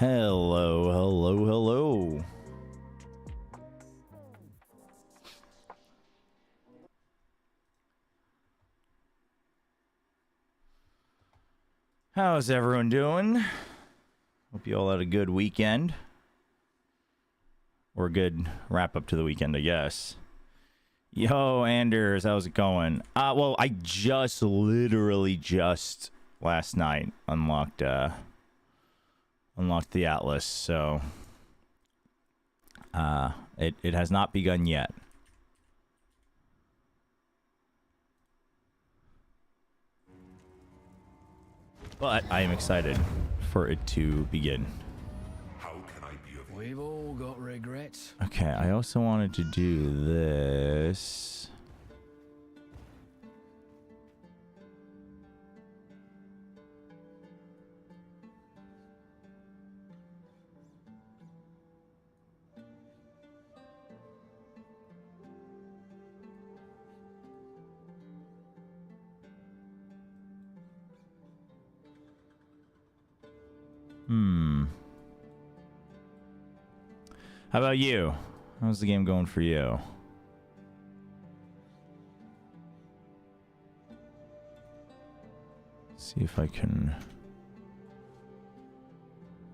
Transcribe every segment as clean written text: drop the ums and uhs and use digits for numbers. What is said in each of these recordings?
Hello, hello, hello. How's everyone doing? Hope you all had a good weekend. Or a good wrap up to the weekend, I guess. Yo, Anders, how's it going? Well, I literally just last night unlocked the Atlas, so it has not begun yet. But I am excited for it to begin. How can I be of you? We've all got regrets. Okay, I also wanted to do this. How about you? How's the game going for you? See if I can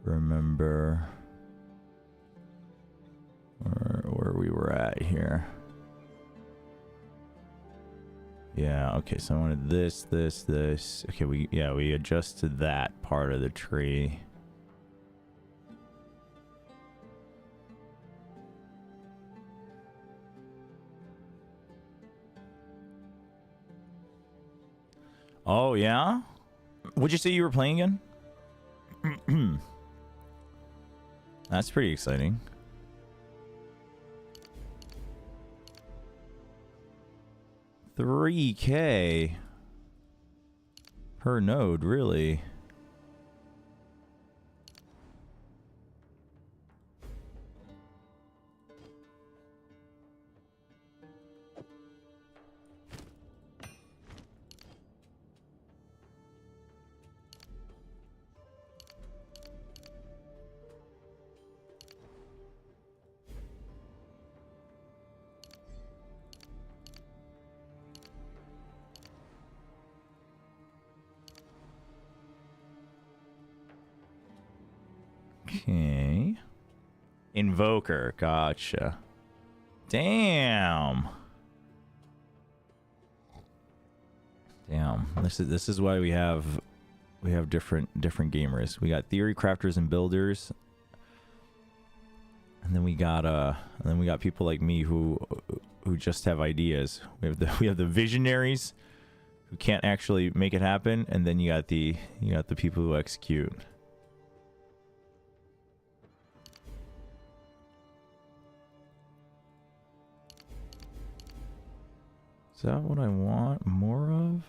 remember where we were at here. Yeah, okay, so I wanted this. Okay, we adjusted that part of the tree. Oh, yeah? What'd you say you were playing again? That's pretty exciting. $3K per node, really? Okay. Invoker, gotcha. Damn. This is why we have different gamers. We got theory crafters and builders. And then we got people like me who just have ideas. We have the visionaries who can't actually make it happen, and then you got the people who execute. Is that what I want more of?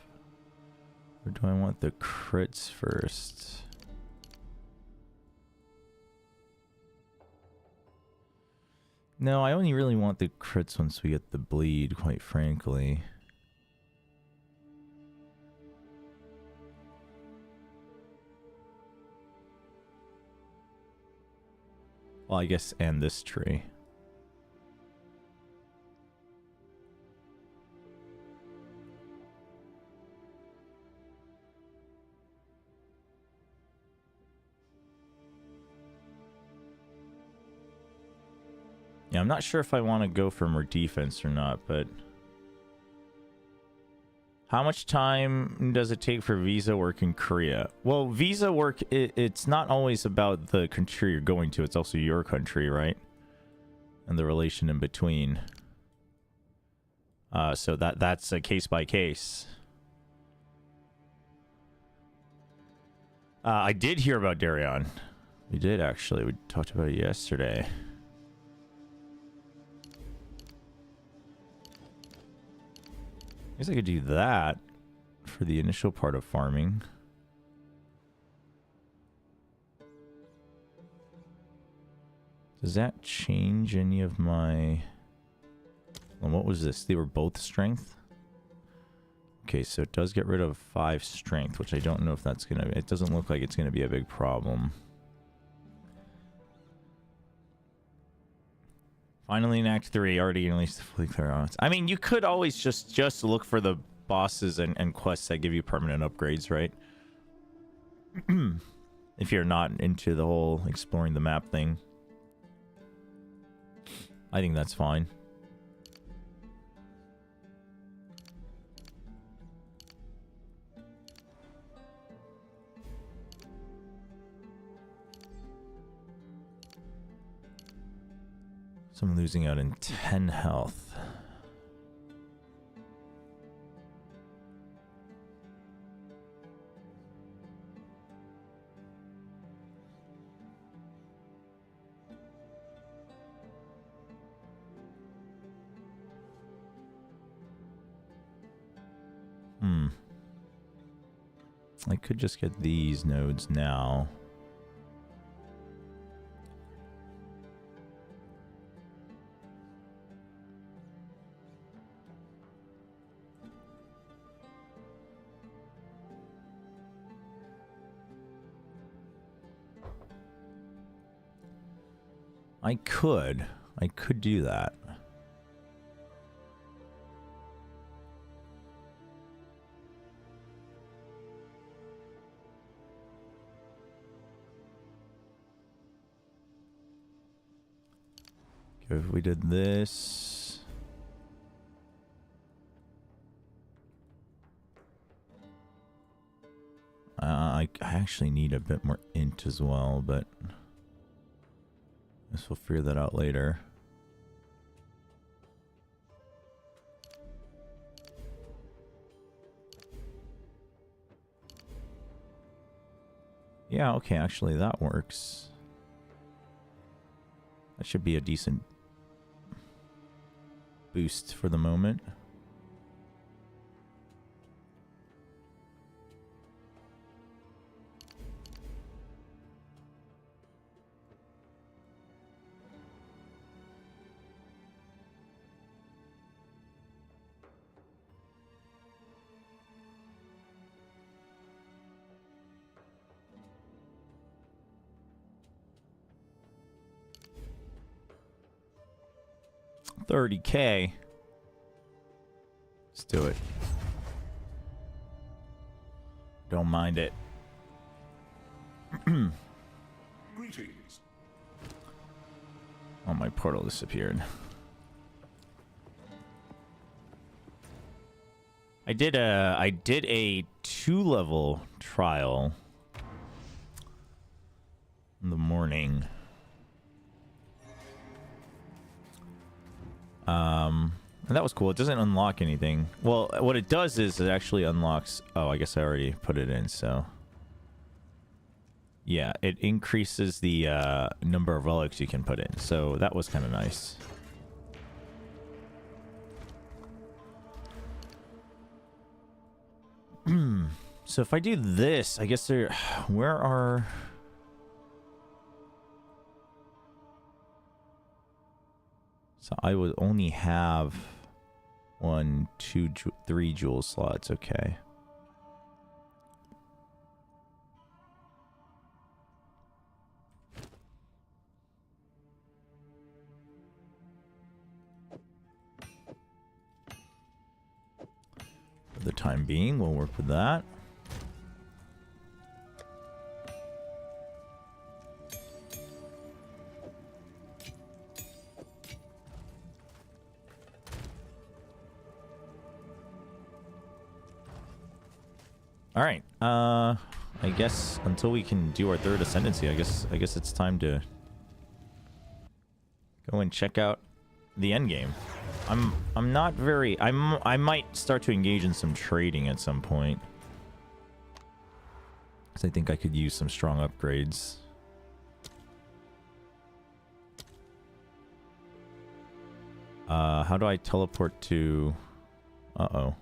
Or do I want the crits first? No, I only really want the crits once we get the bleed, quite frankly. Well, I guess, and this tree. Yeah, I'm not sure if I want to go for more defense or not, but how much time does it take for visa work in Korea? Well, visa work, it's not always about the country you're going to, it's also your country, right? And the relation in between. So that's a case by case. I did hear about Darion. We did, actually. We talked about it yesterday. I guess I could do that for the initial part of farming. Does that change any of my... Well, what was this? They were both strength? Okay, so it does get rid of 5 strength, which I don't know if that's gonna... It doesn't look like it's gonna be a big problem. Finally in Act 3, already released the fully clear odds. I mean, you could always just look for the bosses and quests that give you permanent upgrades, right? If you're not into the whole exploring the map thing. I think that's fine. So I'm losing out in 10 health. I could just get these nodes now. I could do that. Okay, if we did this. I actually need a bit more int as well, but I guess we'll figure that out later. Yeah, okay, actually that works. That should be a decent boost for the moment. $30K. Let's do it. Don't mind it. Greetings. Oh, my portal disappeared. I did a 2-level trial in the morning. And that was cool. It doesn't unlock anything. Well, what it does is it actually unlocks... Oh, I guess I already put it in, so... Yeah, it increases the number of relics you can put in. So that was kind of nice. So if I do this, I guess there... Where are... So I would only have 1, 2, 3 jewel slots. Okay. For the time being, we'll work with that. All right. I guess until we can do our 3rd Ascendancy, I guess it's time to go and check out the Endgame. I'm not very... I might start to engage in some trading at some point. Because I think I could use some strong upgrades. How do I teleport to... Uh-oh.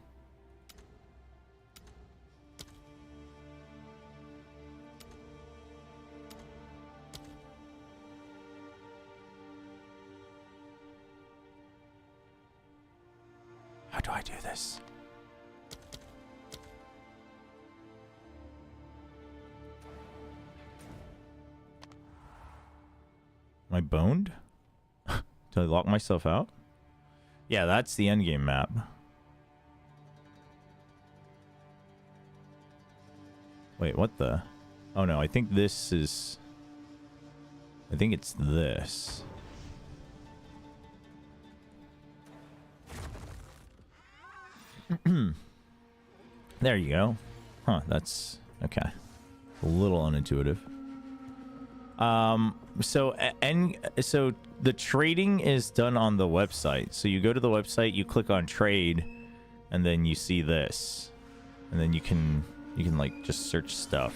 How do I do this? Am I boned? Did I lock myself out? Yeah, that's the endgame map. Wait, what the? Oh no, I think this is... I think it's this. There you go. Huh, that's... okay. A little unintuitive. So the trading is done on the website. So you go to the website, you click on trade, and then you see this. And then you can like just search stuff.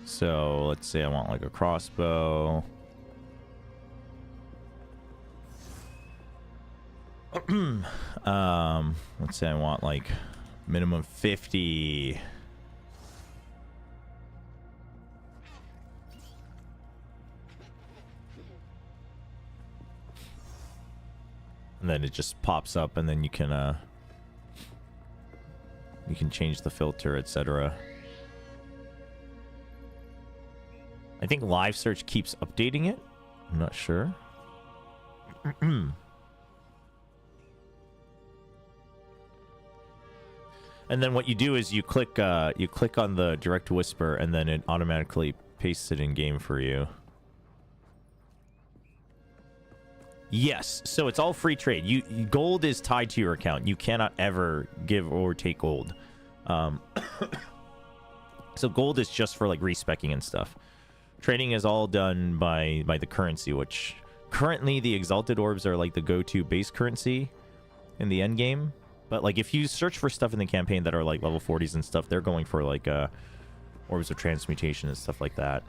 So let's say I want like a crossbow. Let's say I want like minimum 50. And then it just pops up, and then you can change the filter, etc. I think live search keeps updating it. I'm not sure. And then what you do is you click on the direct whisper, and then it automatically pastes it in game for you. Yes, so it's all free trade. Gold is tied to your account. You cannot ever give or take gold. So gold is just for like respecking and stuff. Trading is all done by the currency, which currently the exalted orbs are like the go-to base currency in the end game. But like if you search for stuff in the campaign that are like level 40s and stuff, they're going for like orbs of transmutation and stuff like that.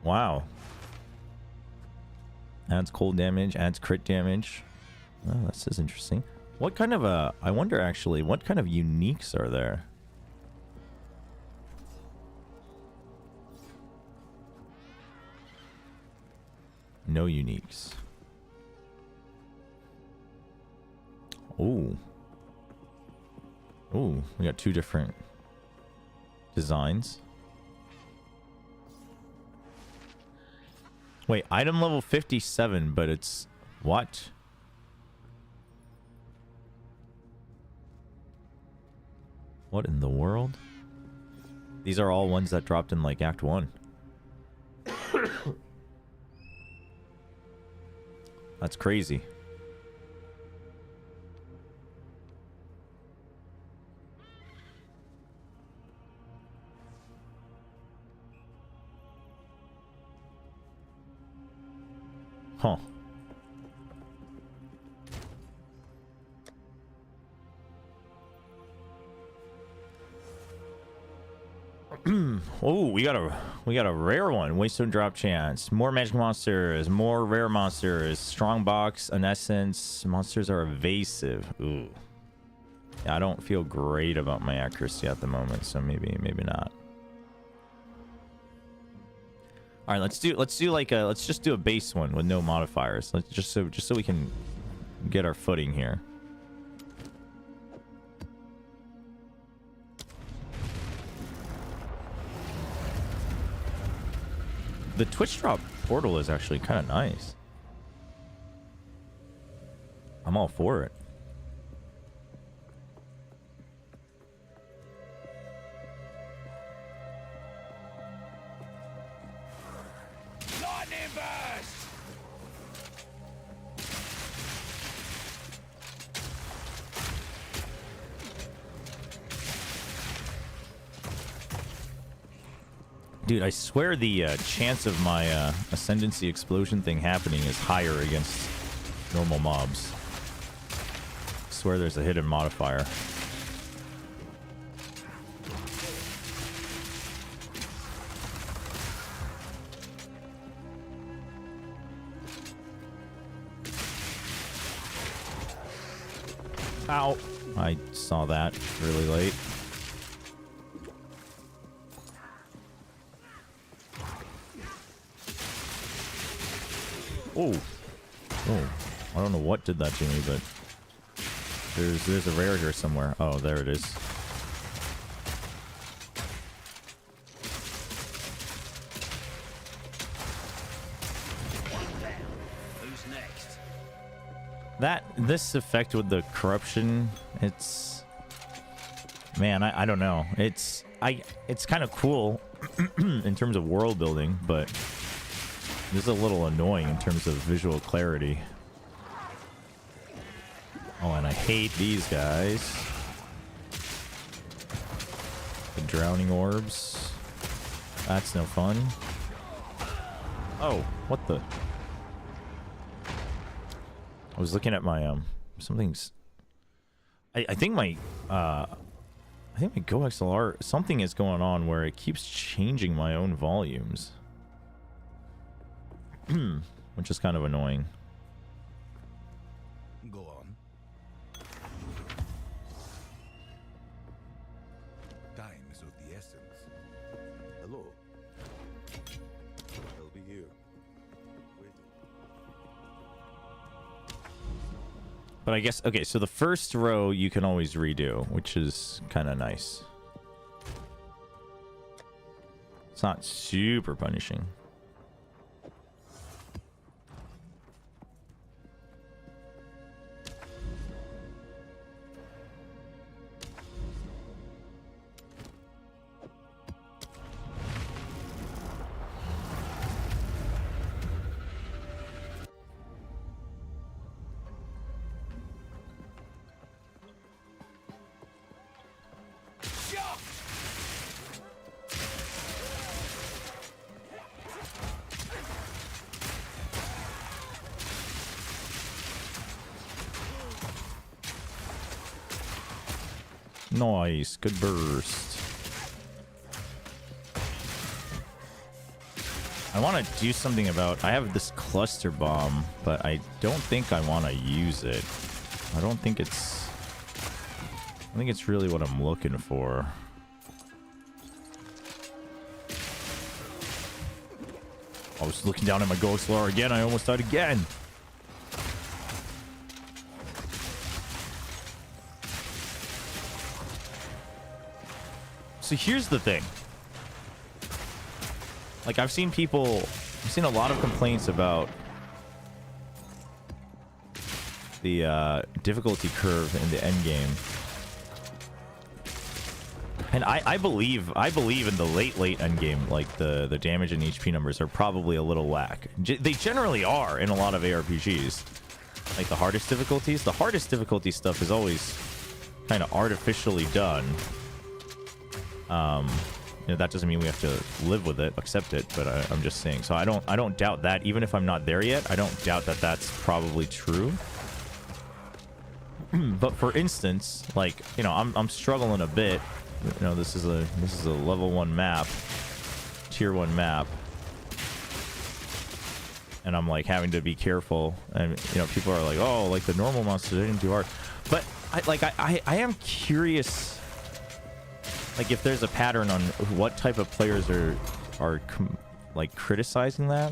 Wow. Adds cold damage, adds crit damage. Oh, this is interesting. What kind of I wonder actually, what kind of uniques are there? No uniques. Ooh. Ooh, we got two different designs. Wait, item level 57, but it's... what? What in the world? These are all ones that dropped in, like, Act 1. That's crazy. Huh. Oh, we got a rare one. Waystone drop chance. More magic monsters, more rare monsters, strong box, an essence. Monsters are evasive. Ooh. Yeah, I don't feel great about my accuracy at the moment, so maybe not. All right, let's just do a base one with no modifiers. Let's just so we can get our footing here. The Twitch drop portal is actually kind of nice. I'm all for it. Lightning burst! Dude, I swear the chance of my Ascendancy explosion thing happening is higher against normal mobs. I swear there's a hidden modifier. Ow. I saw that really late. Oh. Oh. I don't know what did that to me, but... There's a rare here somewhere. Oh, there it is. Who's next? This effect with the corruption, it's, man, I don't know. It's kind of cool in terms of world building, but this is a little annoying in terms of visual clarity. Oh, and I hate these guys. The drowning orbs. That's no fun. Oh, what the? I was looking at my something's. I think my Go XLR, something is going on where it keeps changing my own volumes, which is kind of annoying. Go on. Time is of the essence. Hello. I'll be here. Waiting. But I guess, okay, so the first row you can always redo, which is kind of nice. It's not super punishing. Nice, good burst. I want to do something about, I have this cluster bomb, but I don't think I want to use it. I think it's really what I'm looking for. I was looking down at my ghost lore again. I almost died again. So here's the thing. Like, I've seen a lot of complaints about the difficulty curve in the end game. And I believe in the late end game, like the damage and HP numbers are probably a little whack. They generally are in a lot of ARPGs. Like the hardest difficulties. The hardest difficulty stuff is always kind of artificially done. You know, that doesn't mean we have to live with it, accept it, but I'm just saying. So I don't doubt that. Even if I'm not there yet, I don't doubt that that's probably true. But for instance, like, you know, I'm struggling a bit. You know, this is a level 1 map, tier 1 map, and I'm like having to be careful. And you know, people are like, oh, like the normal monsters didn't do hard, but I am curious. Like, if there's a pattern on what type of players are like criticizing that.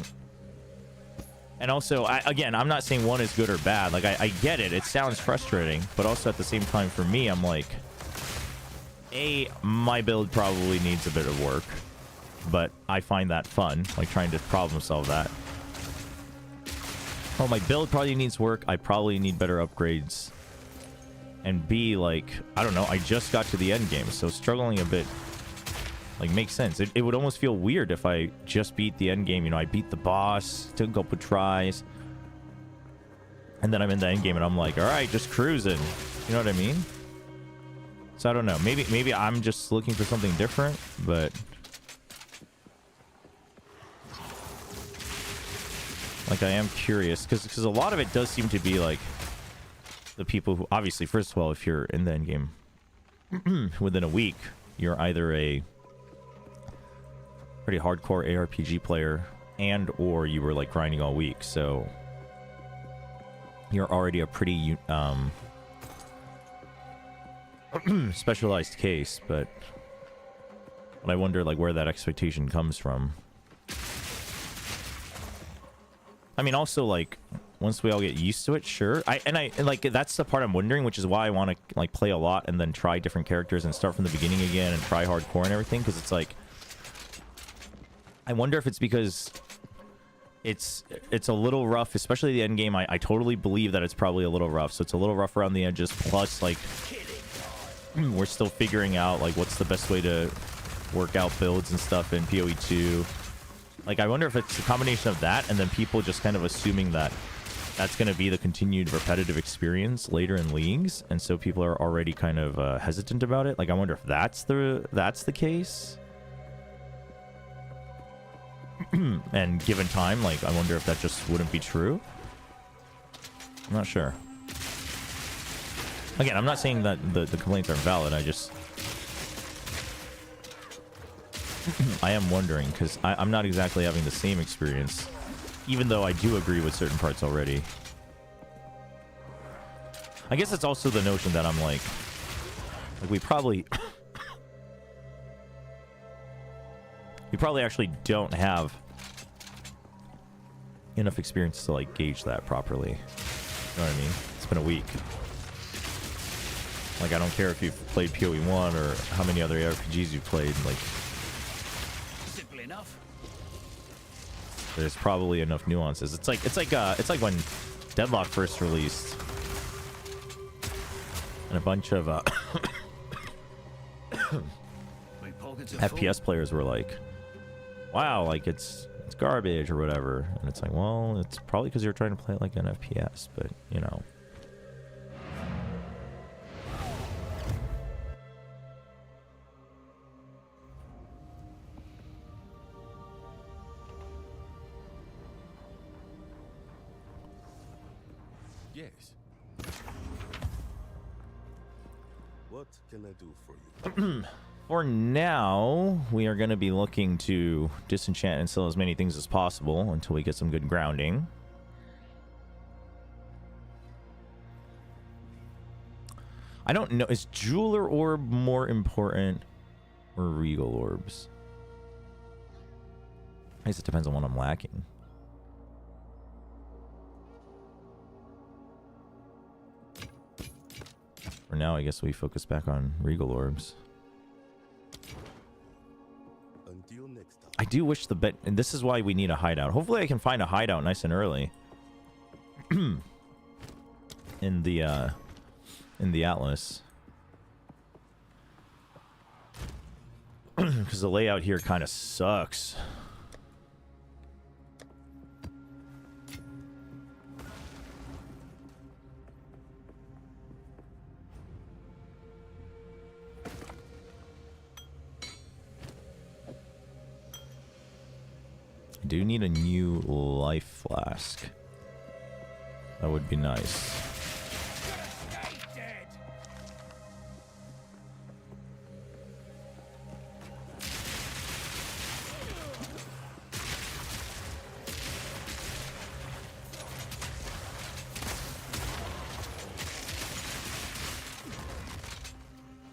And also, again, I'm not saying one is good or bad. Like, I get it. It sounds frustrating. But also at the same time, for me, I'm like, my build probably needs a bit of work. But I find that fun, like trying to problem solve that. Oh, my build probably needs work. I probably need better upgrades. And B, like, I don't know, I just got to the end game, so struggling a bit, like, makes sense. It would almost feel weird if I just beat the end game. You know, I beat the boss, took a couple tries, and then I'm in the end game and I'm like, all right, just cruising. You know what I mean? So I don't know. Maybe I'm just looking for something different, but like, I am curious because a lot of it does seem to be like the people who, obviously, first of all, if you're in the end game within a week, you're either a pretty hardcore ARPG player and or you were like grinding all week, so you're already a pretty specialized case. But I wonder like where that expectation comes from. I mean, also, like, once we all get used to it, sure. And like that's the part I'm wondering, which is why I want to like play a lot and then try different characters and start from the beginning again and try hardcore and everything, because it's like I wonder if it's because it's a little rough, especially the end game. I totally believe that it's probably a little rough, so it's a little rough around the edges, plus like we're still figuring out like what's the best way to work out builds and stuff in PoE2. Like, I wonder if it's a combination of that and then people just kind of assuming that that's going to be the continued repetitive experience later in leagues, and so people are already kind of hesitant about it. Like, I wonder if that's the case. And given time, like, I wonder if that just wouldn't be true. I'm not sure. Again, I'm not saying that the complaints are valid. I am wondering, because I'm not exactly having the same experience, even though I do agree with certain parts already. I guess it's also the notion that I'm like we probably actually don't have enough experience to like gauge that properly. You know what I mean? It's been a week. Like, I don't care if you've played PoE1 or how many other RPGs you've played, like, Simple enough. there's probably enough nuances. It's like when Deadlock first released, and a bunch of My pockets are full. FPS players were like, "Wow, like it's garbage" or whatever, and it's like, well, it's probably because you're trying to play it like an FPS, but you know. Yes. What can I do for you? For now, we are going to be looking to disenchant and sell as many things as possible until we get some good grounding. I don't know. Is Jeweler Orb more important or Regal Orbs? I guess it depends on what I'm lacking. For now, I guess we focus back on Regal Orbs. Until next time. I do wish the bet, and this is why we need a hideout. Hopefully I can find a hideout nice and early. in the Atlas. Because the layout here kind of sucks. I do need a new life flask. That would be nice.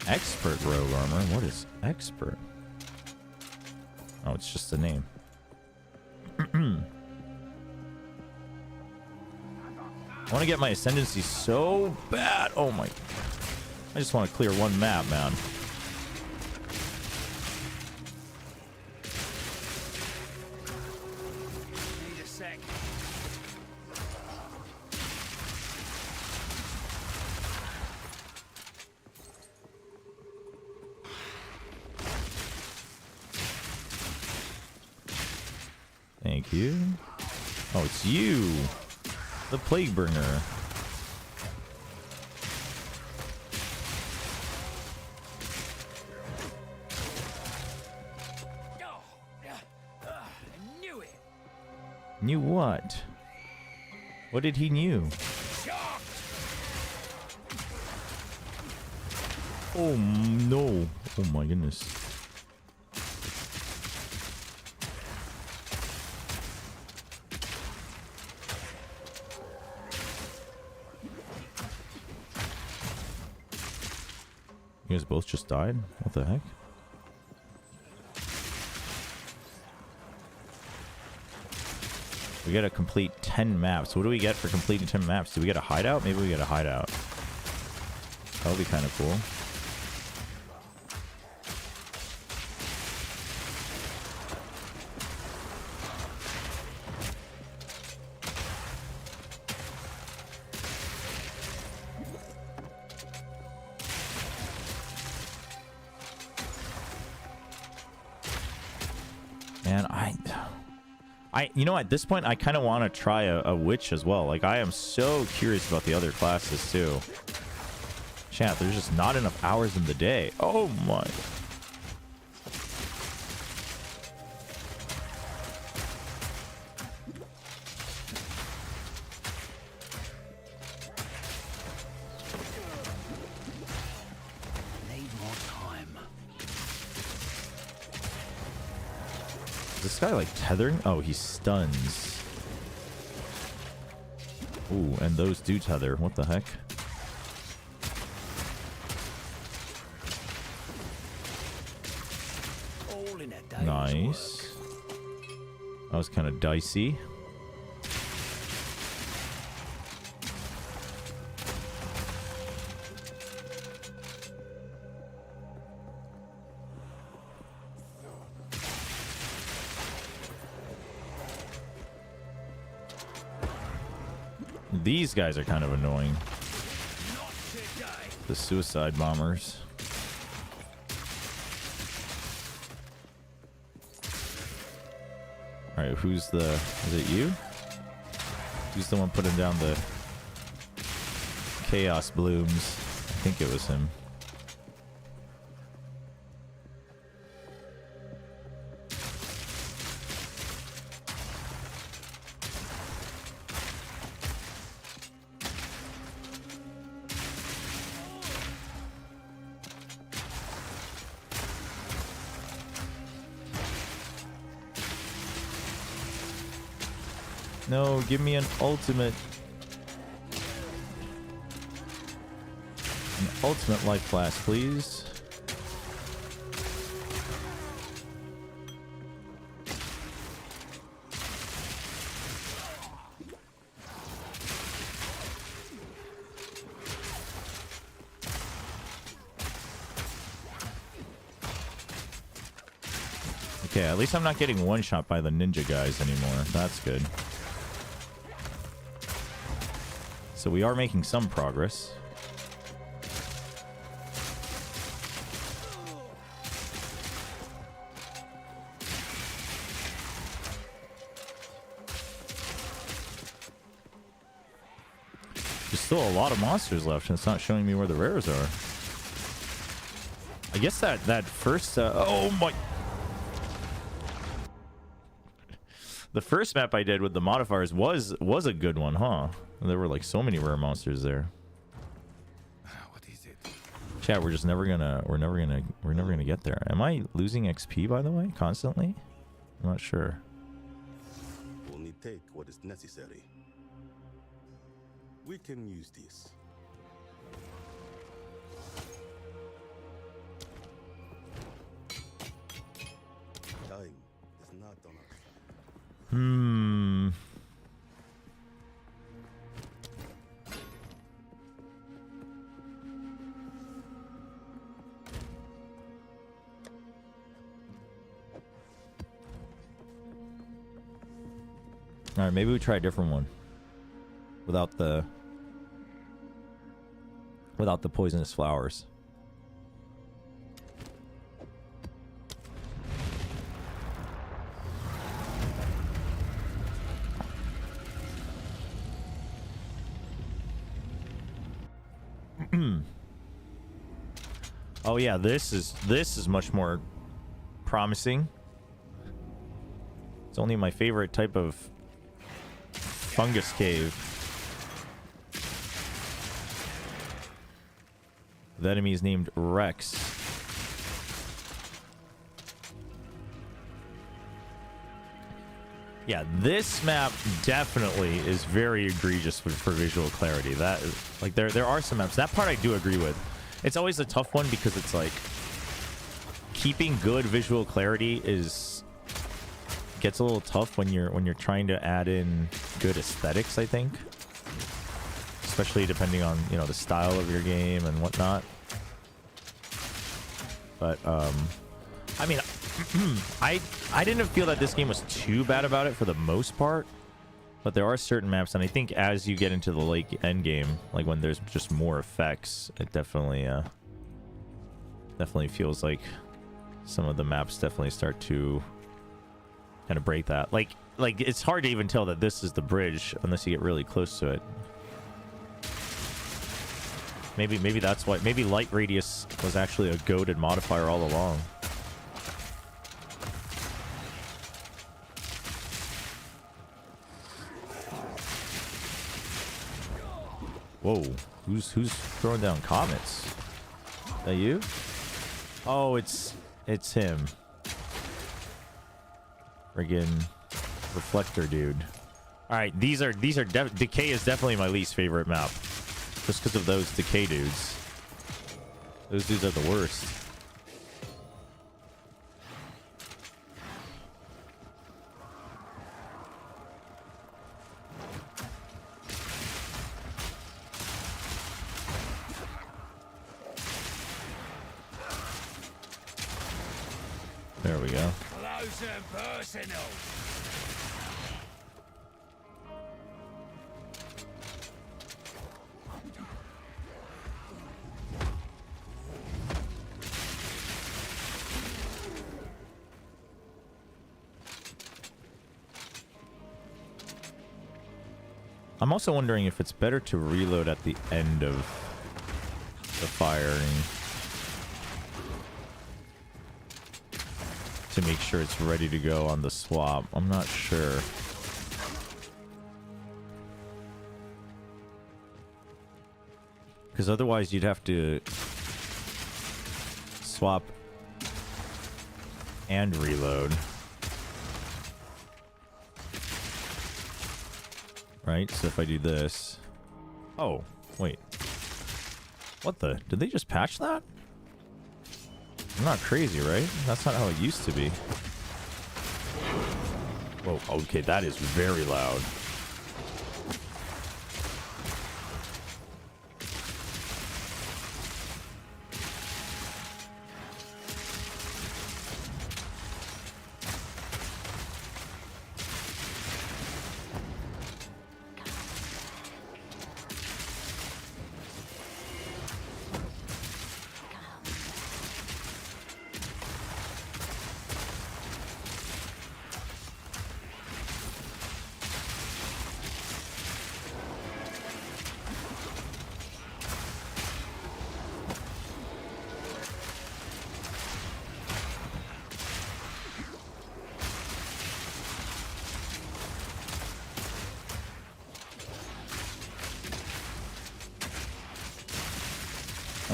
Expert rogue armor? What is expert? Oh, it's just a name. I want to get my Ascendancy so bad. Oh my. I just want to clear one map, man. Need a sec. Thank you. Oh, it's you. The Plague Bringer. I knew it. Knew what? What did he knew? Oh no. Oh my goodness. You guys both just died? What the heck? We We gotta complete 10 maps. What do we get for completing 10 maps? Do we get a hideout? Maybe we get a hideout. That would be kind of cool. Man, you know, at this point, I kind of want to try a witch as well. Like, I am so curious about the other classes, too. Chat, there's just not enough hours in the day. Oh, my. Need more time. Is this guy, like, tethering? Oh, he stuns. Ooh, and those do tether. What the heck? All in a day's Nice. That was kind of dicey. These guys are kind of annoying. The suicide bombers. Alright, who's the... Is it you? Who's the one putting down the chaos blooms? I think it was him. No, give me an ultimate. An ultimate life flash, please. Okay, at least I'm not getting one shot by the ninja guys anymore. That's good. So we are making some progress. There's still a lot of monsters left, and it's not showing me where the rares are. I guess that first... oh my... The first map I did with the modifiers was a good one, huh? There were like so many rare monsters there. What is it? Chat, we're never gonna get there. Am I losing XP, by the way, constantly? I'm not sure. Only take what is necessary. We can use this. Time is not on our side. All right, maybe we try a different one without the poisonous flowers. Oh yeah, this is much more promising. It's only my favorite type of fungus cave. The enemy is named Rex. Yeah, this map definitely is very egregious for visual clarity. That is, like, there are some maps. That part I do agree with. It's always a tough one because it's like keeping good visual clarity is gets a little tough when you're trying to add in good aesthetics, I think. Especially depending on, you know, the style of your game and whatnot. But I mean, I didn't feel that this game was too bad about it for the most part. But there are certain maps, and I think as you get into the late end game, like when there's just more effects, it definitely feels like some of the maps definitely start to kind of break that. Like it's hard to even tell that this is the bridge unless you get really close to it. Maybe that's why. Maybe light radius was actually a goated modifier all along. Whoa, who's throwing down comets? Is that you? Oh, it's him. Friggin' reflector dude. All right, these are Decay is definitely my least favorite map, just because of those Decay dudes. Those dudes are the worst. There we go. Close and personal. I'm also wondering if it's better to reload at the end of the firing to make sure it's ready to go on the swap. I'm not sure. Because otherwise you'd have to swap and reload. Right? So if I do this... Oh, wait. What the? Did they just patch that? I'm not crazy, right? That's not how it used to be. Whoa, okay, that is very loud.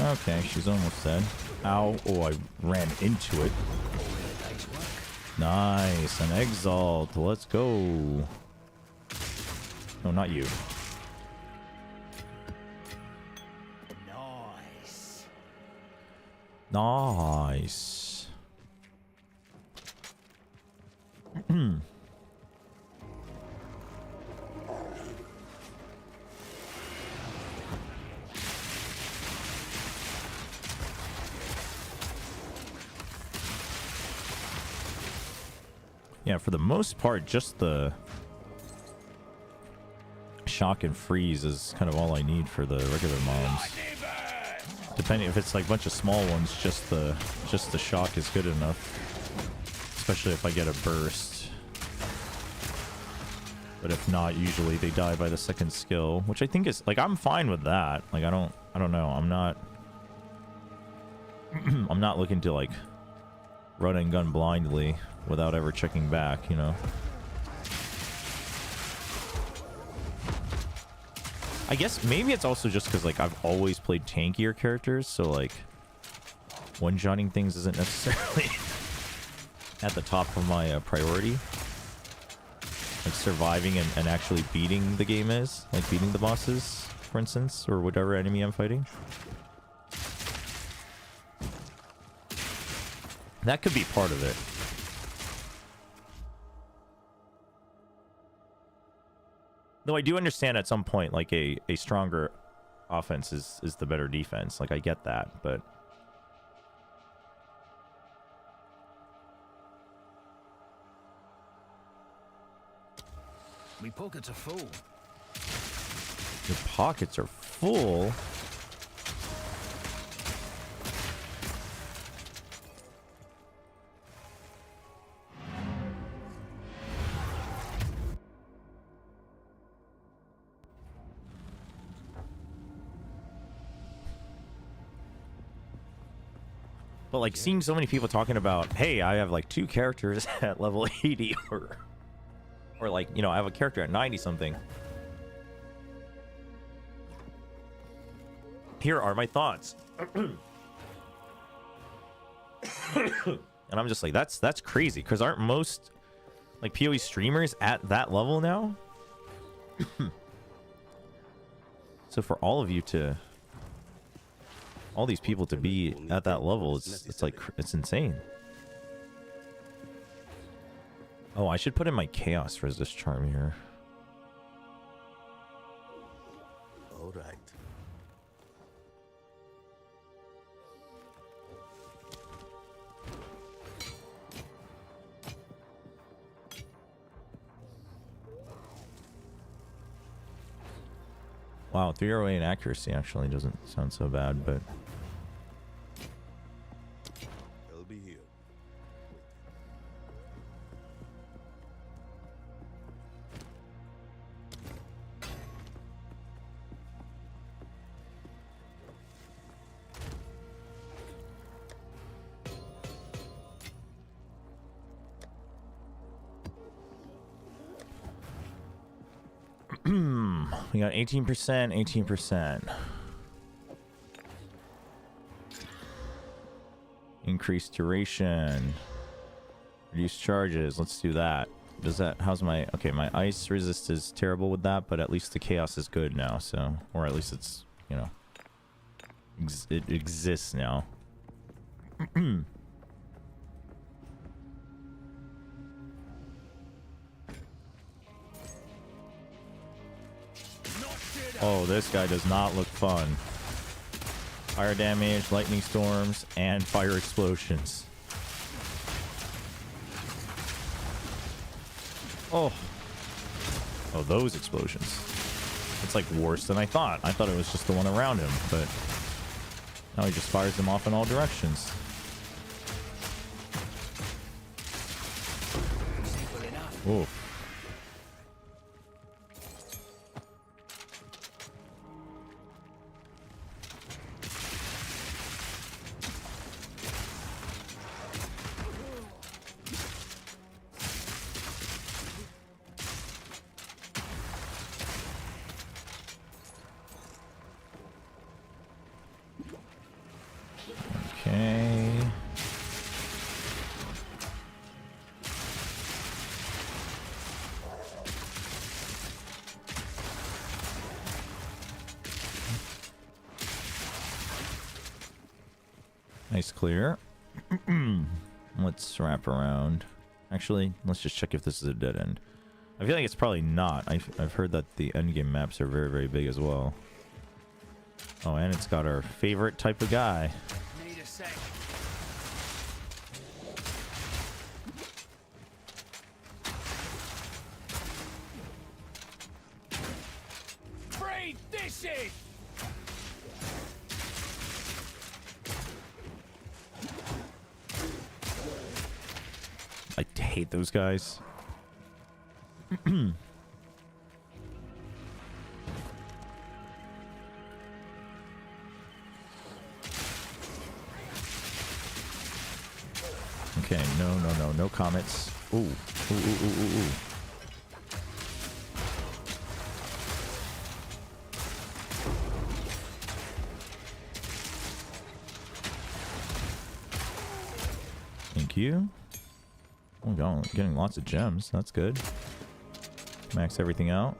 Okay, she's almost dead. Ow. Oh, I ran into it. Nice. An exalt. Let's go. No, not you. Nice. Nice. Yeah, for the most part, just the shock and freeze is kind of all I need for the regular mobs. Depending if it's like a bunch of small ones, just the shock is good enough. Especially if I get a burst. But if not, usually they die by the second skill, which I think is like I'm fine with that. Like I don't know. I'm not I'm not looking to like run and gun blindly without ever checking back, you know. I guess maybe it's also just because like I've always played tankier characters, so like one-shotting things isn't necessarily at the top of my priority. Like surviving and actually beating the game is, like beating the bosses, for instance, or whatever enemy I'm fighting. That could be part of it. Though I do understand at some point, like a stronger offense is the better defense. Like I get that, but My pockets are full. your pockets are full. But like seeing so many people talking about, hey, I have like 2 characters at level 80 or like, you know, I have a character at 90 something. Here are my thoughts. And I'm just like, that's crazy, because aren't most like PoE streamers at that level now? So for all of you to, all these people to be at that level, it's like, it's insane. Oh, I should put in my chaos resist charm here. All right. Wow, 308 in accuracy actually doesn't sound so bad, but I'll be here. we got 18%, 18%. Increased duration. Reduce charges. Let's do that. Does that, how's my, okay, my ice resist is terrible with that, but at least the chaos is good now, so, or at least it's, you know, it exists now. Oh, this guy does not look fun. Fire damage, lightning storms, and fire explosions. Oh. Oh, those explosions. It's like worse than I thought. I thought it was just the one around him, but now he just fires them off in all directions. Oh. Okay. Nice clear. Let's wrap around. Actually, let's just check if this is a dead end. I feel like it's probably not. I've heard that the endgame maps are very, very big as well. Oh, and it's got our favorite type of guy. Need a sec. Free dishes! I hate those guys. Okay, no comments. Ooh, ooh, ooh, ooh, ooh, ooh. Thank you. Oh, God, getting lots of gems. That's good. Max everything out.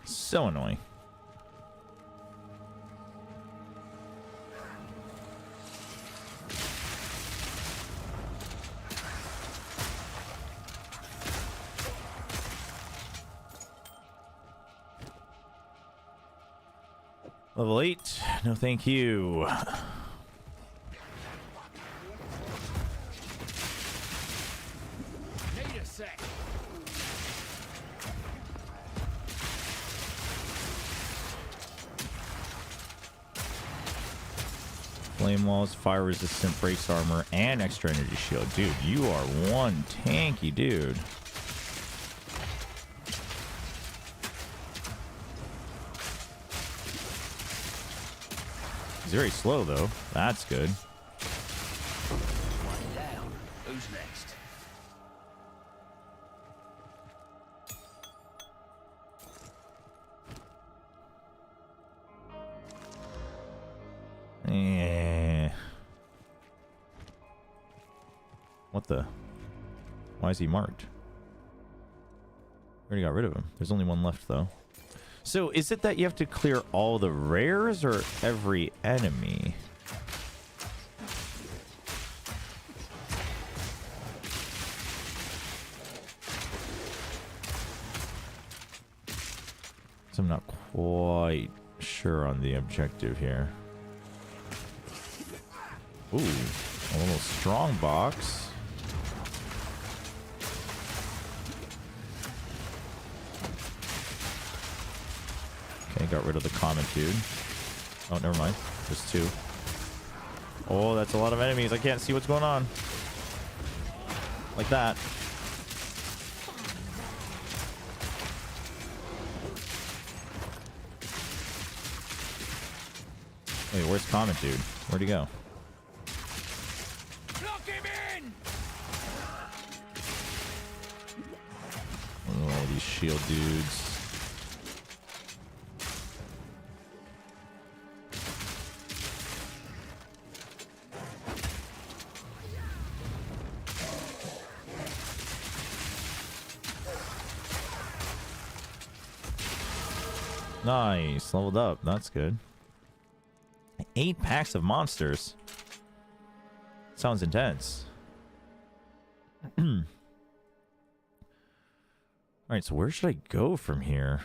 So annoying. Level 8. No, thank you. Need a sec. Flame walls, fire resistant brakes armor, and extra energy shield. Dude, you are one tanky dude. He's very slow though. That's good. One down. Who's next? Yeah. What the? Why is he marked? Already got rid of him. There's only one left though. So is it that you have to clear all the rares or every enemy? So I'm not quite sure on the objective here. Ooh, a little strong box. Okay, got rid of the common dude. Oh, never mind. There's two. Oh, that's a lot of enemies. I can't see what's going on. Like that. Wait, where's common dude? Where'd he go? Lock him in! Oh, all these shield dudes. Nice, leveled up. That's good. 8 packs of monsters. Sounds intense. Alright, so where should I go from here?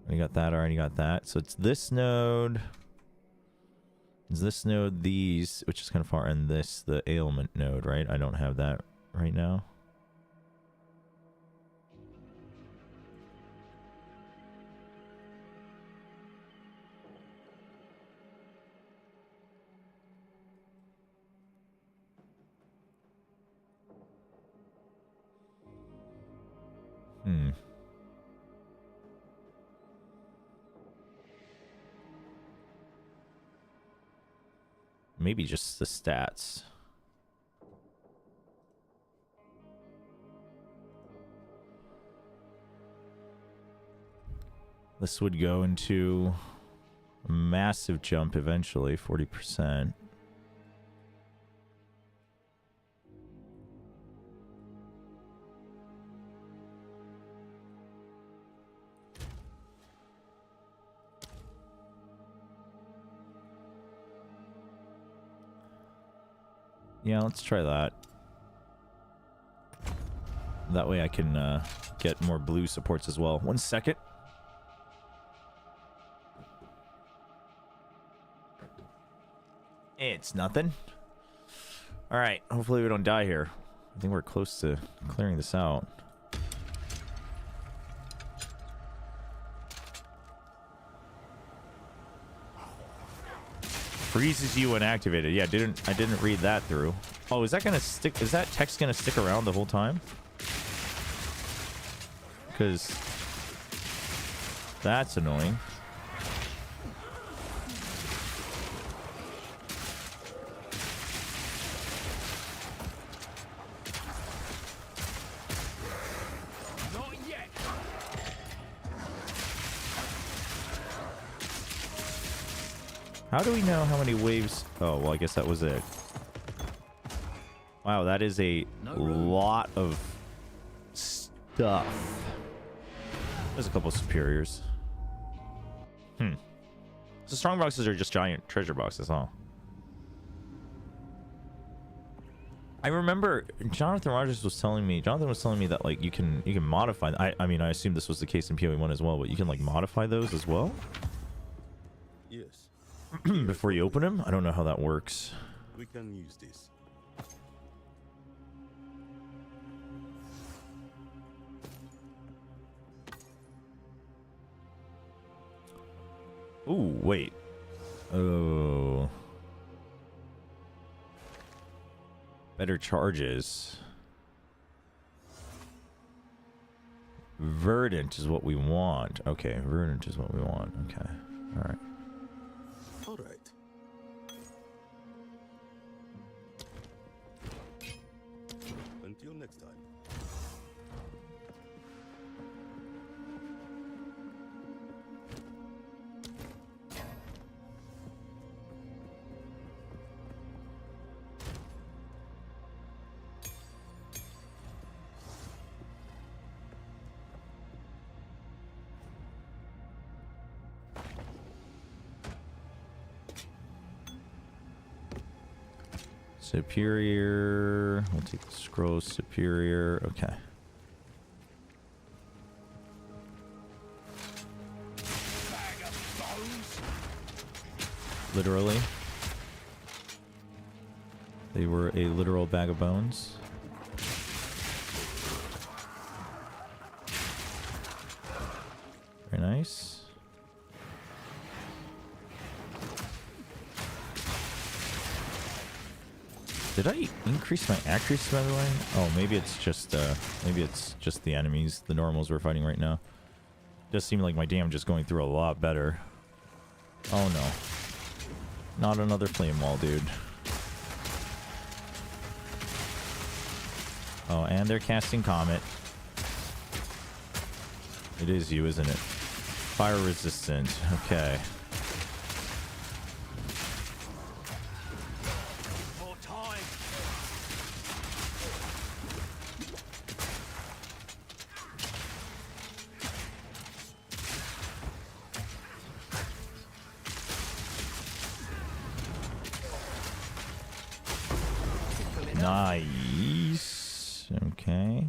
Already got that, already got that. So it's this node. Is this node these, which is kind of far, and this, the ailment node, right? I don't have that right now. Maybe just the stats. This would go into a massive jump eventually, 40%. Yeah, let's try that. That way I can get more blue supports as well. 1 second. It's nothing. Alright, hopefully we don't die here. I think we're close to clearing this out. Freezes you when activated. Yeah, I didn't read that through. Oh, is that gonna stick? Is that text gonna stick around the whole time? Because that's annoying. Not yet. How do we know how many waves? Oh, well, I guess that was it. Wow, that is a lot of stuff. There's a couple of superiors. So strong boxes are just giant treasure boxes, huh? I remember Jonathan was telling me that like you can modify. I mean, I assume this was the case in PoE1 as well, but you can like modify those as well. Yes, Before you open them. I don't know how that works. we can use this. Ooh, wait. Oh. Better charges. Verdant is what we want. Okay, verdant is what we want. Okay. All right. All right. Until next time. Superior. We'll take the scroll. Superior. Okay. Bag of bones. Literally. They were a literal bag of bones. Very nice. Did I increase my accuracy by the way? Oh, maybe it's just the enemies, the normals we're fighting right now. Does seem like my damage is going through a lot better. Oh no. Not another flame wall, dude. Oh, and they're casting Comet. It is you, isn't it? Fire resistant. Okay. More time. Nice. Okay.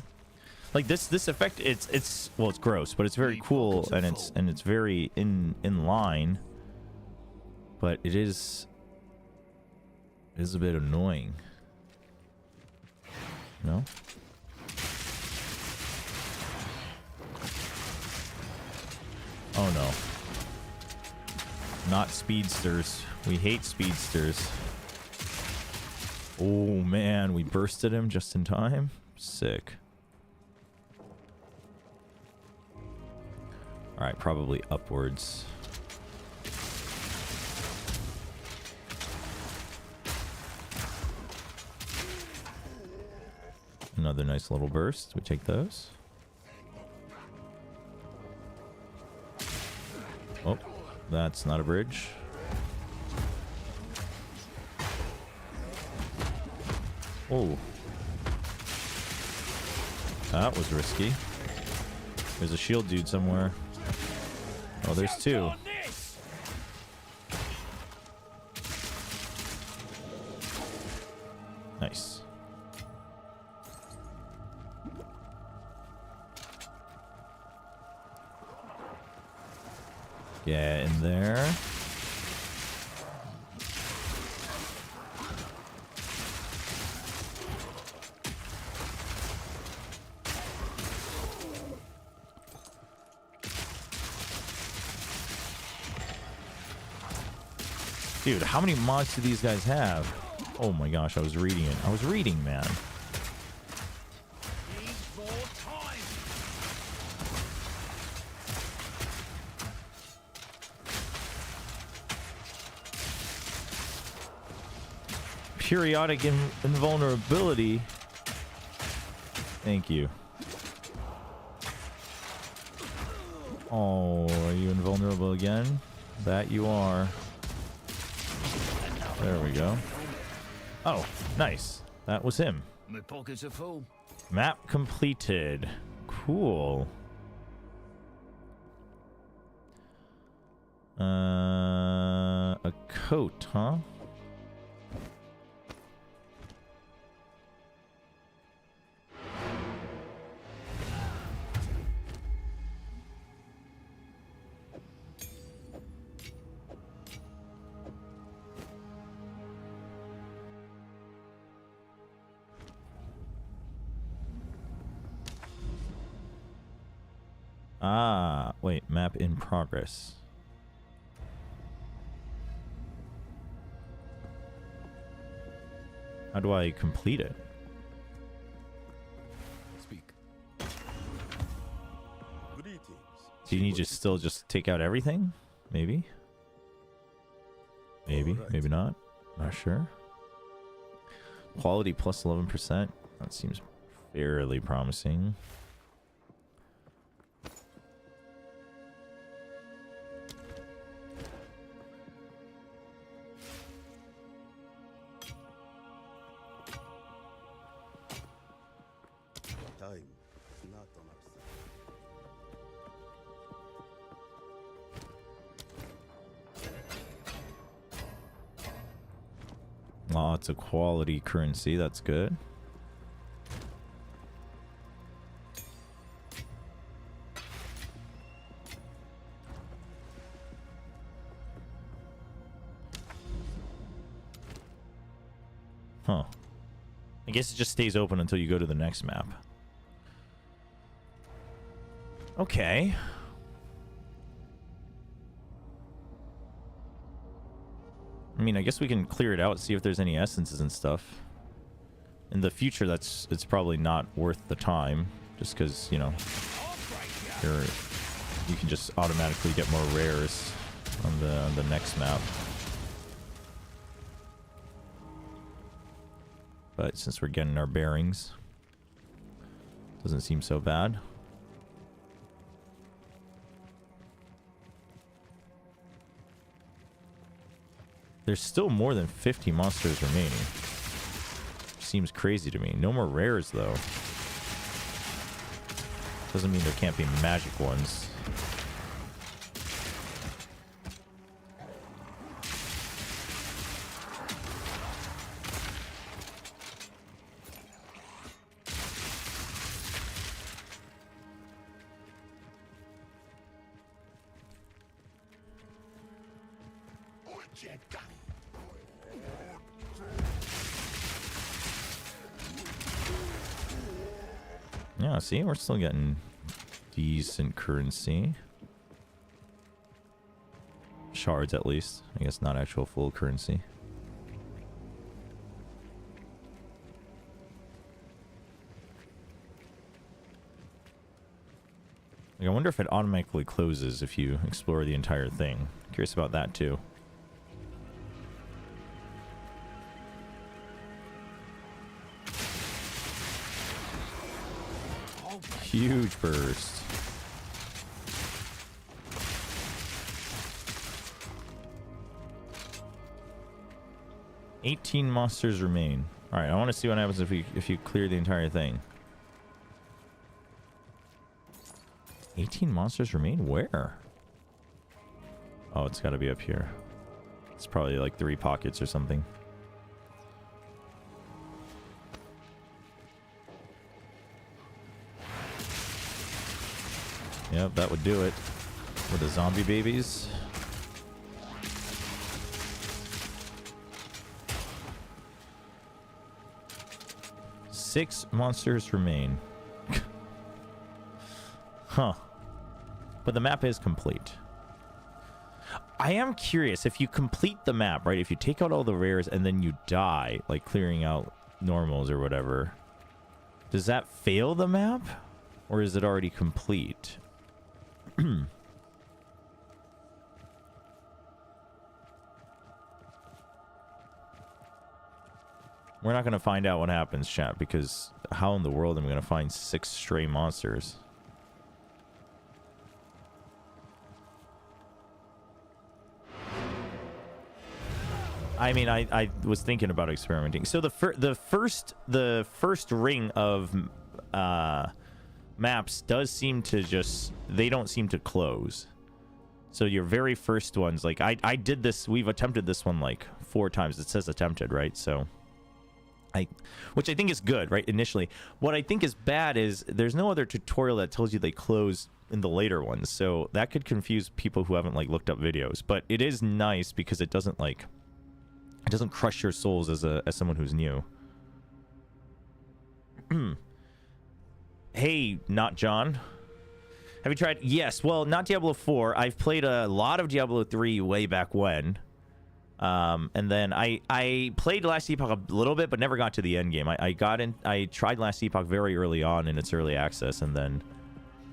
Like this effect, it's well, it's gross, but it's very cool, and it's very in line. But it is a bit annoying. No? Oh no. Not speedsters. We hate speedsters. Oh man, we bursted him just in time. Sick. Alright, probably upwards. Another nice little burst. We take those. Oh, that's not a bridge. Oh. That was risky. There's a shield dude somewhere. Oh, there's two. On this. Nice. Get in there. Dude, how many mods do these guys have? Oh my gosh, I was reading it. I was reading, man. Need more time. Periodic invulnerability. Thank you. Oh, are you invulnerable again? That you are. There we go. Oh, nice. That was him. My pockets are full. Map completed. Cool. A coat, huh? Ah, wait, map in progress. How do I complete it? Speak. Greetings. Do you need to still just take out everything? Maybe? Maybe, Alright. maybe not. Not sure. Quality plus 11%. That seems fairly promising. Time is not on our side. Lots of quality currency. That's good. Huh. I guess it just stays open until you go to the next map. Okay. I mean, I guess we can clear it out, see if there's any essences and stuff. In the future, it's probably not worth the time, just because, you know, you can just automatically get more rares on the next map. But since we're getting our bearings, doesn't seem so bad. There's still more than 50 monsters remaining. Seems crazy to me. No more rares, though. Doesn't mean there can't be magic ones. Yeah, see, we're still getting decent currency. Shards, at least. I guess not actual full currency. Like, I wonder if it automatically closes if you explore the entire thing. Curious about that, too. Huge burst. $18 monsters remain. All right, I want to see what happens if you clear the entire thing. 18 monsters remain? Where? Oh, it's got to be up here. It's probably like 3 pockets or something. Yep, that would do it. For the zombie babies. Six monsters remain. Huh. But the map is complete. I am curious, if you complete the map, right? If you take out all the rares and then you die, like clearing out normals or whatever, does that fail the map? Or is it already complete? We're not going to find out what happens, chat, because how in the world am I going to find 6 stray monsters? I mean, I was thinking about experimenting. So the first ring of maps does seem to just, they don't seem to close. So your very first ones, like I did this, we've attempted this one like 4 times. It says attempted, right? So which I think is good, right? Initially, what I think is bad is there's no other tutorial that tells you they close in the later ones. So that could confuse people who haven't like looked up videos, but it is nice because it doesn't like, it doesn't crush your souls as someone who's new. Hey, not John. Have you tried? Yes. Well, not Diablo 4. I've played a lot of Diablo 3 way back when. And then I played Last Epoch a little bit, but never got to the end game. I tried Last Epoch very early on in its early access, and then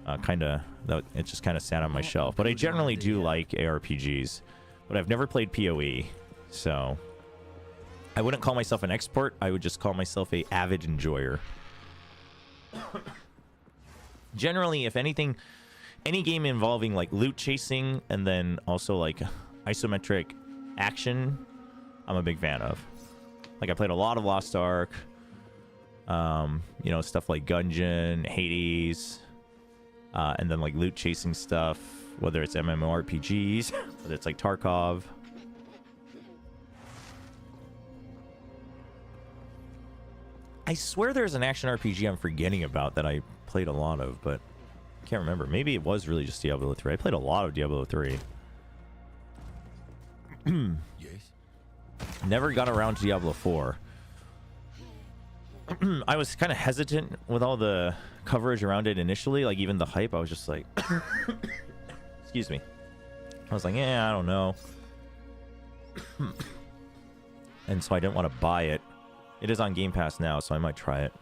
it just kind of sat on my shelf. But I generally do like ARPGs, but I've never played PoE, so I wouldn't call myself an expert. I would just call myself a avid enjoyer. Generally, if anything, any game involving like loot chasing and then also like isometric action, I'm a big fan of. Like I played a lot of Lost Ark, you know, stuff like Gungeon, Hades, and then like loot chasing stuff, whether it's MMORPGs, whether it's like Tarkov. I swear there's an action RPG I'm forgetting about that I played a lot of, but I can't remember. Maybe it was really just Diablo 3. I played a lot of Diablo 3. Yes. Never got around to Diablo 4. I was kind of hesitant with all the coverage around it initially, like even the hype. I was just like, excuse me. I was like, yeah, I don't know. And so I didn't want to buy it. It is on Game Pass now, so I might try it.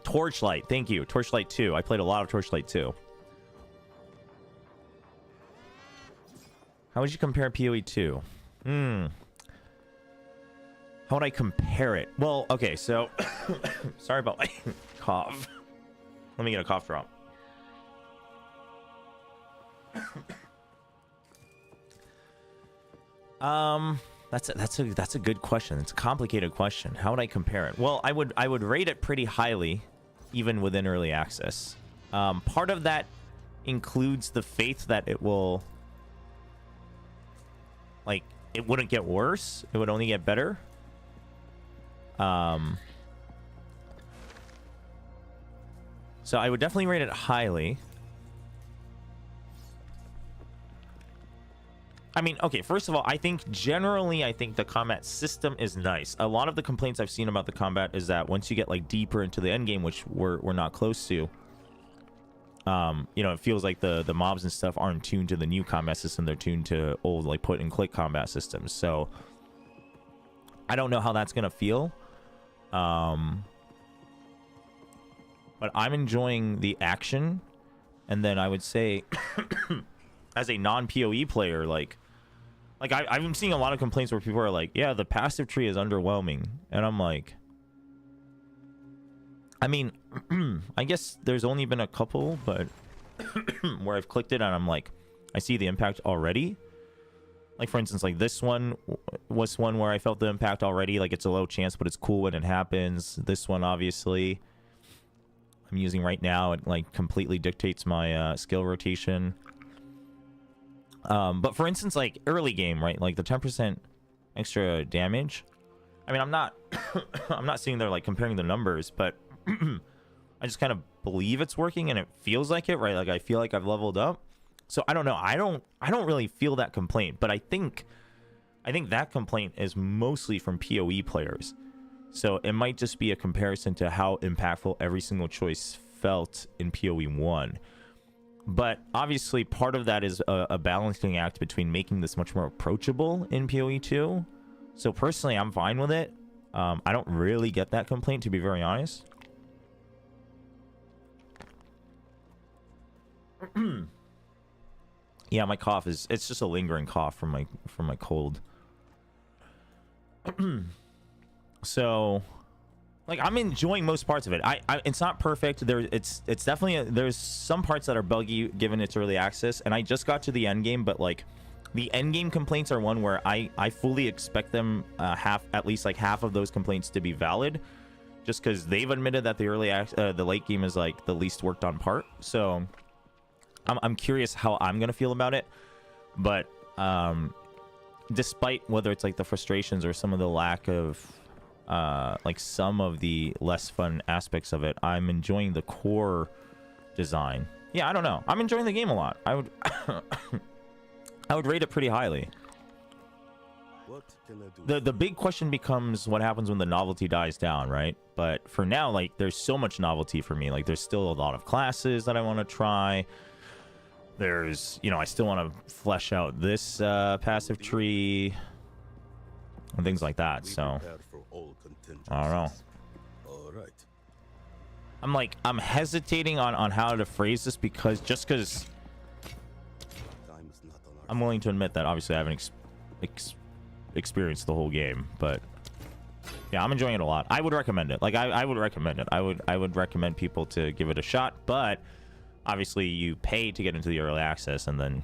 Torchlight, thank you. Torchlight 2. I played a lot of Torchlight 2. How would you compare PoE 2? How would I compare it? Well, okay, so sorry about my cough. Let me get a cough drop. That's a good question. It's a complicated question. How would I compare it? Well, I would rate it pretty highly, even within early access. Part of that includes the faith that it will, like, it wouldn't get worse. It would only get better. So I would definitely rate it highly. I mean, okay, first of all, I think the combat system is nice. A lot of the complaints I've seen about the combat is that once you get like deeper into the endgame, which we're not close to, you know, it feels like the mobs and stuff aren't tuned to the new combat system. They're tuned to old like point and click combat systems. So I don't know how that's gonna feel. But I'm enjoying the action. And then I would say as a non-PoE player, like I'm seeing a lot of complaints where people are like, yeah, the passive tree is underwhelming. And I'm like, I mean, I guess there's only been a couple, but where I've clicked it and I'm like, I see the impact already. Like, for instance, like this one was one where I felt the impact already. Like, it's a low chance, but it's cool when it happens. This one, obviously, I'm using right now. It, like, completely dictates my skill rotation. But for instance, like, early game, right? Like, the 10% extra damage. I mean, I'm not I'm not sitting there, like, comparing the numbers, but I just kind of believe it's working, and it feels like it, right? Like, I feel like I've leveled up. So I don't know. I don't really feel that complaint, but I think that complaint is mostly from PoE players. So it might just be a comparison to how impactful every single choice felt in PoE 1. But obviously part of that is a balancing act between making this much more approachable in PoE 2. So personally, I'm fine with it. I don't really get that complaint, to be very honest. Yeah, my cough it's just a lingering cough from my cold. So, like, I'm enjoying most parts of it. It's not perfect. It's definitely there's some parts that are buggy given its early access, and I just got to the end game, but like The endgame complaints are one where I fully expect them at least like half of those complaints to be valid, just because they've admitted that the late game is like the least worked on part. So I'm curious how I'm gonna feel about it. But despite whether it's like the frustrations or some of the lack of like some of the less fun aspects of it, I'm enjoying the core design. Yeah, I don't know. I'm enjoying the game a lot. I would I would rate it pretty highly. What can I do? The big question becomes what happens when the novelty dies down, right? But for now, like, there's so much novelty for me. Like, there's still a lot of classes that I want to try. There's, you know, I still want to flesh out this passive tree and things like that. We So prepare for all contingencies. I don't know. All right. I'm hesitating on how to phrase this because Time is not on our I'm willing to admit that obviously I haven't experienced the whole game, but yeah, I'm enjoying it a lot. I would recommend it. Like I would recommend it. I would recommend people to give it a shot, but obviously you pay to get into the early access, and then,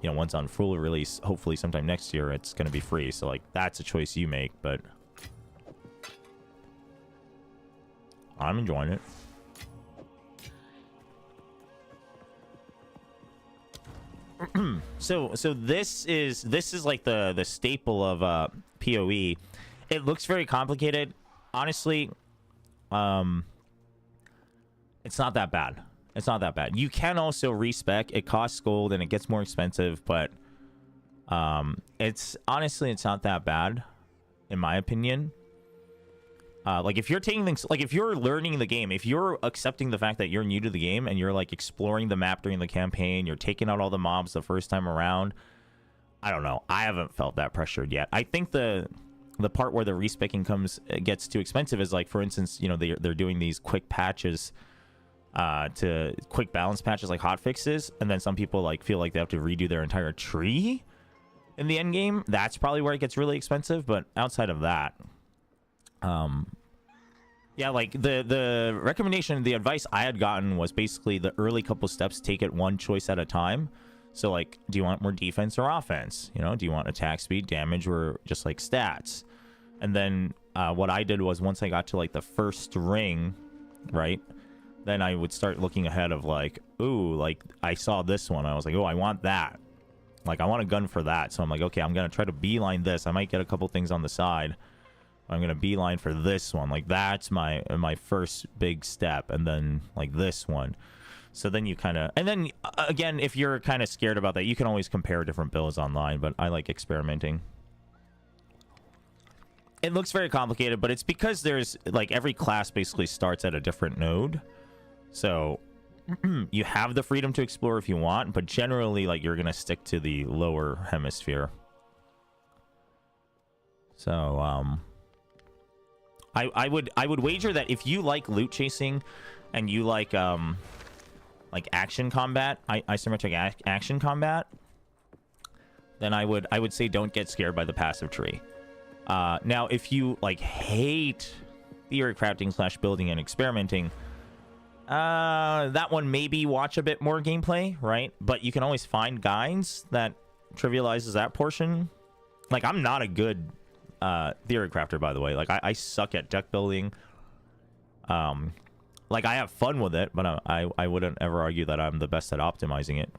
you know, once on full release, hopefully sometime next year, it's going to be free. So like that's a choice you make, but I'm enjoying it. So this is like the staple of PoE. It looks very complicated. Honestly, it's not that bad. It's not that bad. You can also respec. It costs gold and it gets more expensive, but it's not that bad, in my opinion. Like if you're taking things, like if you're learning the game, if you're accepting the fact that you're new to the game and you're like exploring the map during the campaign, you're taking out all the mobs the first time around, I don't know. I haven't felt that pressured yet. I think the part where the respecking gets too expensive is like, for instance, you know, they're doing these quick patches, to quick balance patches like hot fixes, and then some people like feel like they have to redo their entire tree in the end game. That's probably where it gets really expensive. But outside of that, yeah, like the recommendation, the advice I had gotten was basically the early couple steps, take it one choice at a time. So like, do you want more defense or offense? You know, do you want attack speed, damage, or just like stats? And then what I did was, once I got to like the first ring, right, then I would start looking ahead of like, ooh, like I saw this one, I was like, oh, I want that, like I want a gun for that. So I'm like, okay, I'm gonna try to beeline this. I might get a couple things on the side. I'm gonna beeline for this one. Like that's my first big step, and then like this one. So then you kind of, and then again, if you're kind of scared about that, you can always compare different builds online. But I like experimenting. It looks very complicated, but it's because there's like every class basically starts at a different node. So you have the freedom to explore if you want, but generally like you're gonna stick to the lower hemisphere. So I would wager that if you like loot chasing and you like action combat, isometric action combat, then I would say don't get scared by the passive tree. Now if you like hate theory crafting / building and experimenting, that one maybe watch a bit more gameplay, right? But you can always find guides that trivializes that portion. Like I'm not a good theory crafter, by the way. Like I suck at deck building. Like I have fun with it, but I wouldn't ever argue that I'm the best at optimizing it.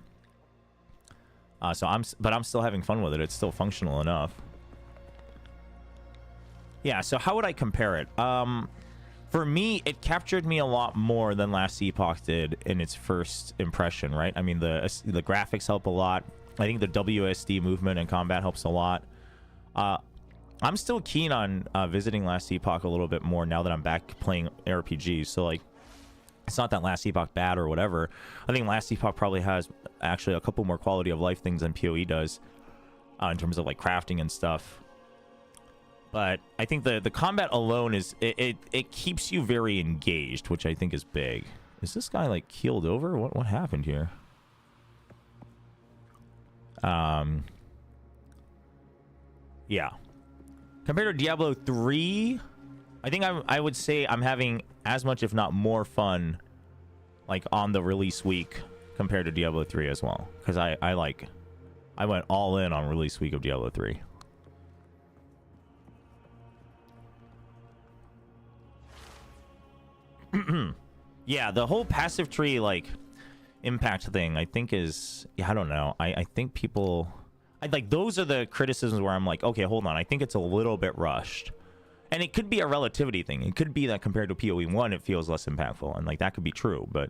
So I'm still having fun with it. It's still functional enough. Yeah, so how would I compare it? For me, it captured me a lot more than Last Epoch did in its first impression, right? I mean, the graphics help a lot. I think the WSD movement and combat helps a lot. I'm still keen on visiting Last Epoch a little bit more now that I'm back playing RPGs. So, like, it's not that Last Epoch bad or whatever. I think Last Epoch probably has actually a couple more quality of life things than PoE does in terms of, like, crafting and stuff. But I think the combat alone is... It keeps you very engaged, which I think is big. Is this guy, like, keeled over? What happened here? Yeah. Compared to Diablo 3, I think I would say I'm having as much, if not more fun, like on the release week compared to Diablo 3 as well. Because I like I went all in on release week of Diablo 3. Yeah, the whole passive tree like impact thing I think is, yeah, I don't know. I think people, like those are the criticisms where I'm like, okay, hold on, I think it's a little bit rushed. And it could be a relativity thing. It could be that compared to PoE 1 it feels less impactful, and like that could be true, but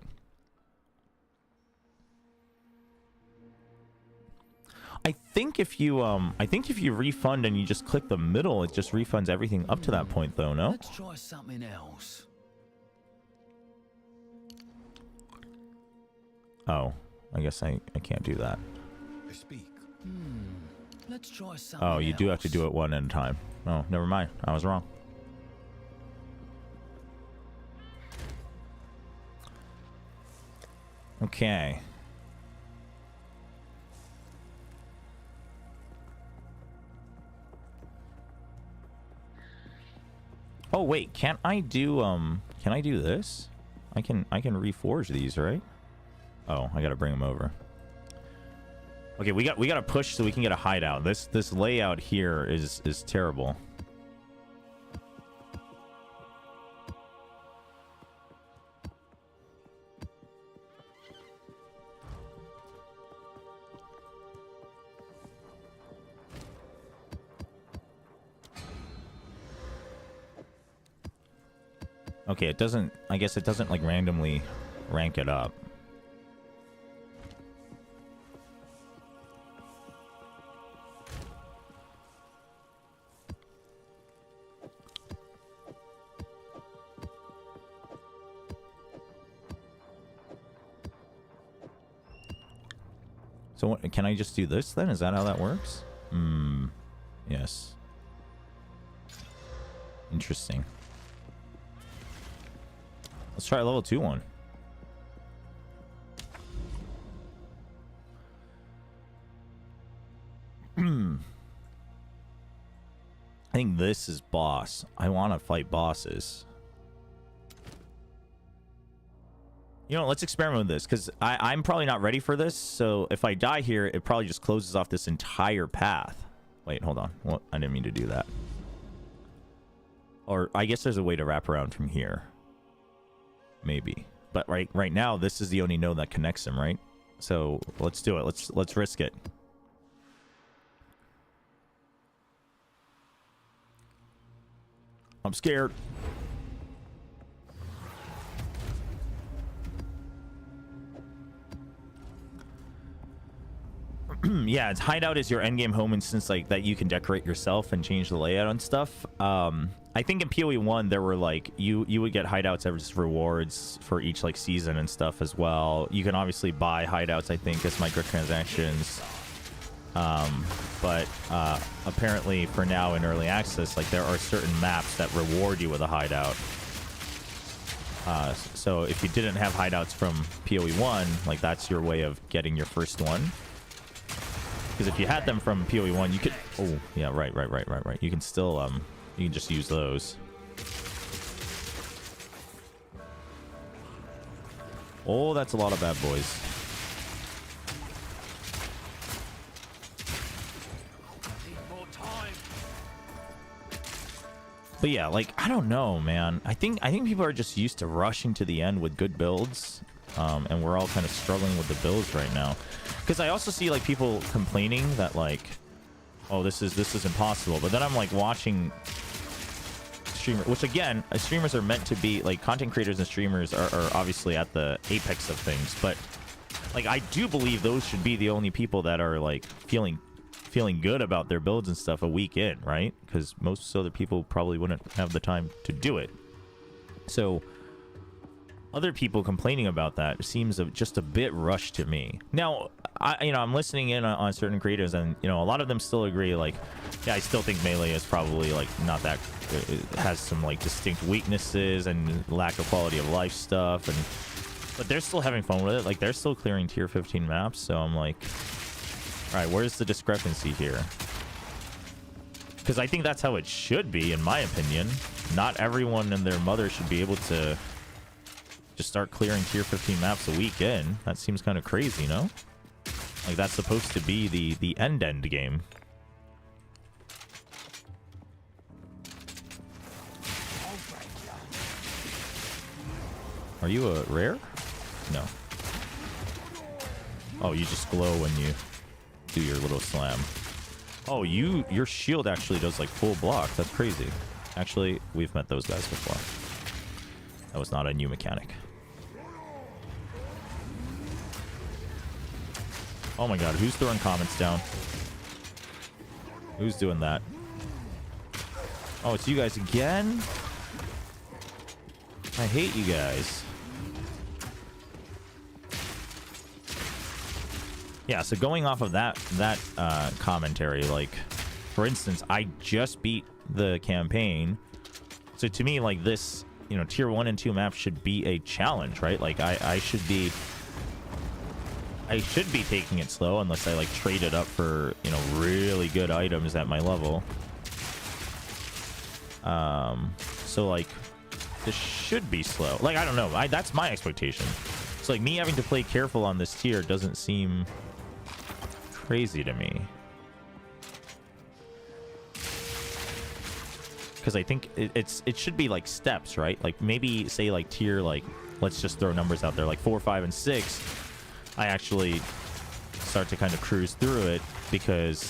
I think if you refund and you just click the middle, it just refunds everything up to that point though, no? Let's try something else. Oh, I guess I can't do that. I speak. Let's try something Oh, you do have to else. do it one at a time. Oh, never mind. I was wrong. Okay. Oh wait, can't I do can I do this? I can reforge these, right? Oh, I gotta bring them over. Okay, we gotta push so we can get a hideout. This layout here is terrible. Okay, it doesn't, I guess it doesn't like randomly rank it up. So what, can I just do this then? Is that how that works? Yes. Interesting. Let's try a level 2 one. I think this is boss. I want to fight bosses. You know, let's experiment with this, because I'm probably not ready for this. So if I die here, it probably just closes off this entire path. Wait, hold on. Well, I didn't mean to do that. Or I guess there's a way to wrap around from here. Maybe. But right now, this is the only node that connects them, right? So let's do it. Let's risk it. I'm scared. Yeah, its hideout is your endgame home instance, like that you can decorate yourself and change the layout and stuff. I think in PoE 1 there were like you would get hideouts as rewards for each like season and stuff as well. You can obviously buy hideouts, I think, as microtransactions. But apparently for now in early access, like there are certain maps that reward you with a hideout. So if you didn't have hideouts from PoE 1, like that's your way of getting your first one. Because if you had them from PoE 1, you could... Oh, yeah, right. You can still, you can just use those. Oh, that's a lot of bad boys. More time. But yeah, like, I don't know, man. I think people are just used to rushing to the end with good builds. And we're all kind of struggling with the builds right now. Because I also see like people complaining that like, oh, this is impossible. But then I'm like watching streamers, which again, streamers are meant to be like, content creators and streamers are obviously at the apex of things. But like, I do believe those should be the only people that are like feeling good about their builds and stuff a week in, right? Because most other people probably wouldn't have the time to do it. So other people complaining about that seems just a bit rushed to me. Now, I'm listening in on certain creators, and a lot of them still agree. Like, yeah, I still think melee is probably like not that. It has some like distinct weaknesses and lack of quality of life stuff, but they're still having fun with it. Like, they're still clearing tier 15 maps. So I'm like, all right, where's the discrepancy here? Because I think that's how it should be, in my opinion. Not everyone and their mother should be able to just start clearing tier 15 maps a week in. That seems kind of crazy, no? Like, that's supposed to be the end game. Are you a rare? No. Oh, you just glow when you do your little slam. Oh, your shield actually does like full block. That's crazy. Actually, we've met those guys before. That was not a new mechanic. Oh my god, who's throwing comments down? Who's doing that? Oh, it's you guys again? I hate you guys. Yeah, so going off of that commentary, like, for instance, I just beat the campaign. So to me, like, this, you know, tier 1 and 2 maps should be a challenge, right? Like, I should be taking it slow unless I, like, trade it up for, you know, really good items at my level. So, like, this should be slow. Like, I don't know. That's my expectation. So, like, me having to play careful on this tier doesn't seem crazy to me, because I think it should be like steps, right? Like, maybe say like tier, like, let's just throw numbers out there, like 4, 5, and 6. I actually start to kind of cruise through it because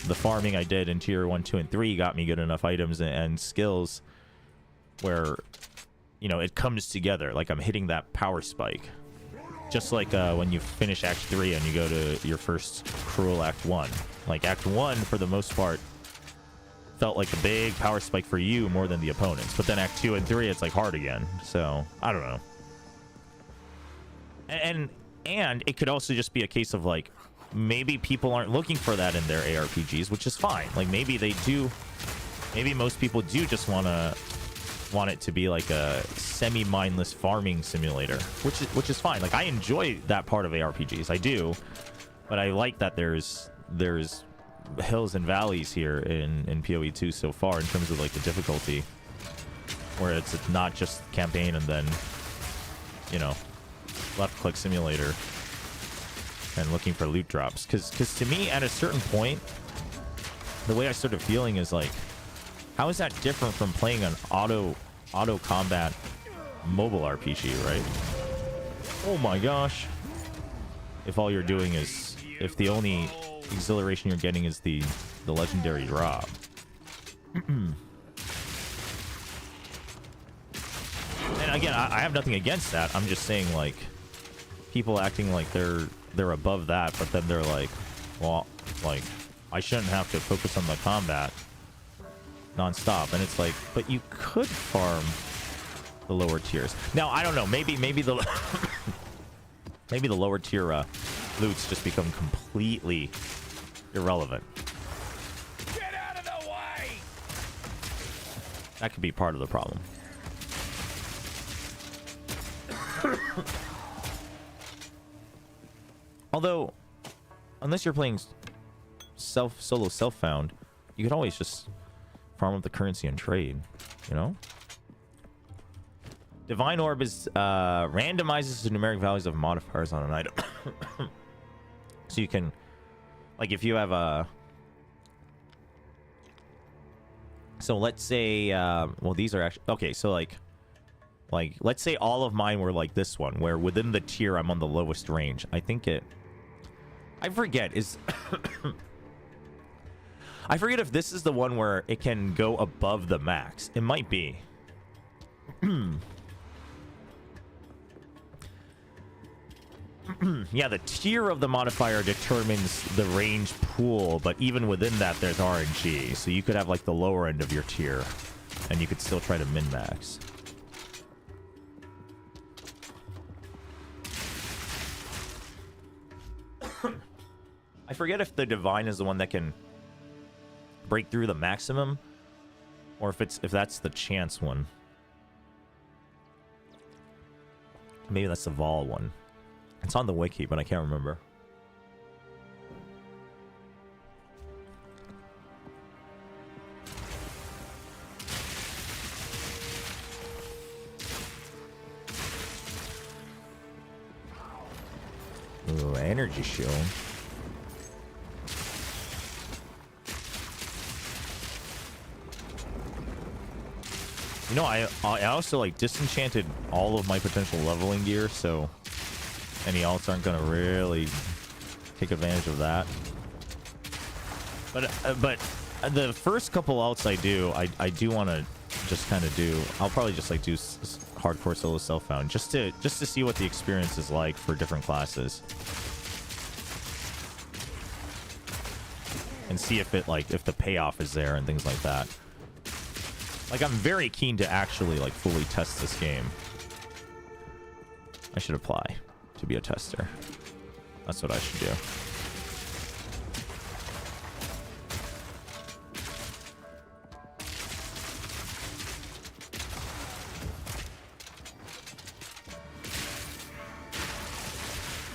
the farming I did in tier 1, 2, and 3 got me good enough items and skills where, you know, it comes together. Like, I'm hitting that power spike. Just like when you finish Act 3 and you go to your first Cruel Act 1. Like, Act 1, for the most part, felt like a big power spike for you more than the opponents. But then Act 2 and 3, it's like hard again. So, I don't know. And it could also just be a case of, like, maybe people aren't looking for that in their ARPGs, which is fine. Like, maybe they do. Maybe most people do just want it to be like a semi-mindless farming simulator, which is fine. Like, I enjoy that part of ARPGs, I do, but I like that there's hills and valleys here in PoE2 so far in terms of, like, the difficulty, where it's not just campaign and then, you know, left click simulator and looking for loot drops. Because to me, at a certain point, the way I started feeling is like, how is that different from playing an auto combat mobile RPG, right? Oh my gosh. If all you're doing is, if the only exhilaration you're getting is the legendary drop. And again, I have nothing against that. I'm just saying, like, people acting like they're above that, but then they're like, well, like, I shouldn't have to focus on the combat non-stop. And it's like, but you could farm the lower tiers. Now, I don't know, maybe the maybe the lower tier loots just become completely irrelevant. Get out of the way! That could be part of the problem. Although, unless you're playing solo self-found, you could always just farm up the currency and trade, you know? Divine Orb is randomizes the numeric values of modifiers on an item. So you can, like, if you have a, so let's say, well, these are actually, okay, so like, let's say all of mine were like this one, where within the tier I'm on the lowest range. I think I forget, is I forget if this is the one where it can go above the max. It might be. Yeah, the tier of the modifier determines the range pool, but even within that, there's RNG. So you could have, like, the lower end of your tier, and you could still try to min-max. I forget if the Divine is the one that can break through the maximum, or if that's the chance one. Maybe that's the Vol one. It's on the wiki, but I can't remember. Ooh, energy shield. You know, I also like disenchanted all of my potential leveling gear, so any alts aren't gonna really take advantage of that. But the first couple alts I do want to just kind of do. I'll probably just like do hardcore solo self-found just to see what the experience is like for different classes, and see if it like if the payoff is there and things like that. Like, I'm very keen to actually like fully test this game. I should apply to be a tester. That's what I should do.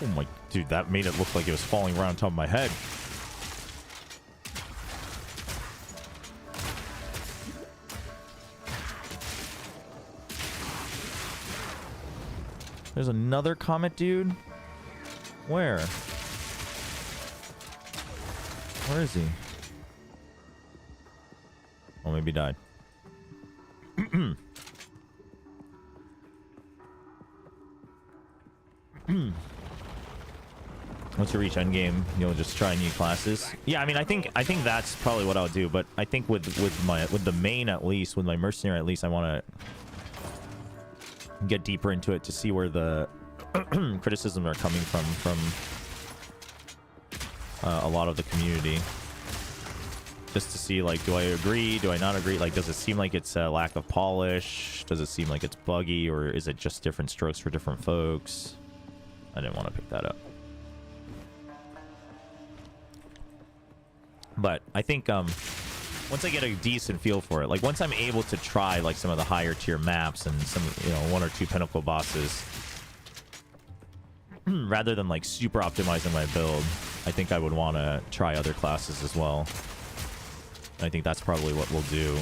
Oh my, dude, that made it look like it was falling around on top of my head. There's another comet, dude. Where? Where is he? Oh, maybe he died. Once you reach endgame, you'll just try new classes. Yeah, I mean, I think that's probably what I'll do. But I think with the main, at least with my mercenary, at least I want to get deeper into it to see where the criticisms are coming from a lot of the community. Just to see, like, do I agree? Do I not agree? Like, does it seem like it's a lack of polish? Does it seem like it's buggy, or is it just different strokes for different folks? I didn't want to pick that up. But I think once I get a decent feel for it, like once I'm able to try like some of the higher tier maps and some, you know, 1 or 2 pinnacle bosses, rather than like super optimizing my build, I think I would want to try other classes as well. And I think that's probably what we'll do,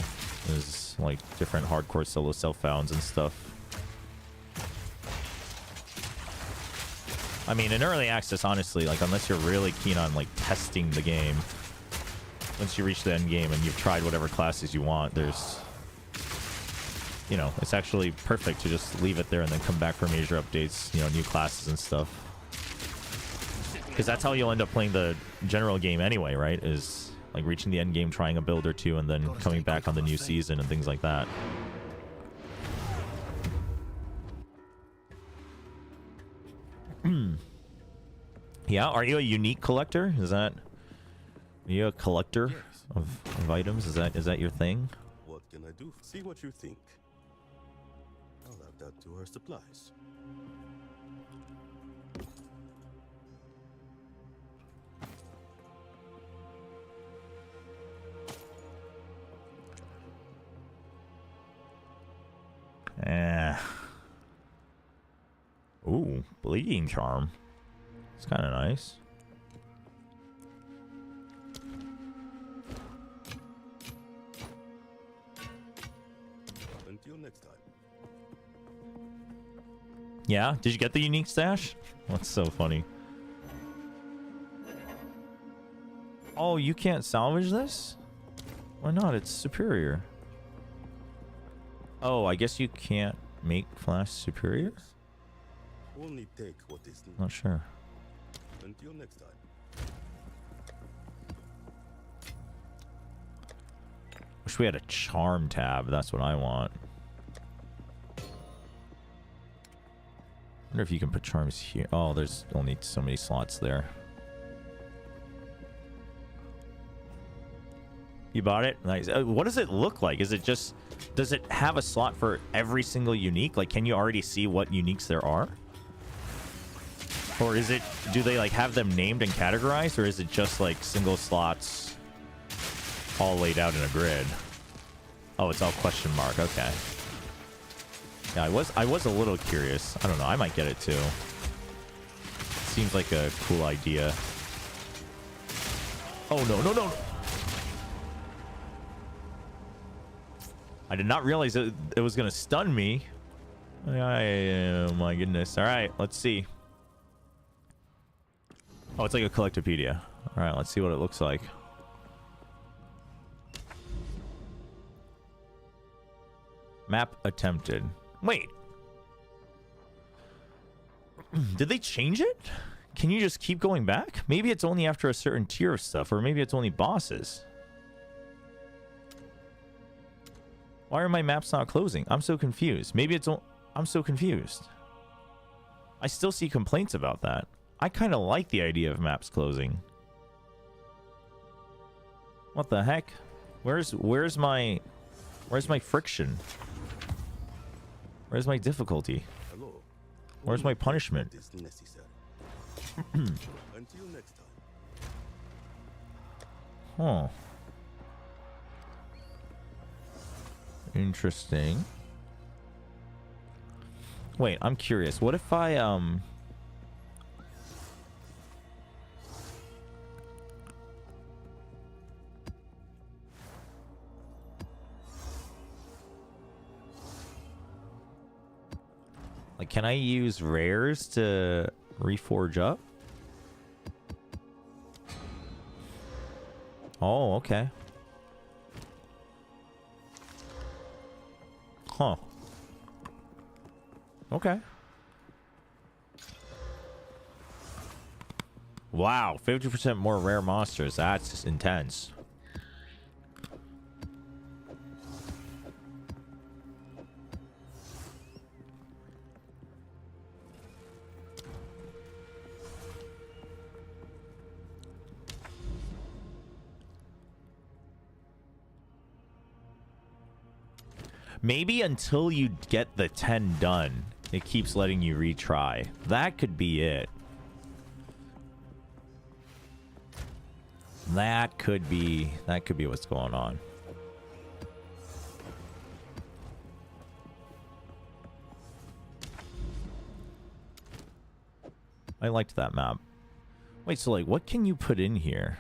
is like different hardcore solo self-founds and stuff. I mean, in early access, honestly, like unless you're really keen on like testing the game, once you reach the end game and you've tried whatever classes you want, there's, you know, it's actually perfect to just leave it there and then come back for major updates, you know, new classes and stuff. Because that's how you'll end up playing the general game anyway, right? Is like reaching the end game, trying a build or two, and then coming back on the new season and things like that. Yeah, are you a unique collector? Is that... Are you a collector of items? Is that your thing? What can I do? See what you think. I'll add that to our supplies. Ooh, bleeding charm. It's kind of nice. Until next time. Yeah, did you get the unique stash? That's so funny. Oh, you can't salvage this? Why not? It's superior. Oh, I guess you can't make Flash superior? Only take what is needed. Not sure. Until next time. Wish we had a charm tab. That's what I want. Wonder if you can put charms here. Oh, there's only so many slots there. You bought it? Nice. What does it look like? Is it just... Does it have a slot for every single unique? Like, can you already see what uniques there are? Or is it... Do they, like, have them named and categorized? Or is it just, like, single slots all laid out in a grid? Oh, it's all question mark. Okay. Yeah, I was a little curious. I don't know. I might get it, too. Seems like a cool idea. Oh, no, no, no. I did not realize it was going to stun me. Oh, my goodness. All right, let's see. Oh, it's like a collectopedia. All right, let's see what it looks like. Map attempted. Wait. Did they change it? Can you just keep going back? Maybe it's only after a certain tier of stuff, or maybe it's only bosses. Why are my maps not closing? I'm so confused. Maybe it's... I'm so confused. I still see complaints about that. I kind of like the idea of maps closing. What the heck? Where's my friction? Where's my difficulty? Hello. Where's my punishment? Is necessary. Until next time. Huh. Interesting. Wait, I'm curious. What if I like, can I use rares to reforge up? Oh, okay. Huh. Okay. Wow, 50% more rare monsters. That's intense. Maybe until you get the 10 done, it keeps letting you retry. That could be it. That could be what's going on. I liked that map. Wait, so like, what can you put in here?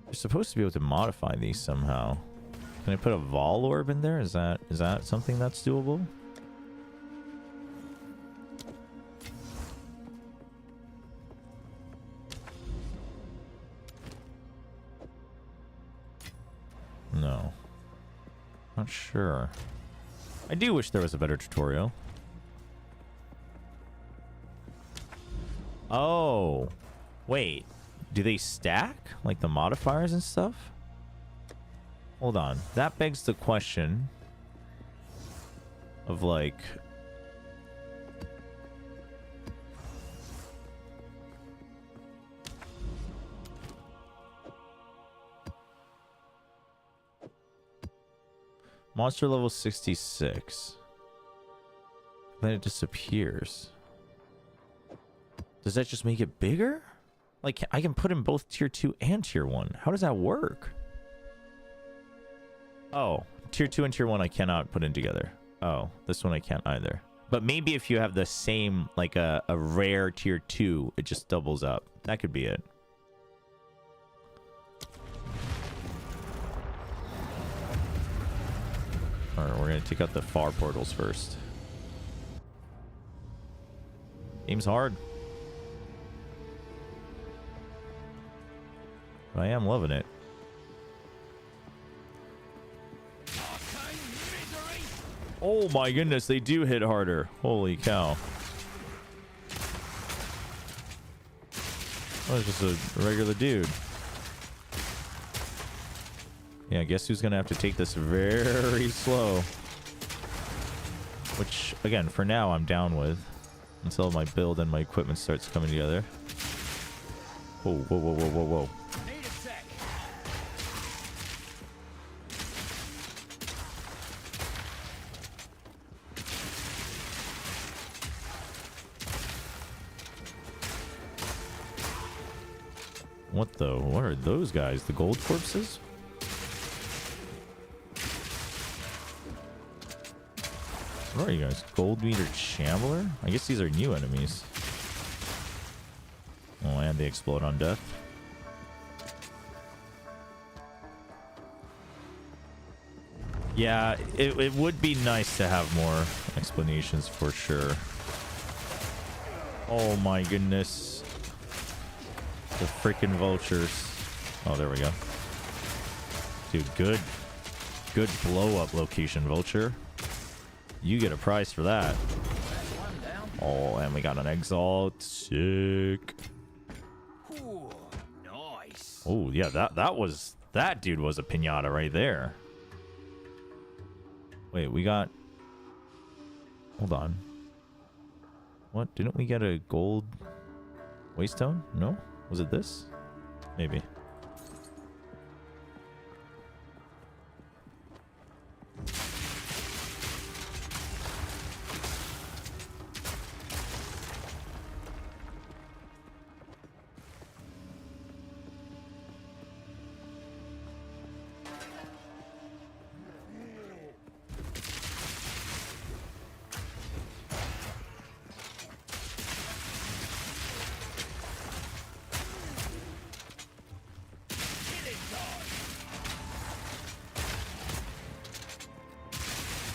You're supposed to be able to modify these somehow. Can I put a Vol Orb in there? Is that something that's doable? No. Not sure. I do wish there was a better tutorial. Oh. Wait. Do they stack? Like the modifiers and stuff? Hold on. That begs the question of like... Monster level 66. Then it disappears. Does that just make it bigger? Like, I can put in both tier 2 and tier 1. How does that work? Oh, tier 2 and tier 1 I cannot put in together. Oh, this one I can't either. But maybe if you have the same, like a rare tier 2, it just doubles up. That could be it. Alright, we're going to take out the far portals first. Game's hard. But I am loving it. Oh my goodness, they do hit harder. Holy cow. Oh, it's just a regular dude. Yeah, guess who's gonna have to take this very slow. Which, again, for now I'm down with. Until my build and my equipment starts coming together. Whoa, whoa, whoa, whoa, whoa, whoa. What are those guys? The gold corpses? What are you guys? Gold meter Shambler? I guess these are new enemies. Oh, and they explode on death. Yeah, it would be nice to have more explanations for sure. Oh my goodness. The freaking vultures. Oh, there we go. Dude, good blow up location, Vulture. You get a prize for that. Oh, and we got an exalt. Sick. Ooh, nice. Oh, yeah, that dude was a piñata right there. Wait, we got... Hold on. What? Didn't we get a gold waystone? No? Was it this? Maybe.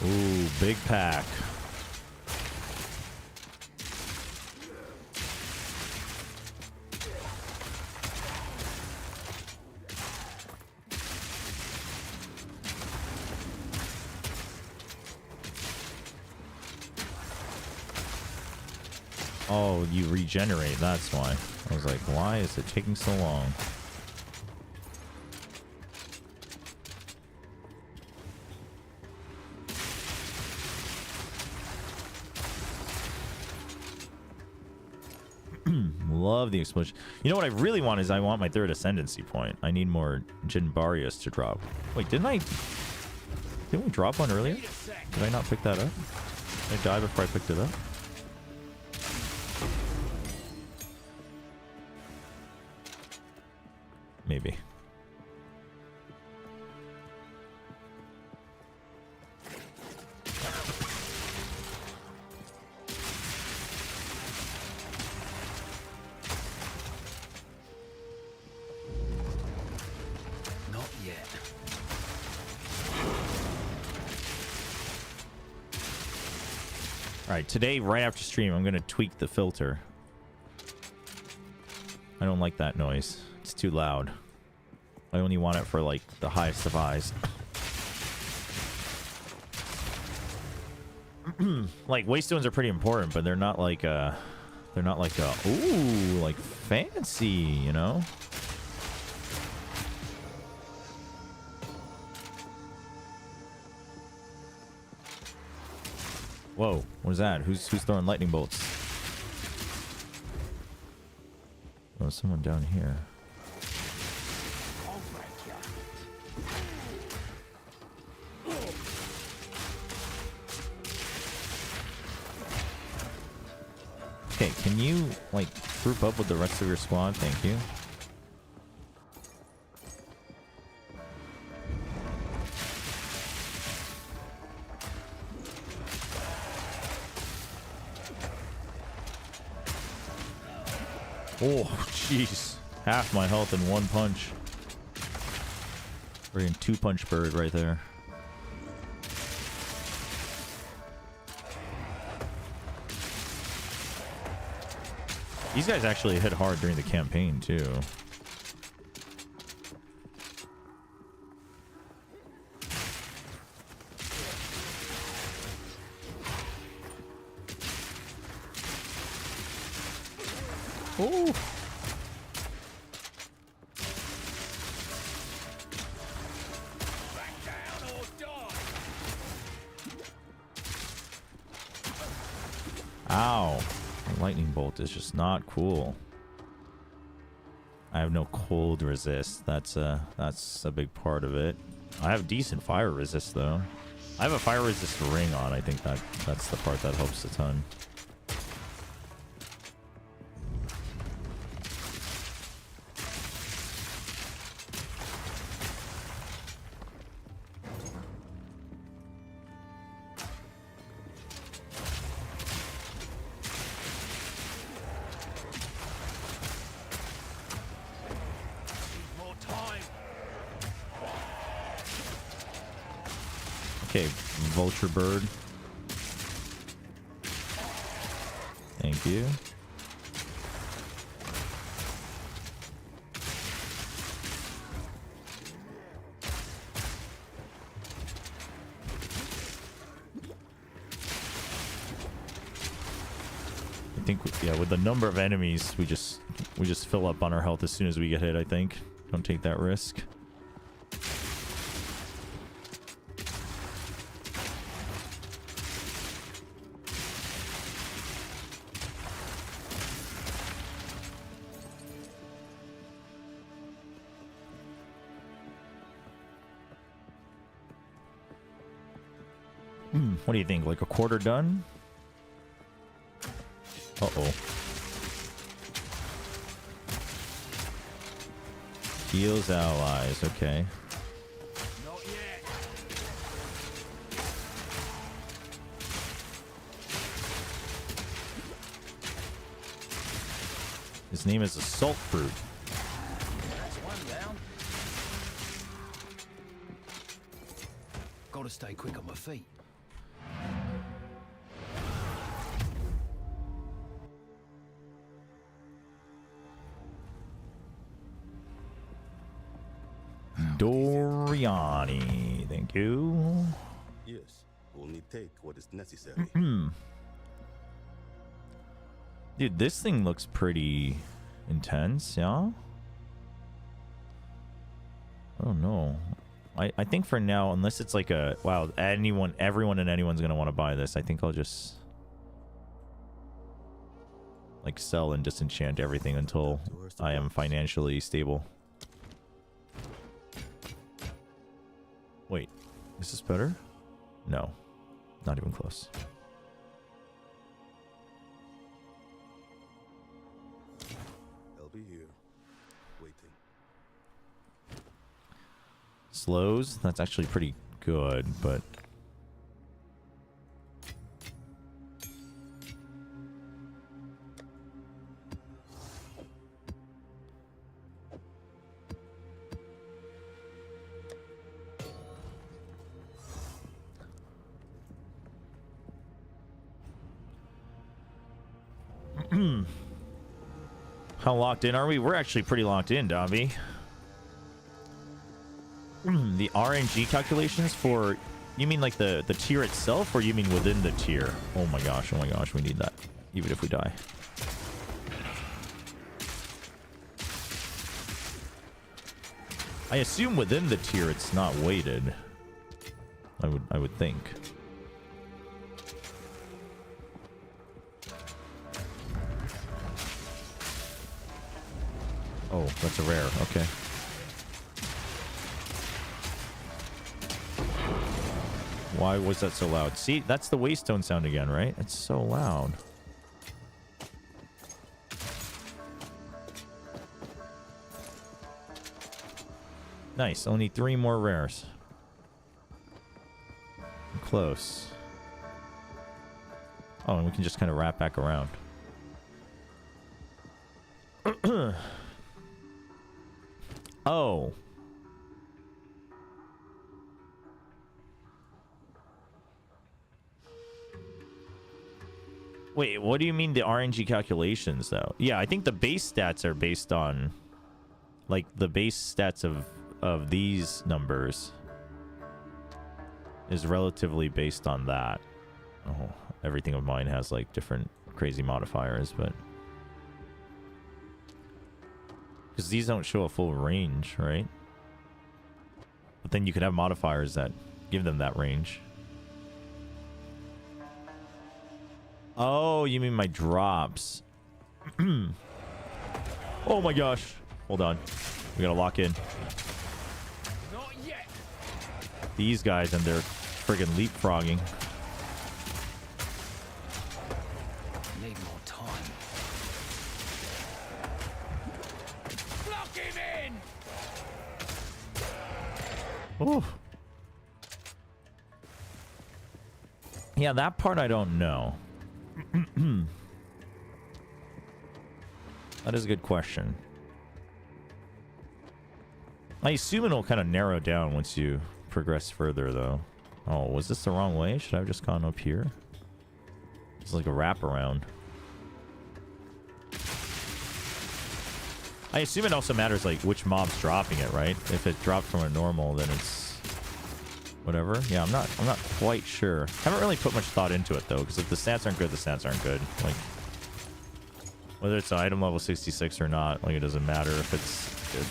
Ooh, big pack. Oh, you regenerate, that's why. I was like, why is it taking so long? Love the explosion. You know what I really want is I want my 3rd Ascendancy point. I need more Jinbarius to drop. Wait, didn't we drop one earlier? Did I not pick that up? Did I die before I picked it up? Maybe. Not yet. All right, today, right after stream, I'm going to tweak the filter. I don't like that noise. It's too loud. I only want it for, like, the highest of highs. Like, waystones are pretty important, but they're not like, ooh, like, fancy, you know? Whoa, what is that? Who's throwing lightning bolts? Oh, someone down here. Okay, can you, like, group up with the rest of your squad? Thank you. Oh, jeez. Half my health in one punch. Freaking 2-punch bird right there. These guys actually hit hard during the campaign, too. Ooh. Back down or die. Ow. The lightning bolt is just not cool. I have no cold resist. That's a big part of it. I have decent fire resist though. I have a fire resist ring on. I think that's the part that helps a ton. More time. Okay, vulture bird. Thank you. think, yeah, with the number of enemies, we just fill up on our health as soon as we get hit, I think. Don't take that risk. What do you think? Like a quarter done? Uh-oh. Heals allies, okay. Not yet. His name is Assault Fruit. That's one down. Gotta stay quick on my feet. Doriani, thank you. Yes, only take what is necessary. Dude, this thing looks pretty intense, yeah? I don't know. I think for now, unless it's like a... Wow, everyone and anyone's gonna want to buy this. I think I'll just... like, sell and disenchant everything until I am financially stable. Wait, is this better? No, not even close. I'll be here, waiting. Slows, that's actually pretty good, but... How locked in are we? We're actually pretty locked in, Dobby. The RNG calculations for... You mean like the tier itself, or you mean within the tier? Oh my gosh, we need that. Even if we die. I assume within the tier it's not weighted. I would think. Oh, that's a rare. Okay. Why was that so loud? See, that's the waystone sound again, right? It's so loud. Nice. Only 3 more rares. Close. Oh, and we can just kind of wrap back around. Oh. Wait, what do you mean the RNG calculations, though? Yeah, I think the base stats are based on... like, the base stats of these numbers is relatively based on that. Oh, everything of mine has, like, different crazy modifiers, but... because these don't show a full range, right? But then you could have modifiers that give them that range. Oh, you mean my drops. Oh my gosh. Hold on. We gotta lock in. Not yet. These guys and their friggin' leapfrogging. Need more time. Lock him in. Oh. Yeah, that part I don't know. That is a good question. I assume it'll kind of narrow down once you progress further, though. Oh, was this the wrong way? Should I have just gone up here? It's like a wraparound. I assume it also matters, like, which mob's dropping it, right? If it dropped from a normal, then it's... whatever. Yeah, I'm not quite sure. Haven't really put much thought into it, though, because if the stats aren't good, the stats aren't good. Like, Whether it's item level 66 or not, like it doesn't matter if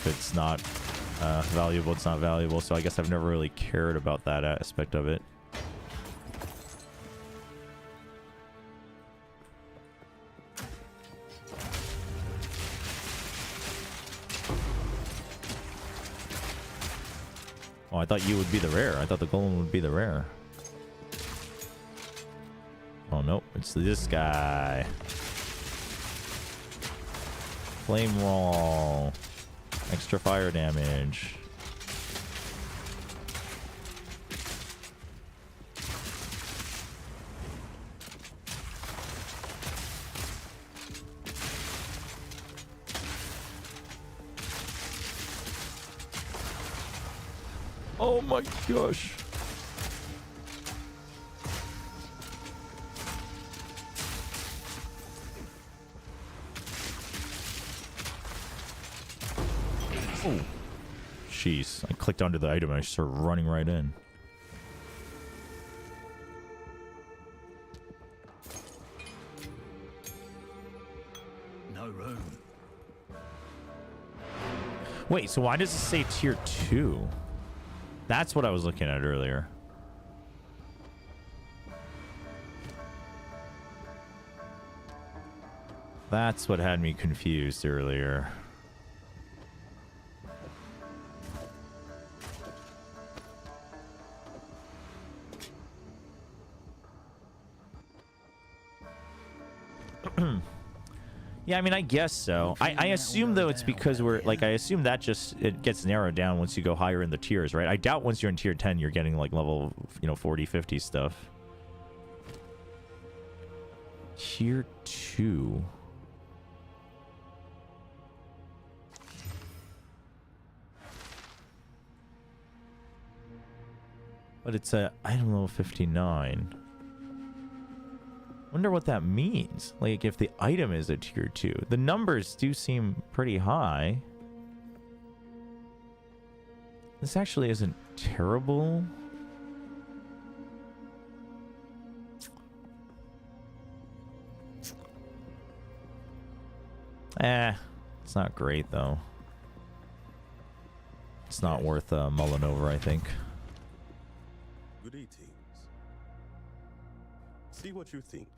it's not valuable, it's not valuable. So I guess I've never really cared about that aspect of it. Oh, I thought you would be the rare. I thought the golem would be the rare. Oh, nope. It's this guy. Flame roll. Extra fire damage. Oh my gosh. Oh. Jeez. I clicked onto the item and I started running right in. No room. Wait, so why does it say tier 2? That's what I was looking at earlier. That's what had me confused earlier. Yeah, I mean, I guess so. I assume, though, it's because we're, like, I assume that just, it gets narrowed down once you go higher in the tiers, right? I doubt once you're in tier 10, you're getting, like, level, 40, 50 stuff. Tier 2. But it's a item level 59. Wonder what that means. Like, if the item is a tier 2. The numbers do seem pretty high. This actually isn't terrible. It's not great, though. It's not worth mulling over, I think. Good eatings. See what you think.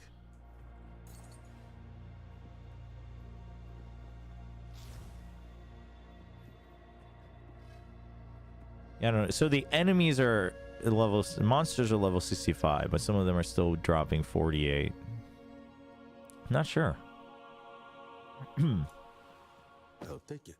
Yeah, I don't know. So the enemies are monsters are level 65, but some of them are still dropping 48. Not sure. I'll take it.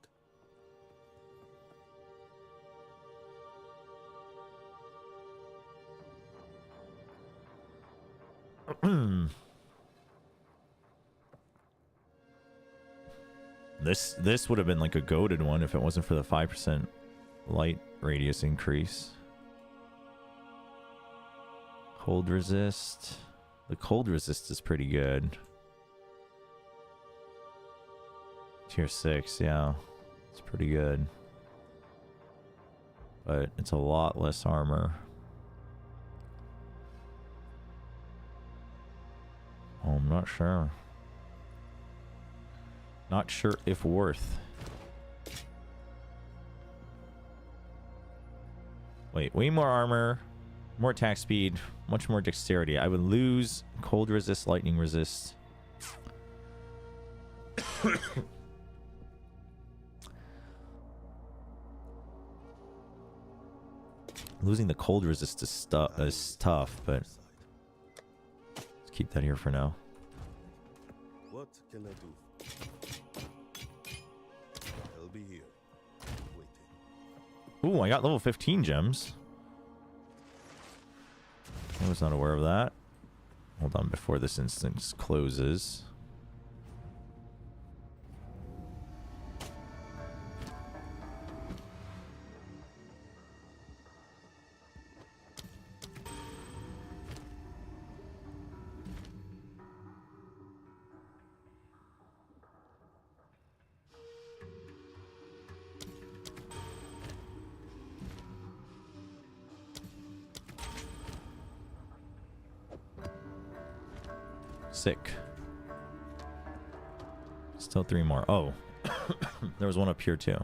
This would have been like a goated one if it wasn't for the 5% light radius increase. Cold resist. The cold resist is pretty good. Tier 6, yeah. It's pretty good. But it's a lot less armor. Oh, I'm not sure. Not sure if worth. Wait, way more armor, more attack speed, much more dexterity. I would lose cold resist, lightning resist. Losing the cold resist is tough, but let's keep that here for now. What can I do? I'll be here, waiting. Ooh, I got level 15 gems. I was not aware of that. Hold on, before this instance closes. Sick. Still 3 more. Oh, there was one up here too.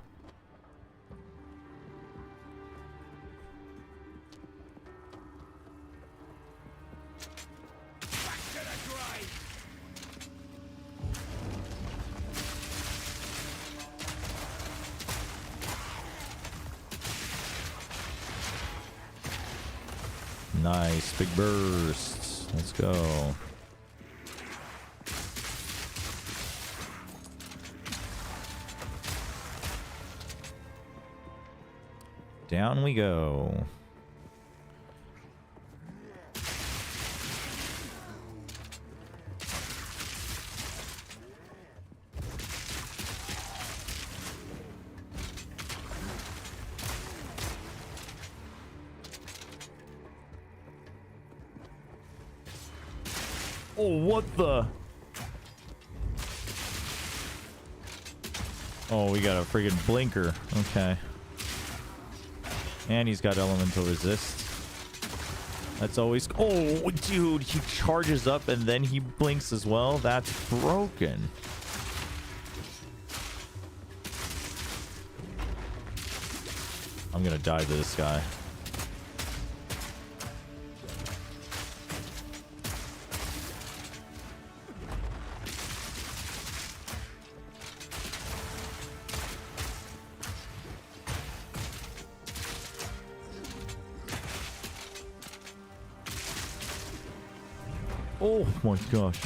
Nice, big bursts. Let's go. Down we go. Oh, what the? Oh, we got a friggin' blinker. Okay. And he's got elemental resist. That's always... Oh, dude, he charges up and then he blinks as well. That's broken. I'm gonna die to this guy. Oh my gosh.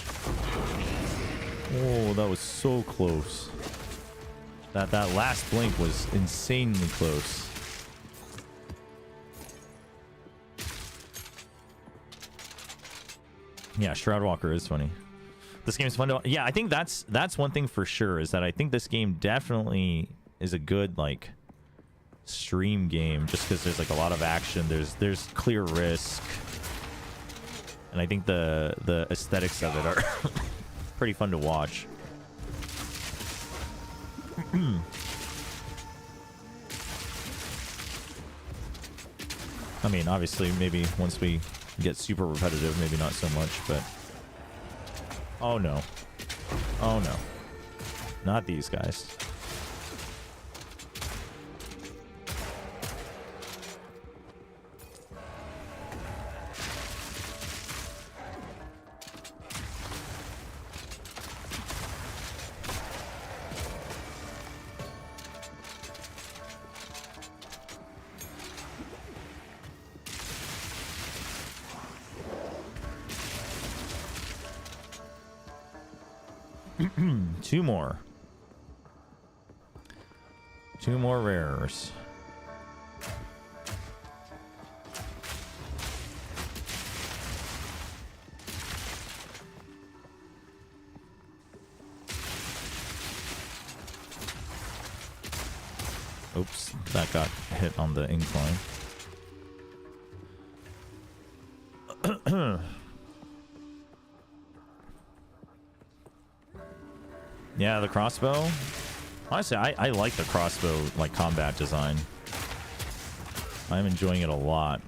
Oh, that was so close. That last blink was insanely close. Yeah, Shroudwalker is funny. This game is fun to... Yeah, I think that's one thing for sure, is that I think this game definitely is a good, like, stream game, just because there's, like, a lot of action. There's clear risk. And I think the aesthetics of it are pretty fun to watch. I mean, obviously, maybe once we get super repetitive, maybe not so much, but... Oh, no. Oh, no. Not these guys. Two more. Two more rares. Oops, that got hit on the incline. Yeah, the crossbow. Honestly, I like the crossbow, like, combat design. I'm enjoying it a lot.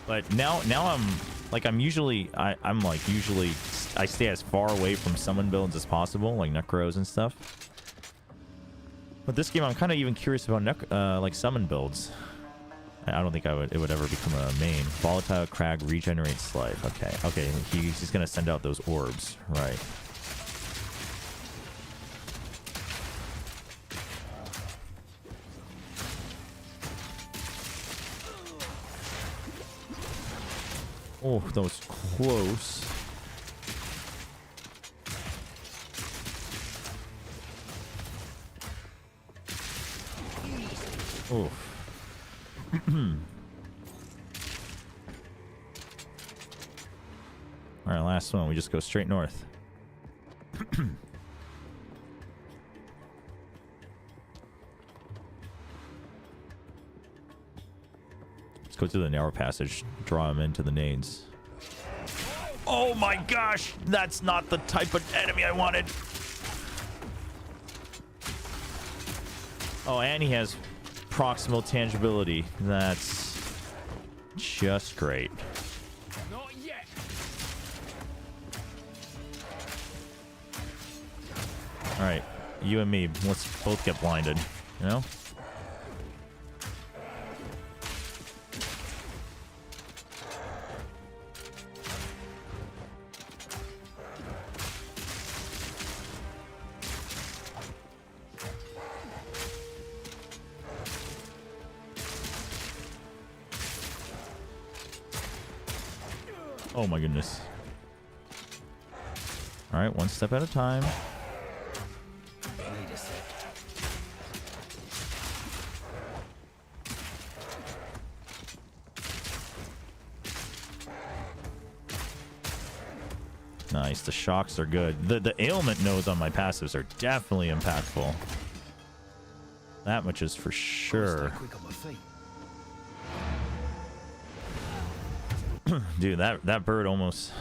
But now I'm usually I stay as far away from summon builds as possible, like necros and stuff. But this game, I'm kind of even curious about like summon builds. I don't think it would ever become a main. Volatile Crag regenerates life. Okay, he's just gonna send out those orbs, right? Oh, that was close. Oh. All right, last one. We just go straight north. Let's go through the narrow passage. Draw him into the nades. Oh my gosh! That's not the type of enemy I wanted. Oh, and he has proximal tangibility. That's just great. Not yet. All right, You and me, let's both get blinded, you know? Oh my goodness. All right, one step at a time. Wait a sec. Nice, the shocks are good. The ailment nodes on my passives are definitely impactful. That much is for sure. Quick on my feet. Dude, that bird almost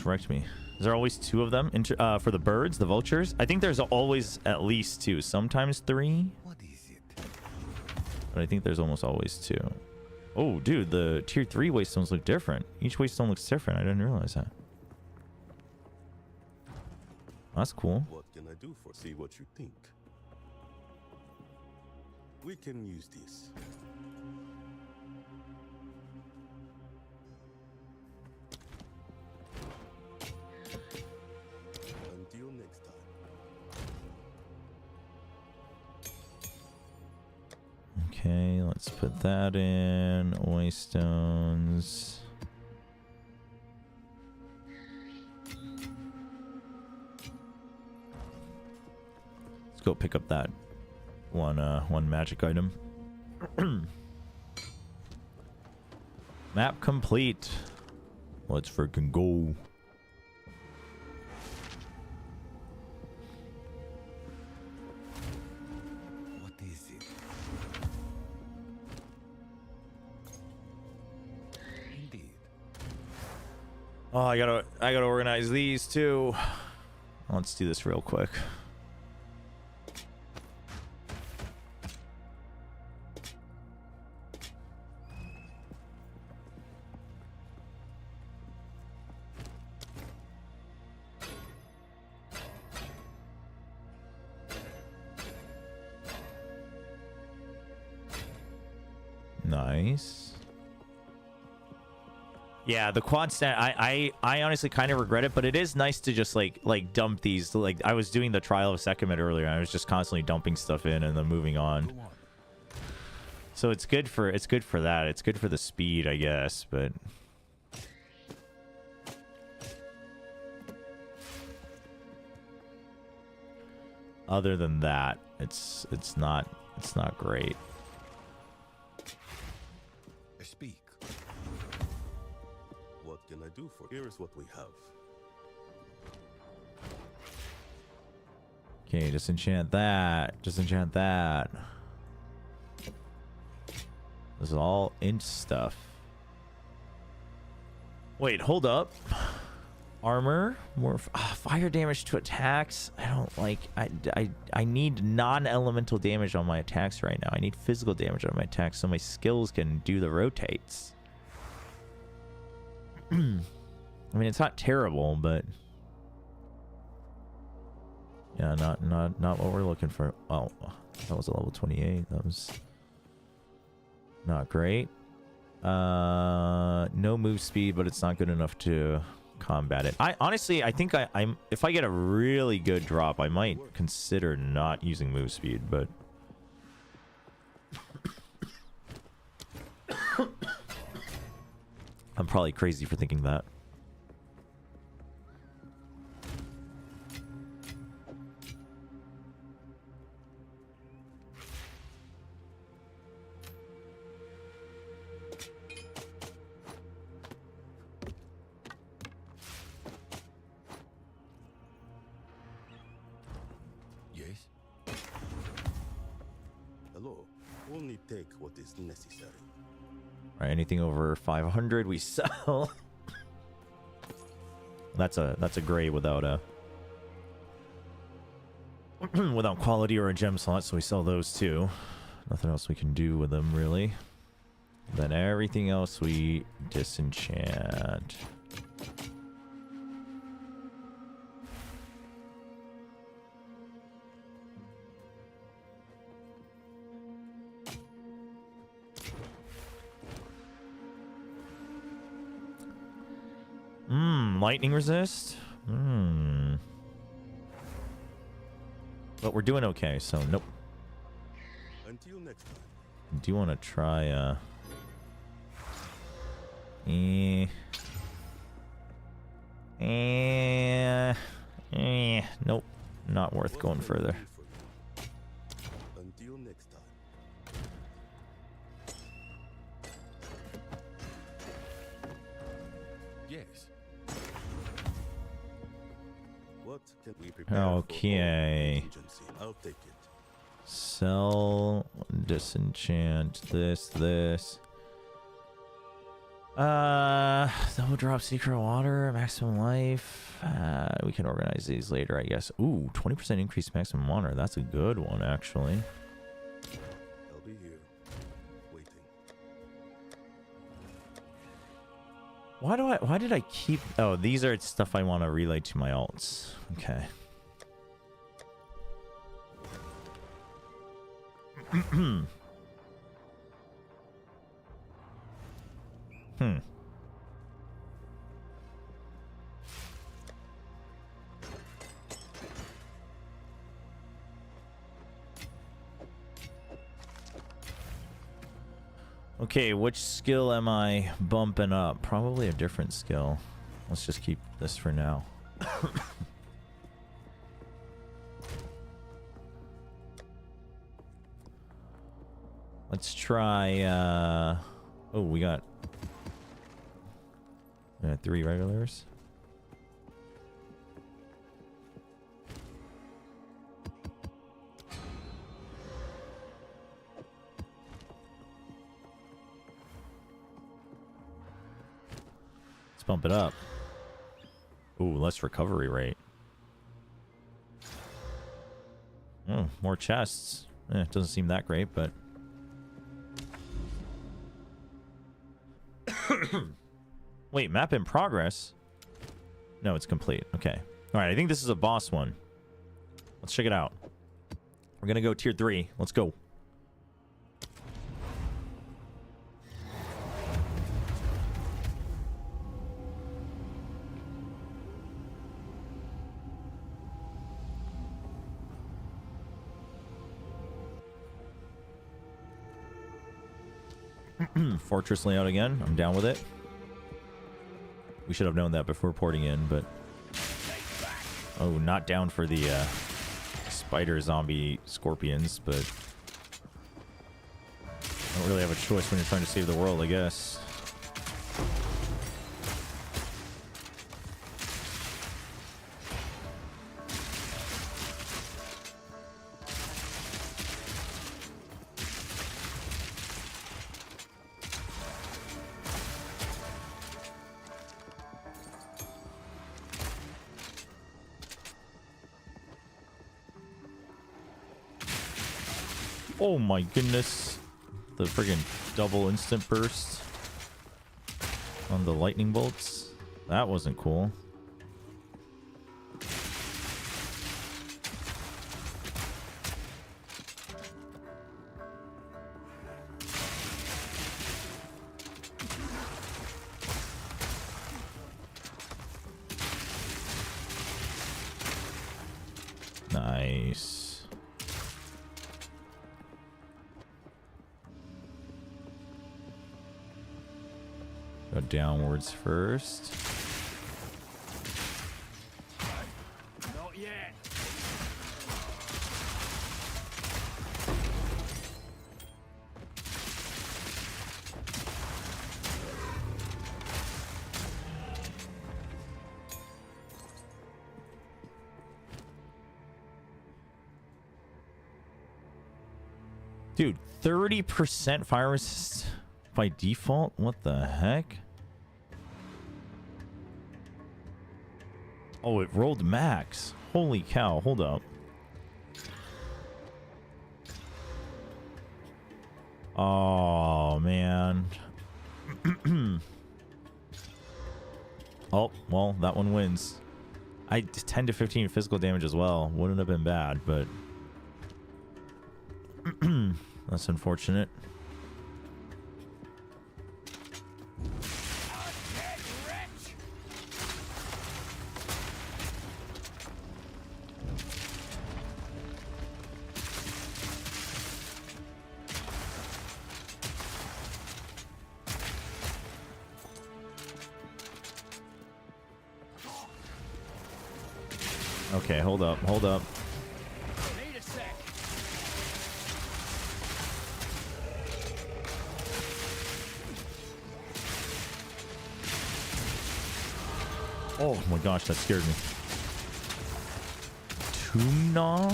wrecked me. Is there always two of them for the birds, the vultures? I think there's always at least two, sometimes three. What is it? But I think there's almost always two. Oh, dude, the tier 3 waystones look different. Each waystone looks different. I didn't realize that. That's cool. What can I do for? See what you think. We can use this. Until next time. Okay, let's put that in. Waystones. Let's go pick up that one magic item. Map complete. Let's freaking go. What is it? Indeed. Oh, I gotta organize these too. Let's do this real quick. Nice. Yeah, the quad stat, I honestly kind of regret it, but it is nice to just like dump these. Like I was doing the trial of Sekhmet earlier, and I was just constantly dumping stuff in and then moving on. Go on. So it's good for that. It's good for the speed, I guess, but other than that, it's not great. Speak. What can I do for? Here is what we have. Okay, disenchant that. Disenchant that. This is all inch stuff. Wait, hold up. Armor, more fire damage to attacks. I don't like. I need non-elemental damage on my attacks right now. I need physical damage on my attacks so my skills can do the rotates. I mean, it's not terrible, but yeah, not what we're looking for. Oh, that was a level 28. That was not great. No move speed, but it's not good enough to combat it. I honestly, I think I'm if I get a really good drop, I might consider not using move speed, but I'm probably crazy for thinking that. Yes. Hello. Only take what is necessary. All right, anything over 500 we sell. That's a gray without a without quality or a gem slot, so we sell those too. Nothing else we can do with them really. Then everything else we disenchant. Lightning resist? But we're doing okay, so nope. Until next time. Do you want to try, nope. Not worth What going can I further. do for you? Until next time. Yes. What can we prepare Okay. for contingency? I'll take it. Sell, disenchant, this. Double drop secret water, maximum life. We can organize these later, I guess. Ooh, 20% increase maximum water. That's a good one, actually. I'll be here, waiting. Why did I keep... Oh, these are stuff I want to relay to my alts. Okay. Okay, which skill am I bumping up? Probably a different skill. Let's just keep this for now. Let's try, oh, we got 3 regulars. Let's bump it up. Ooh, less recovery rate. Oh, more chests. It doesn't seem that great, but... Wait, map in progress? No, it's complete. Okay. Alright, I think this is a boss one. Let's check it out. We're gonna go tier 3. Let's go. Fortress layout again. I'm down with it. We should have known that before porting in, but... Oh, not down for the spider zombie scorpions, but... I don't really have a choice when you're trying to save the world, I guess. Oh my goodness. The friggin' double instant burst on the lightning bolts. That wasn't cool. Nice. Go downwards first. Not yet. Dude, 30% fire resist by default? What the heck? Oh, it rolled max. Holy cow, hold up. Oh, man. Oh, well, that one wins. 10 to 15 physical damage as well. Wouldn't have been bad, but... That's unfortunate. Okay, hold up, hold up. Need a sec. Oh my gosh, that scared me. Tumna?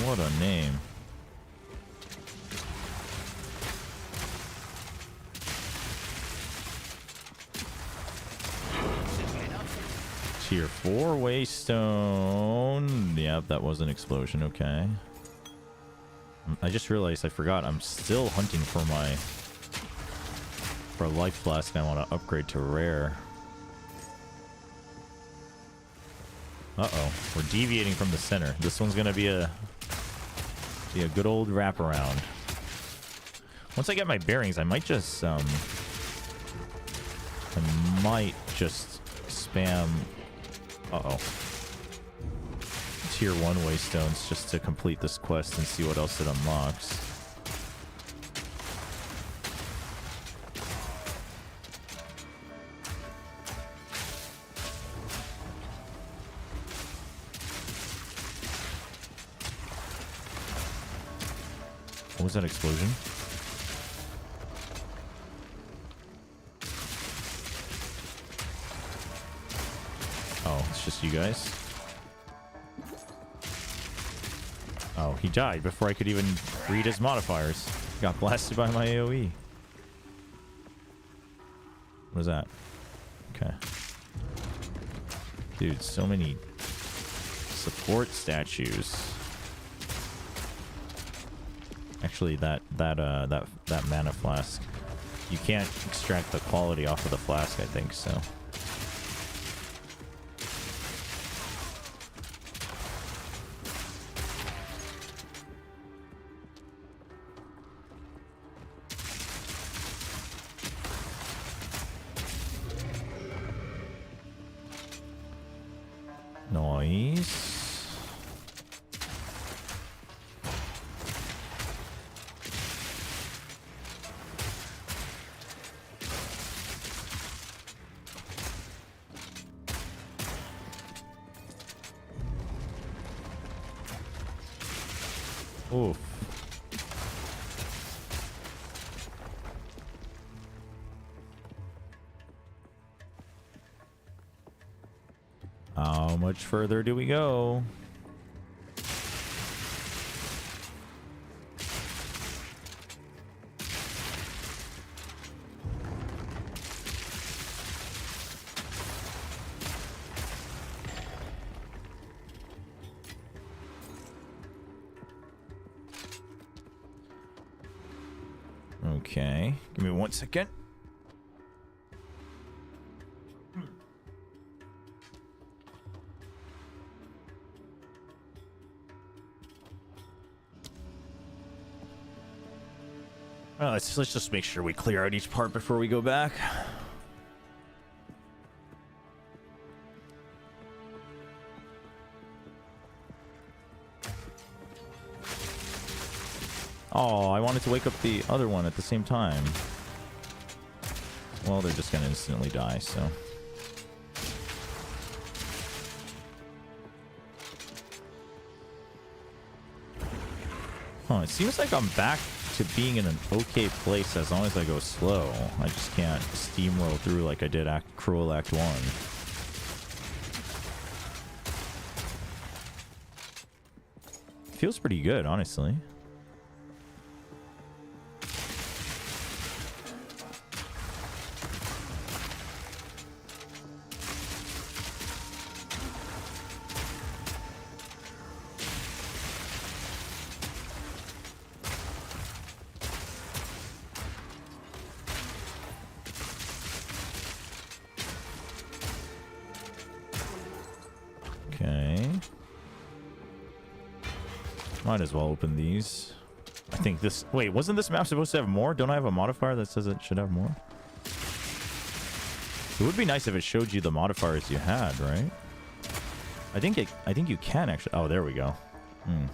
What a name. Tier 4 Waystone. Yep, that was an explosion. Okay. I just realized I forgot. I'm still hunting for a life flask. I want to upgrade to rare. Uh-oh. We're deviating from the center. This one's going to be a good old wraparound. Once I get my bearings, I might just spam. Uh-oh. Tier 1 Waystones just to complete this quest and see what else it unlocks. What was that explosion? Oh, it's just you guys. Oh, he died before I could even read his modifiers. Got blasted by my AoE. What is that? Okay. Dude, so many support statues. Actually, that mana flask, you can't extract the quality off of the flask, I think, so. Nice. Oof. How much further do we go? Okay, give me 1 second. Let's just make sure we clear out each part before we go back. Oh, I wanted to wake up the other one at the same time. Well, they're just gonna instantly die, so. Huh, it seems like I'm back to being in an okay place as long as I go slow. I just can't steamroll through like I did Cruel Act 1. Feels pretty good, honestly. Okay. Might as well open these. I think this... Wait, wasn't this map supposed to have more? Don't I have a modifier that says it should have more? It would be nice if it showed you the modifiers you had, right? I think you can actually... Oh, there we go. Hmm.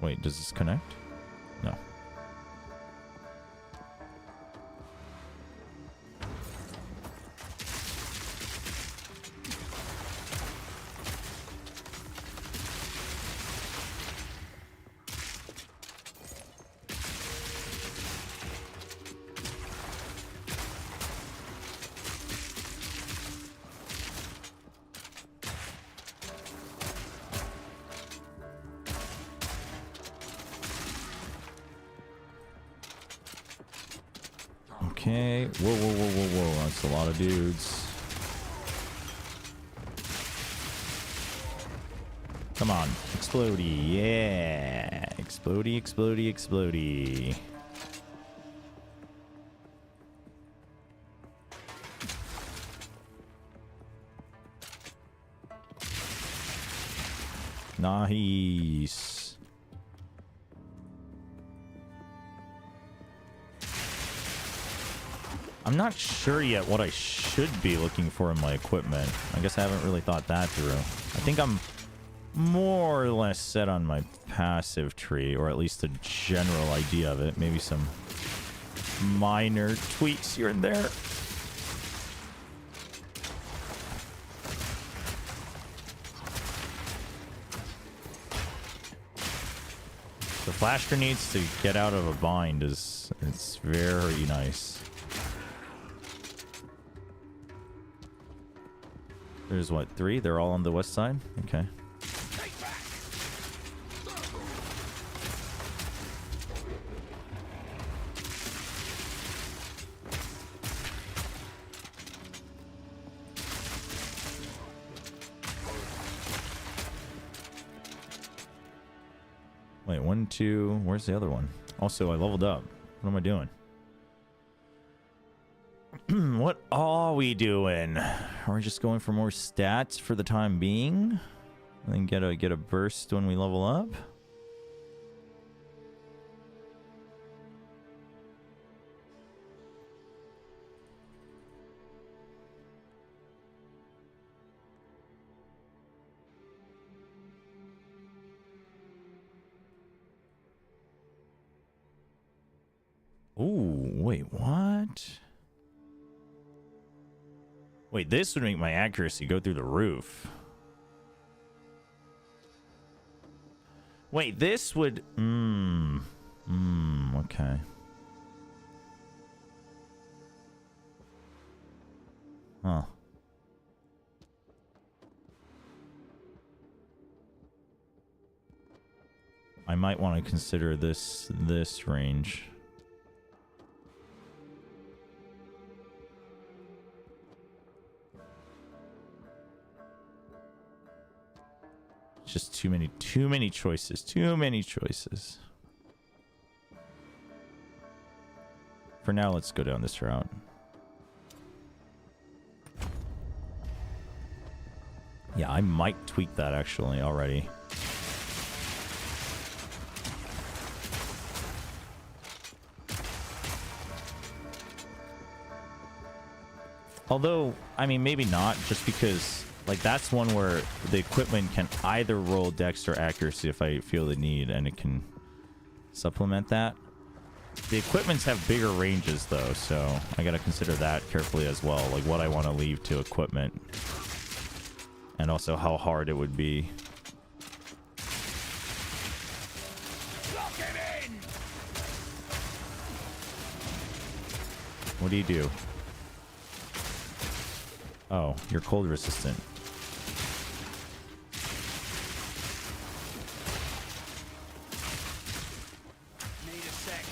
Wait, does this connect? No. Okay. Whoa, whoa, whoa, whoa, whoa. That's a lot of dudes. Come on. Explodey. Yeah. Explodey, explodey, explodey. Nice. I'm not sure yet what I should be looking for in my equipment. I guess I haven't really thought that through. I think I'm more or less set on my passive tree, or at least a general idea of it. Maybe some minor tweaks here and there. The flash grenades to get out of a bind is very nice. There's what, 3? They're all on the west side? Okay. Wait, 1, 2. Where's the other one? Also, I leveled up. What am I doing? What are we doing? Are we just going for more stats for the time being? And then get a burst when we level up? Ooh, wait, what? Wait, this would make my accuracy go through the roof. Wait, this would... okay. Huh. I might want to consider this range. Just too many choices. Too many choices. For now, let's go down this route. Yeah, I might tweak that actually already. Although, I mean, maybe not, just because, like, that's one where the equipment can either roll dex or accuracy if I feel the need, and it can supplement that. The equipments have bigger ranges, though, so I gotta consider that carefully as well, like what I want to leave to equipment. And also how hard it would be. Lock him in! What do you do? Oh, you're cold resistant. Need a sec.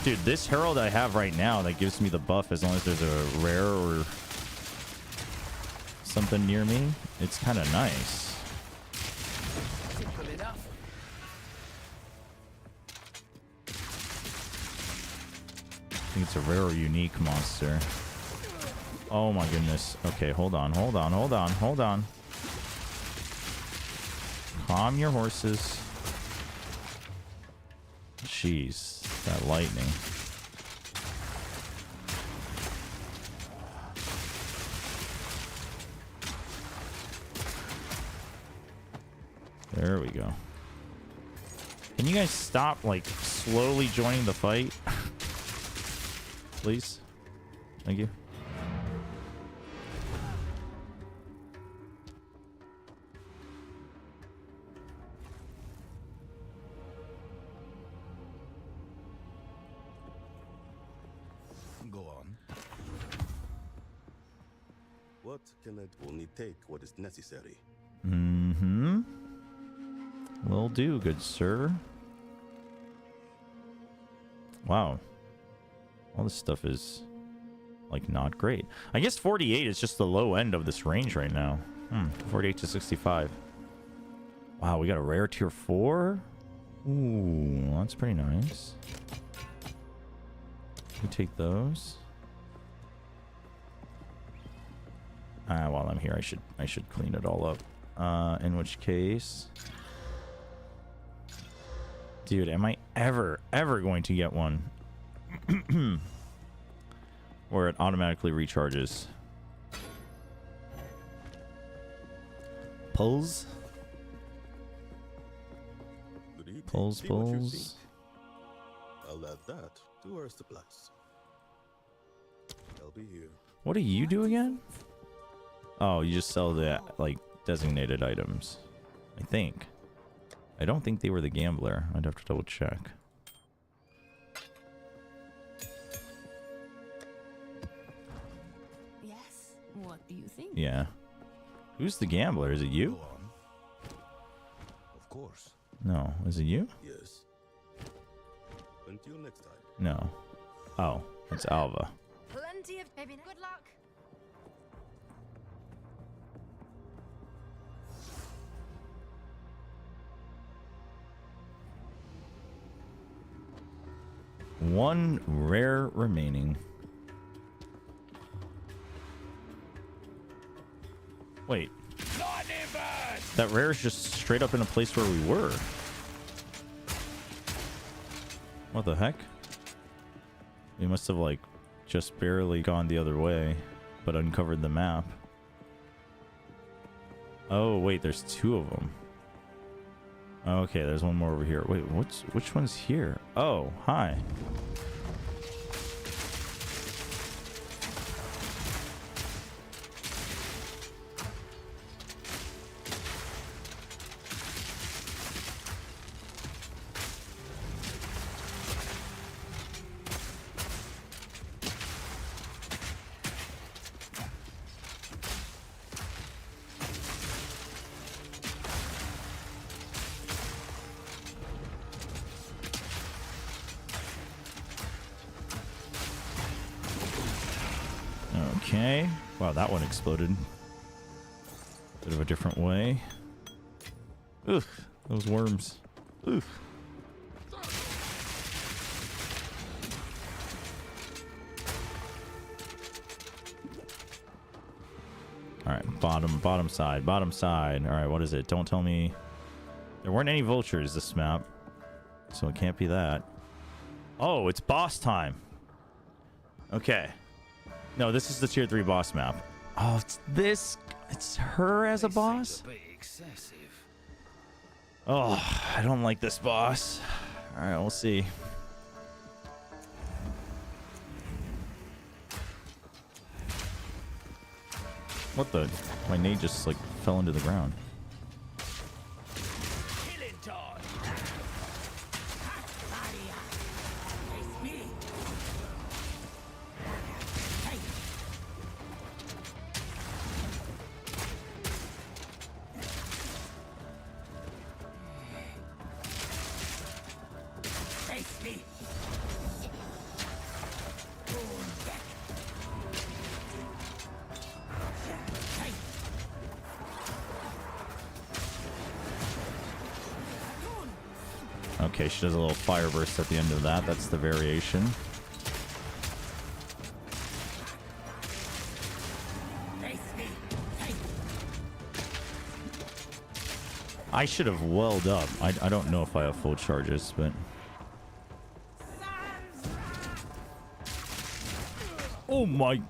Dude, this herald I have right now that gives me the buff as long as there's a rare or something near me, it's kind of nice. Simple enough. I think it's a rare or unique monster. Oh my goodness. Okay, hold on. Calm your horses. Jeez, that lightning. There we go. Can you guys stop, like, slowly joining the fight? Please? Thank you. Go on. What can I only take what is necessary? Mm-hmm. Will do, good sir. Wow. All this stuff is, like, not great. I guess 48 is just the low end of this range right now. 48 to 65. Wow, we got a rare tier 4? Ooh, that's pretty nice. We take those. While I'm here, I should clean it all up. In which case, dude, am I ever going to get one where it automatically recharges? Pulls. Greetings. Pulls, See what you pulls. think. I'll add that to our supplies. I'll be here. What do you do again? Oh, you just sell the, like, designated items. I think. I don't think they were the gambler. I'd have to double check. Yes. What do you think? Yeah. Who's the gambler? Is it you? Go on. Of course. No. Is it you? Yes. Until next time. No. Oh, it's Alva. Plenty of maybe. Good luck. One rare remaining. Wait. That rare is just straight up in a place where we were. What the heck? We must have, like, just barely gone the other way, but uncovered the map. Oh, wait, there's two of them. Okay, there's one more over here. Wait, which one's here? Oh, hi. Okay. Wow, that one exploded. Bit of a different way. Ugh, those worms. Ugh. All right, bottom side. All right, what is it? Don't tell me. There weren't any vultures this map, so it can't be that. Oh, it's boss time. Okay. No, this is the tier 3 boss map. Oh, it's this. It's her as a boss? Oh, I don't like this boss. All right, we'll see. What the? My nade just, like, fell into the ground. Killing time. Face me. Okay, she does a little fire burst at the end of that. That's the variation. I should have welled up. I don't know if I have full charges, but... Oh my...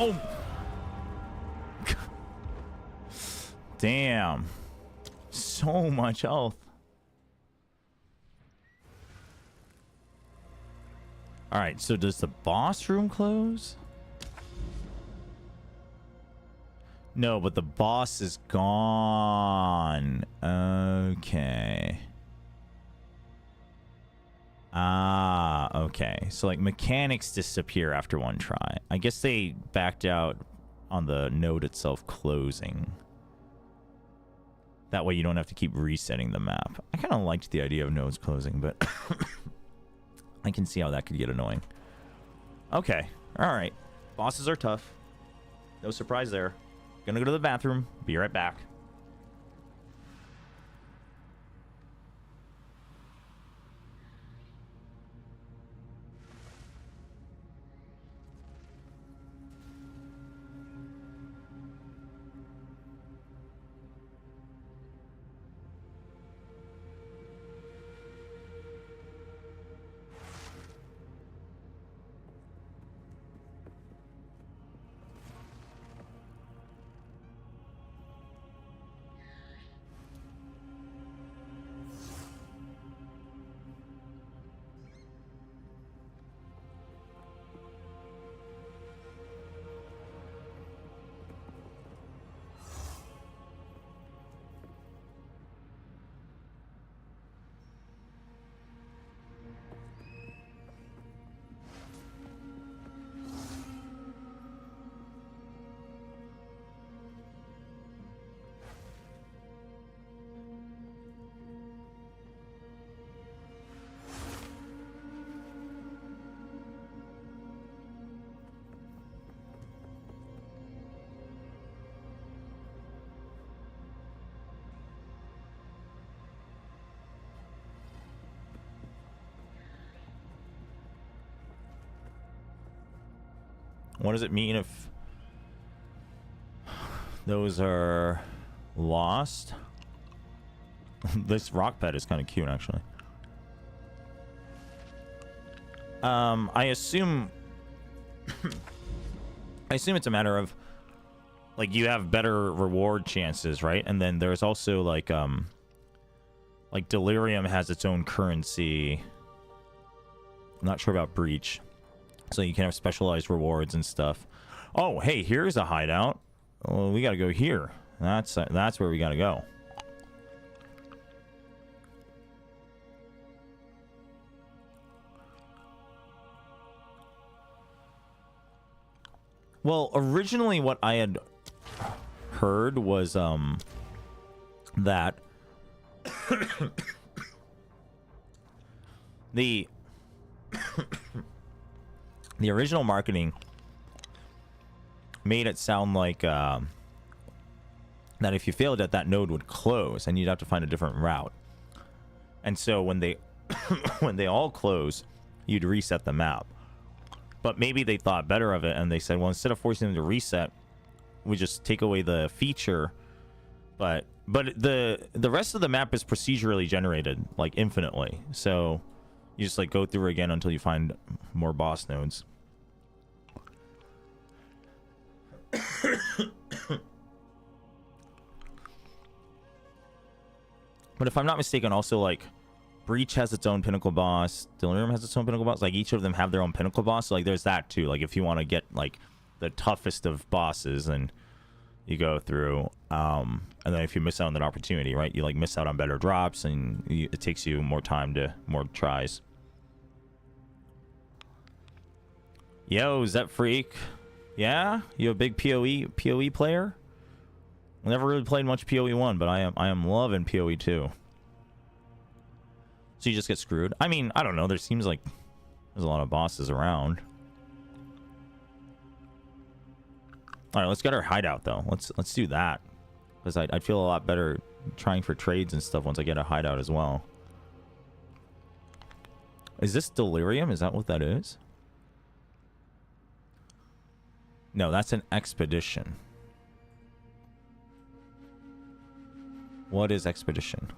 Oh. Damn. So much health. All right, so does the boss room close? No, but the boss is gone. Okay. Ah, okay. So like mechanics disappear after one try. I guess they backed out on the node itself closing. That way you don't have to keep resetting the map. I kind of liked the idea of nodes closing, but I can see how that could get annoying. Okay. All right. Bosses are tough. No surprise there. Gonna go to the bathroom. Be right back. What does it mean if those are lost? This rock pet is kind of cute, actually. I assume it's a matter of like you have better reward chances, right? And then there's also like Delirium has its own currency. I'm not sure about Breach. So you can have specialized rewards and stuff. Oh, hey, here's a hideout. Oh, we gotta go here. That's where we gotta go. Well, originally what I had heard was that the original marketing made it sound like that if you failed at that node would close and you'd have to find a different route. And so when they when they all close, you'd reset the map. But maybe they thought better of it and they said, well, instead of forcing them to reset, we just take away the feature. But the rest of the map is procedurally generated, like infinitely. So you just like go through again until you find more boss nodes. But if I'm not mistaken, also like Breach has its own pinnacle boss, Delirium has its own pinnacle boss. Like each of them have their own pinnacle boss. So like there's that too. Like if you want to get like the toughest of bosses, then you go through. And then if you miss out on that opportunity, right, you like miss out on better drops, and it takes you more time to more tries. Yo, Zep Freak. Yeah, you a big PoE player? I never really played much PoE 1, but I am loving PoE 2. So you just get screwed. I mean, I don't know. There seems like there's a lot of bosses around. All right, let's get our hideout though. Let's do that, because I'd feel a lot better trying for trades and stuff once I get a hideout as well. Is this Delirium? Is that what that is? No, that's an expedition. What is expedition?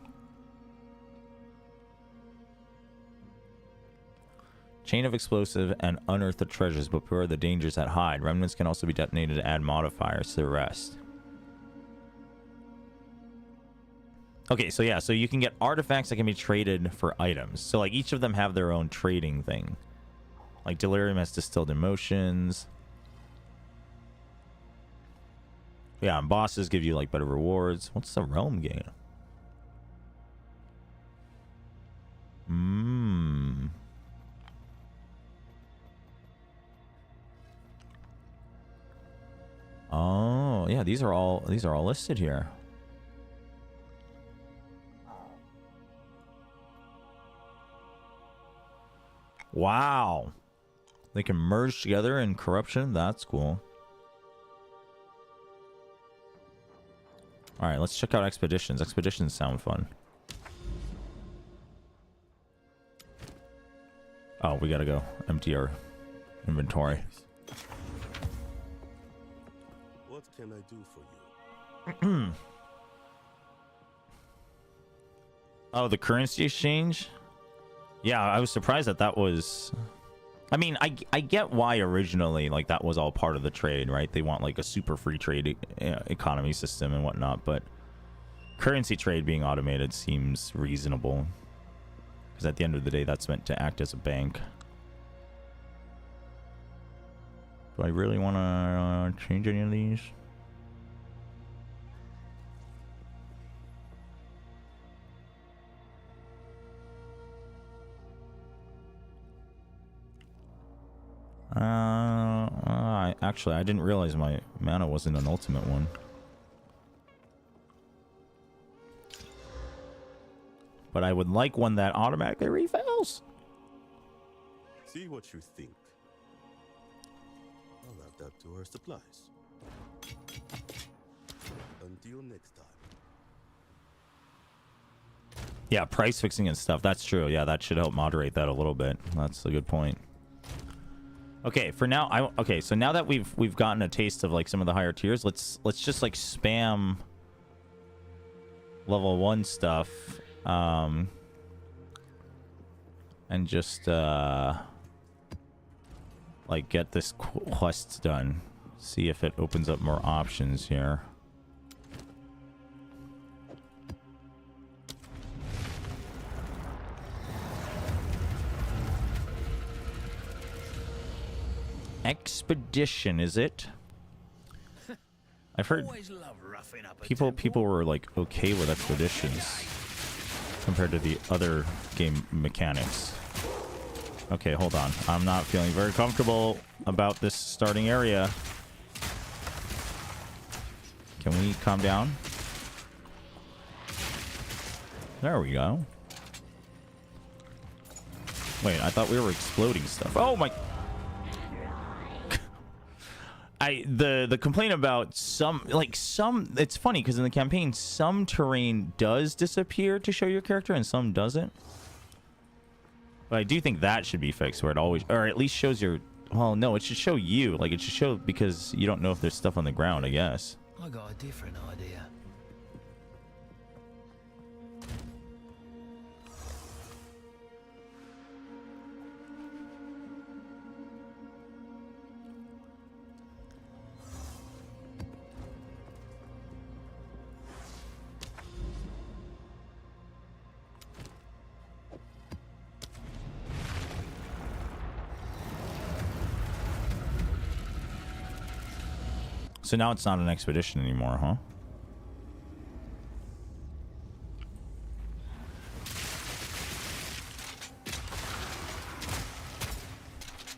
Chain of explosive and unearth the treasures, but beware the dangers that hide. Remnants can also be detonated to add modifiers to the rest. Okay, so yeah, so you can get artifacts that can be traded for items. So like each of them have their own trading thing. Like Delirium has distilled emotions. Yeah, and bosses give you like better rewards. What's the realm gain? Oh, yeah, these are all listed here. Wow. They can merge together in corruption. That's cool. All right, let's check out expeditions. Expeditions sound fun. Oh, we gotta go empty our inventory. What can I do for you? Oh, the currency exchange? Yeah, I was surprised that was... I mean, I get why originally, like, that was all part of the trade, right? They want, like, a super free trade economy system and whatnot, but currency trade being automated seems reasonable. Because at the end of the day, that's meant to act as a bank. Do I really want to change any of these? Actually, I didn't realize my mana wasn't an ultimate one. But I would like one that automatically refills. See what you think. I'll add that to our supplies. Until next time. Yeah, price fixing and stuff. That's true. Yeah, that should help moderate that a little bit. That's a good point. Okay, for now, okay, so now that we've gotten a taste of like some of the higher tiers, let's just like spam level 1 stuff, and just like get this quest done. See if it opens up more options here. Expedition, is it? I've heard people were like okay with expeditions compared to the other game mechanics. Okay, hold on. I'm not feeling very comfortable about this starting area. Can we calm down? There we go. Wait, I thought we were exploding stuff. Oh my... The complaint about it's funny because in the campaign some terrain does disappear to show your character and some doesn't, but I do think that should be fixed where it always, or at least shows your, well, no, it should show you, like it should show because you don't know if there's stuff on the ground, I guess. I got a different idea. So now it's not an expedition anymore, huh?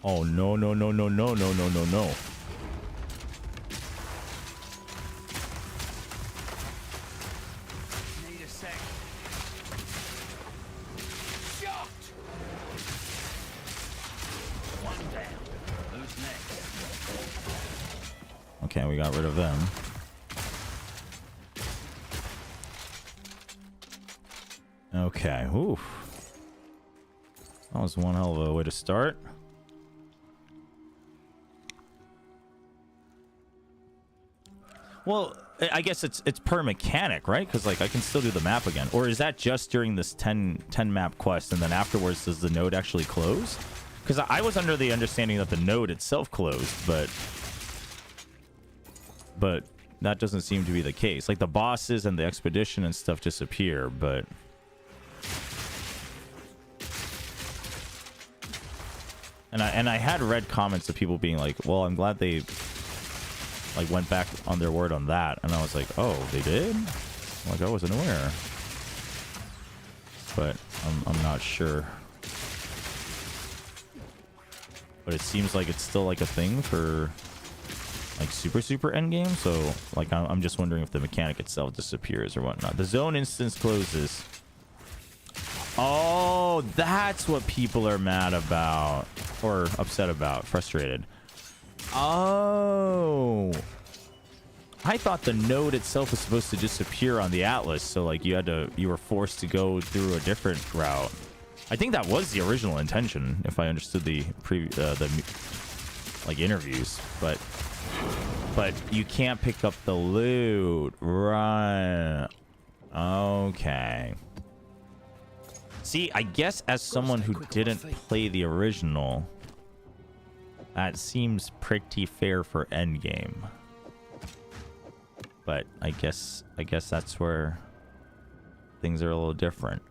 Oh, no, no, no, no, no, no, no, no, no. Need a sec. Shot! One down. Who's next? Okay, we got rid of them. Okay, oof. That was one hell of a way to start. Well, I guess it's per mechanic, right? Because like I can still do the map again. Or is that just during this 10 map quest and then afterwards does the node actually close? Because I was under the understanding that the node itself closed, but that doesn't seem to be the case. Like the bosses and the expedition and stuff disappear, but and I had read comments of people being like, well, I'm glad they like went back on their word on that, and I was like, oh, they did? Like, I wasn't aware, but I'm not sure. But it seems like it's still like a thing for like super endgame, so like I'm just wondering if the mechanic itself disappears or whatnot. The zone instance closes. Oh, that's what people are mad about or upset about, frustrated. Oh, I thought the node itself was supposed to disappear on the Atlas, so like you were forced to go through a different route. I think that was the original intention, if I understood the like interviews, but you can't pick up the loot, right? Okay. See, I guess as someone who didn't play the original, that seems pretty fair for Endgame. But I guess that's where things are a little different.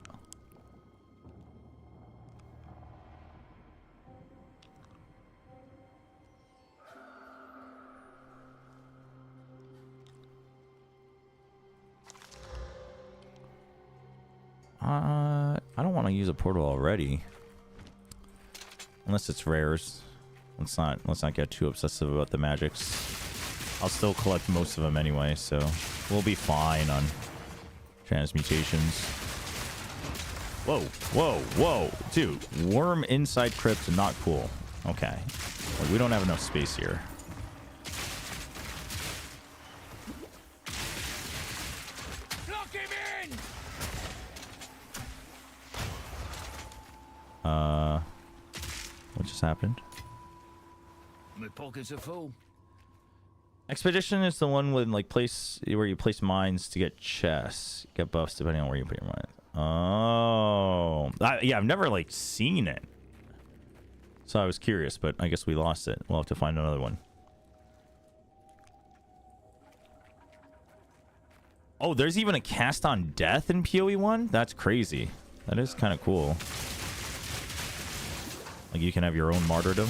I don't want to use a portal already, unless it's rares. Let's not get too obsessive about the magics. I'll still collect most of them anyway, so we'll be fine on transmutations. Whoa, dude! Worm inside crypt, not cool. Okay, like, we don't have enough space here. What just happened? My pockets are full. Expedition is the one with like where you place mines to get chests, get buffs depending on where you put your mines. Oh, yeah, I've never like seen it, so I was curious, but I guess we lost it. We'll have to find another one. Oh, there's even a cast on death in PoE1? That's crazy. That is kind of cool. Like you can have your own martyrdom.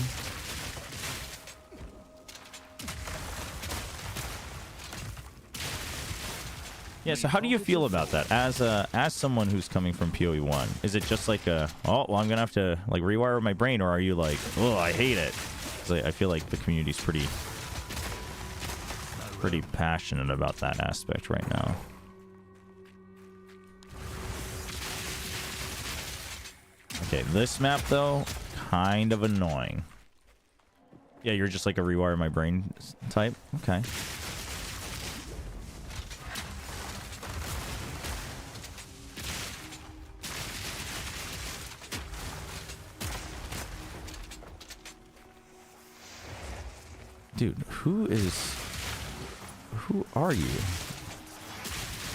Yeah, so how do you feel about that as someone who's coming from PoE1? Is it just like oh, well, I'm gonna have to like rewire my brain, or are you like, oh, I hate it? 'Cause I feel like the community's pretty passionate about that aspect right now. Okay, this map though, kind of annoying. Yeah, you're just like a rewire my brain type. Okay. Dude, who are you?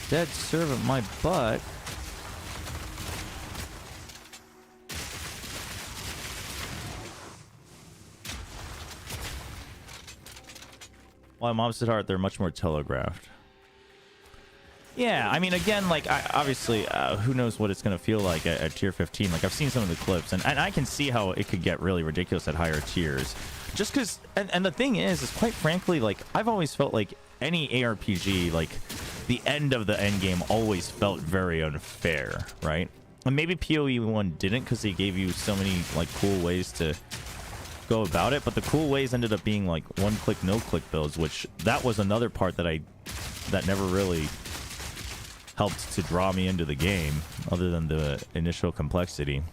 Dead servant my butt. While I'm opposite heart, they're much more telegraphed. Yeah, I mean, again, like, obviously, who knows what it's going to feel like at tier 15. Like, I've seen some of the clips, and I can see how it could get really ridiculous at higher tiers. Just because, and the thing is quite frankly, like, I've always felt like any ARPG, like, the end of the end game always felt very unfair, right? And maybe PoE1 didn't, because they gave you so many, like, cool ways to go about it, but the cool ways ended up being, like, one-click, no-click builds, which that was another part that never really helped to draw me into the game, other than the initial complexity.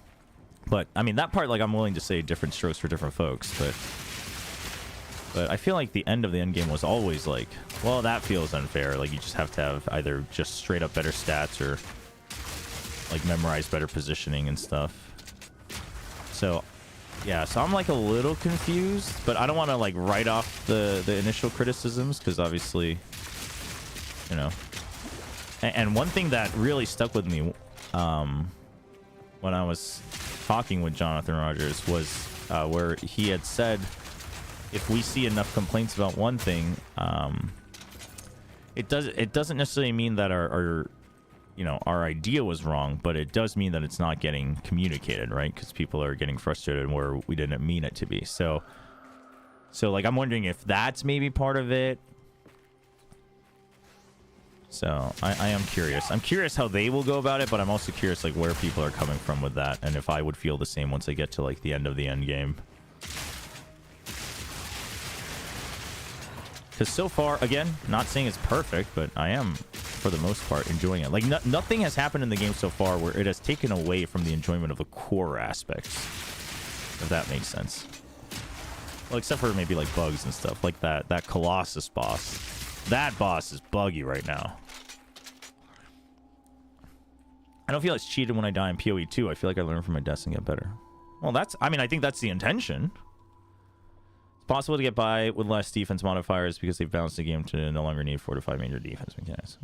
But I mean, that part, like, I'm willing to say different strokes for different folks, but I feel like the end of the end game was always like, well, that feels unfair. Like, you just have to have either just straight up better stats or like memorize better positioning and stuff. So yeah, so I'm like a little confused, but I don't want to like write off the initial criticisms, because obviously, you know. And one thing that really stuck with me when I was talking with Jonathan Rogers was where he had said if we see enough complaints about one thing, it doesn't necessarily mean that our our idea was wrong, but it does mean that it's not getting communicated, right? Because people are getting frustrated where we didn't mean it to be. So like, I'm wondering if that's maybe part of it. So I am curious. I'm curious how they will go about it, but I'm also curious like where people are coming from with that, and if I would feel the same once I get to like the end of the end game. Because so far, again, not saying it's perfect, but I am, for the most part, enjoying it. Like, nothing has happened in the game so far where it has taken away from the enjoyment of the core aspects, if that makes sense. Well, except for maybe like bugs and stuff, like that Colossus boss. That boss is buggy right now. I don't feel it's cheated when I die in PoE2. I feel like I learn from my deaths and get better. Well, I think that's the intention. It's possible to get by with less defense modifiers because they've balanced the game to no longer need 4 to 5 major defense mechanics.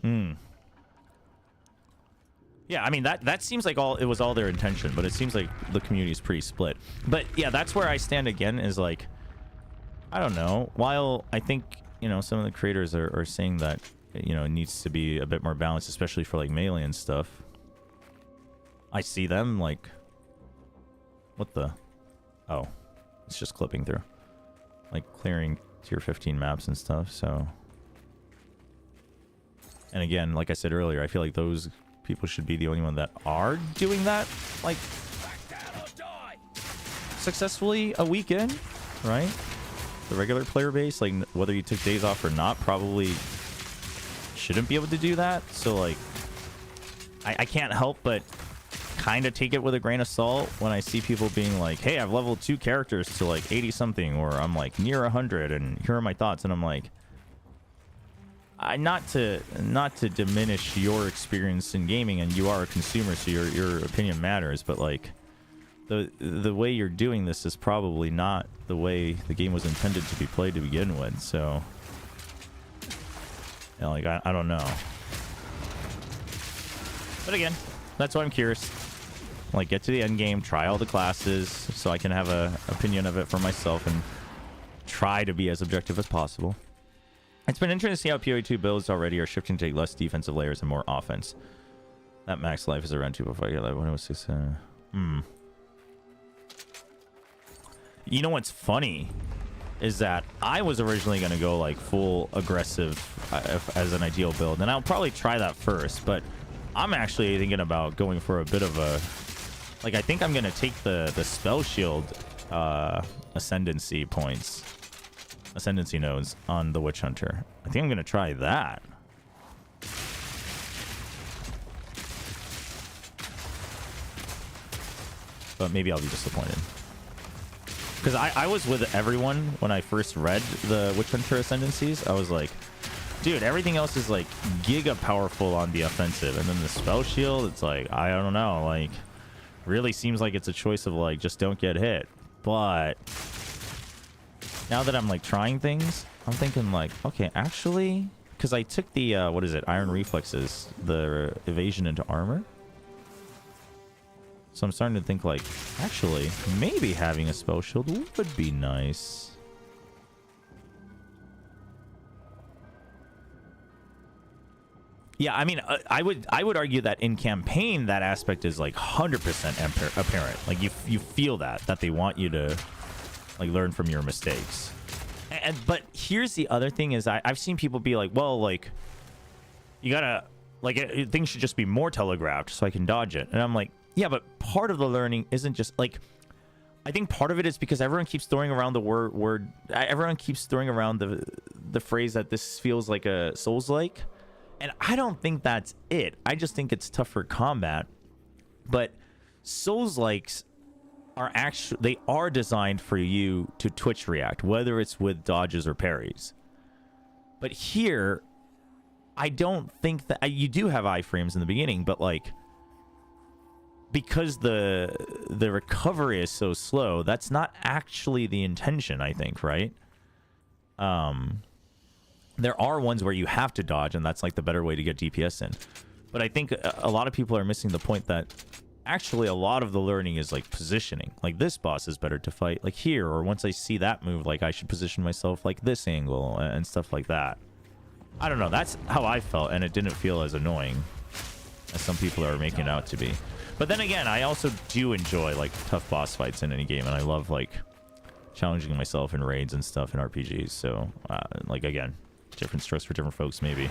Yeah, I mean, that seems like it was all their intention, but it seems like the community is pretty split. But yeah, that's where I stand again, is like, I don't know. While I think, some of the creators are saying that, it needs to be a bit more balanced, especially for like melee and stuff. I see them like, what the? Oh, it's just clipping through. Like clearing tier 15 maps and stuff, so. And again, like I said earlier, I feel like those people should be the only one that are doing that, like, successfully a weekend, right? The regular player base, like, whether you took days off or not, probably shouldn't be able to do that. So, like, I can't help but kind of take it with a grain of salt when I see people being like, hey, I've leveled 2 characters to like 80 something, or I'm like near 100 and here are my thoughts. And I'm like, not to diminish your experience in gaming, and you are a consumer, so your opinion matters, but like the way you're doing this is probably not the way the game was intended to be played to begin with. So like, I don't know. But again, that's why I'm curious. Like, get to the end game, try all the classes, so I can have a opinion of it for myself and try to be as objective as possible. It's been interesting to see how PoE2 builds already are shifting to take less defensive layers and more offense. That max life is around 2 before I get live. When it was 6, You know what's funny is that I was originally going to go like full aggressive as an ideal build, and I'll probably try that first, but I'm actually thinking about going for a bit of a, like, I think I'm going to take the spell shield ascendancy points, ascendancy nodes on the witch hunter. I think I'm going to try that. But maybe I'll be disappointed. Because I was with everyone when I first read the witch hunter ascendancies. I was like, dude, everything else is like giga powerful on the offensive, and then the spell shield, it's like, I don't know, like, really seems like it's a choice of like, just don't get hit. But now that I'm like trying things, I'm thinking like, okay, actually, because I took the what is it, iron reflexes, the evasion into armor, so I'm starting to think like, actually, maybe having a spell shield would be nice. Yeah, I mean, I would argue that in campaign, that aspect is like 100% apparent. Like, you feel that they want you to like learn from your mistakes. But here's the other thing is I've seen people be like, well, like, you gotta, like, things should just be more telegraphed so I can dodge it. And I'm like, yeah, but part of the learning isn't just like, I think part of it is because everyone keeps throwing around the everyone keeps throwing around the phrase that this feels like a Souls-like. And I don't think that's it. I just think it's tougher combat. But Souls-likes are they are designed for you to twitch react, whether it's with dodges or parries. But here, I don't think that you do have iframes in the beginning, but like, because the recovery is so slow, that's not actually the intention, I think, right? There are ones where you have to dodge, and that's like the better way to get DPS in. But I think a lot of people are missing the point that actually a lot of the learning is like positioning. Like this boss is better to fight like here, or once I see that move, like I should position myself like this angle and stuff like that. I don't know. That's how I felt, and it didn't feel as annoying as some people are making it out to be. But then again, I also do enjoy like tough boss fights in any game, and I love like challenging myself in raids and stuff in RPGs. So like again, different stress for different folks maybe.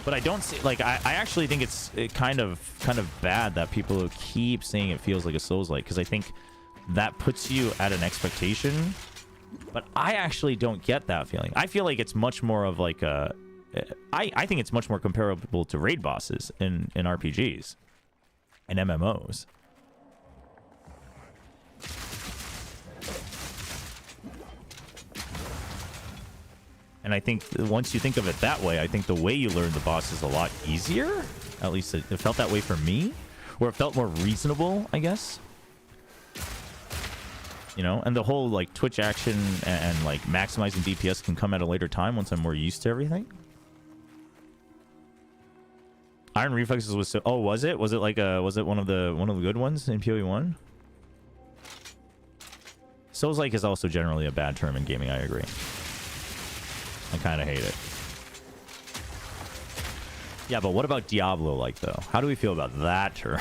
But I don't see, like, I actually think it's kind of bad that people keep saying it feels like a Souls-like, because I think that puts you at an expectation. But I actually don't get that feeling. I feel like it's much more of like a, I think it's much more comparable to raid bosses in RPGs and MMOs. And I think once you think of it that way, I think the way you learn the boss is a lot easier. At least it felt that way for me. Or it felt more reasonable, I guess. You know, and the whole like Twitch action and like maximizing DPS can come at a later time once I'm more used to everything. Iron Reflexes was so... Oh, was it? Was it like a... Was it one of the good ones in PoE 1? Souls-like is also generally a bad term in gaming, I agree. I kind of hate it. Yeah, but what about Diablo-like, though? How do we feel about that term?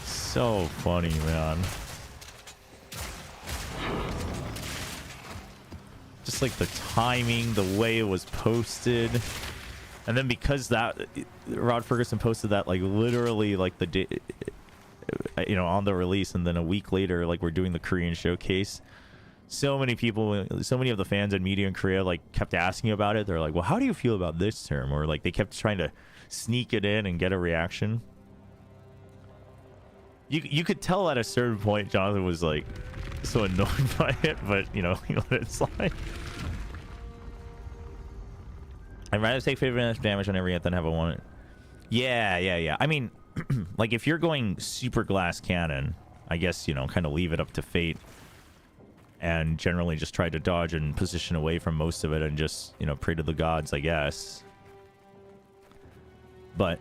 So funny, man. Just like the timing, the way it was posted. And then because that... Rod Ferguson posted that, like, literally, like, the day... You know, on the release, and then a week later, like, we're doing the Korean showcase. So many people, so many of the fans and media in Korea like kept asking about it. They're like, well, how do you feel about this term? Or like they kept trying to sneak it in and get a reaction. You could tell at a certain point Jonathan was like so annoyed by it, but you know what it's like. I'd rather take 50 damage on every hit than have a one. Yeah. I mean, like if you're going super glass cannon, I guess, you know, kind of leave it up to fate. And generally just try to dodge and position away from most of it and just, you know, pray to the gods, I guess. But,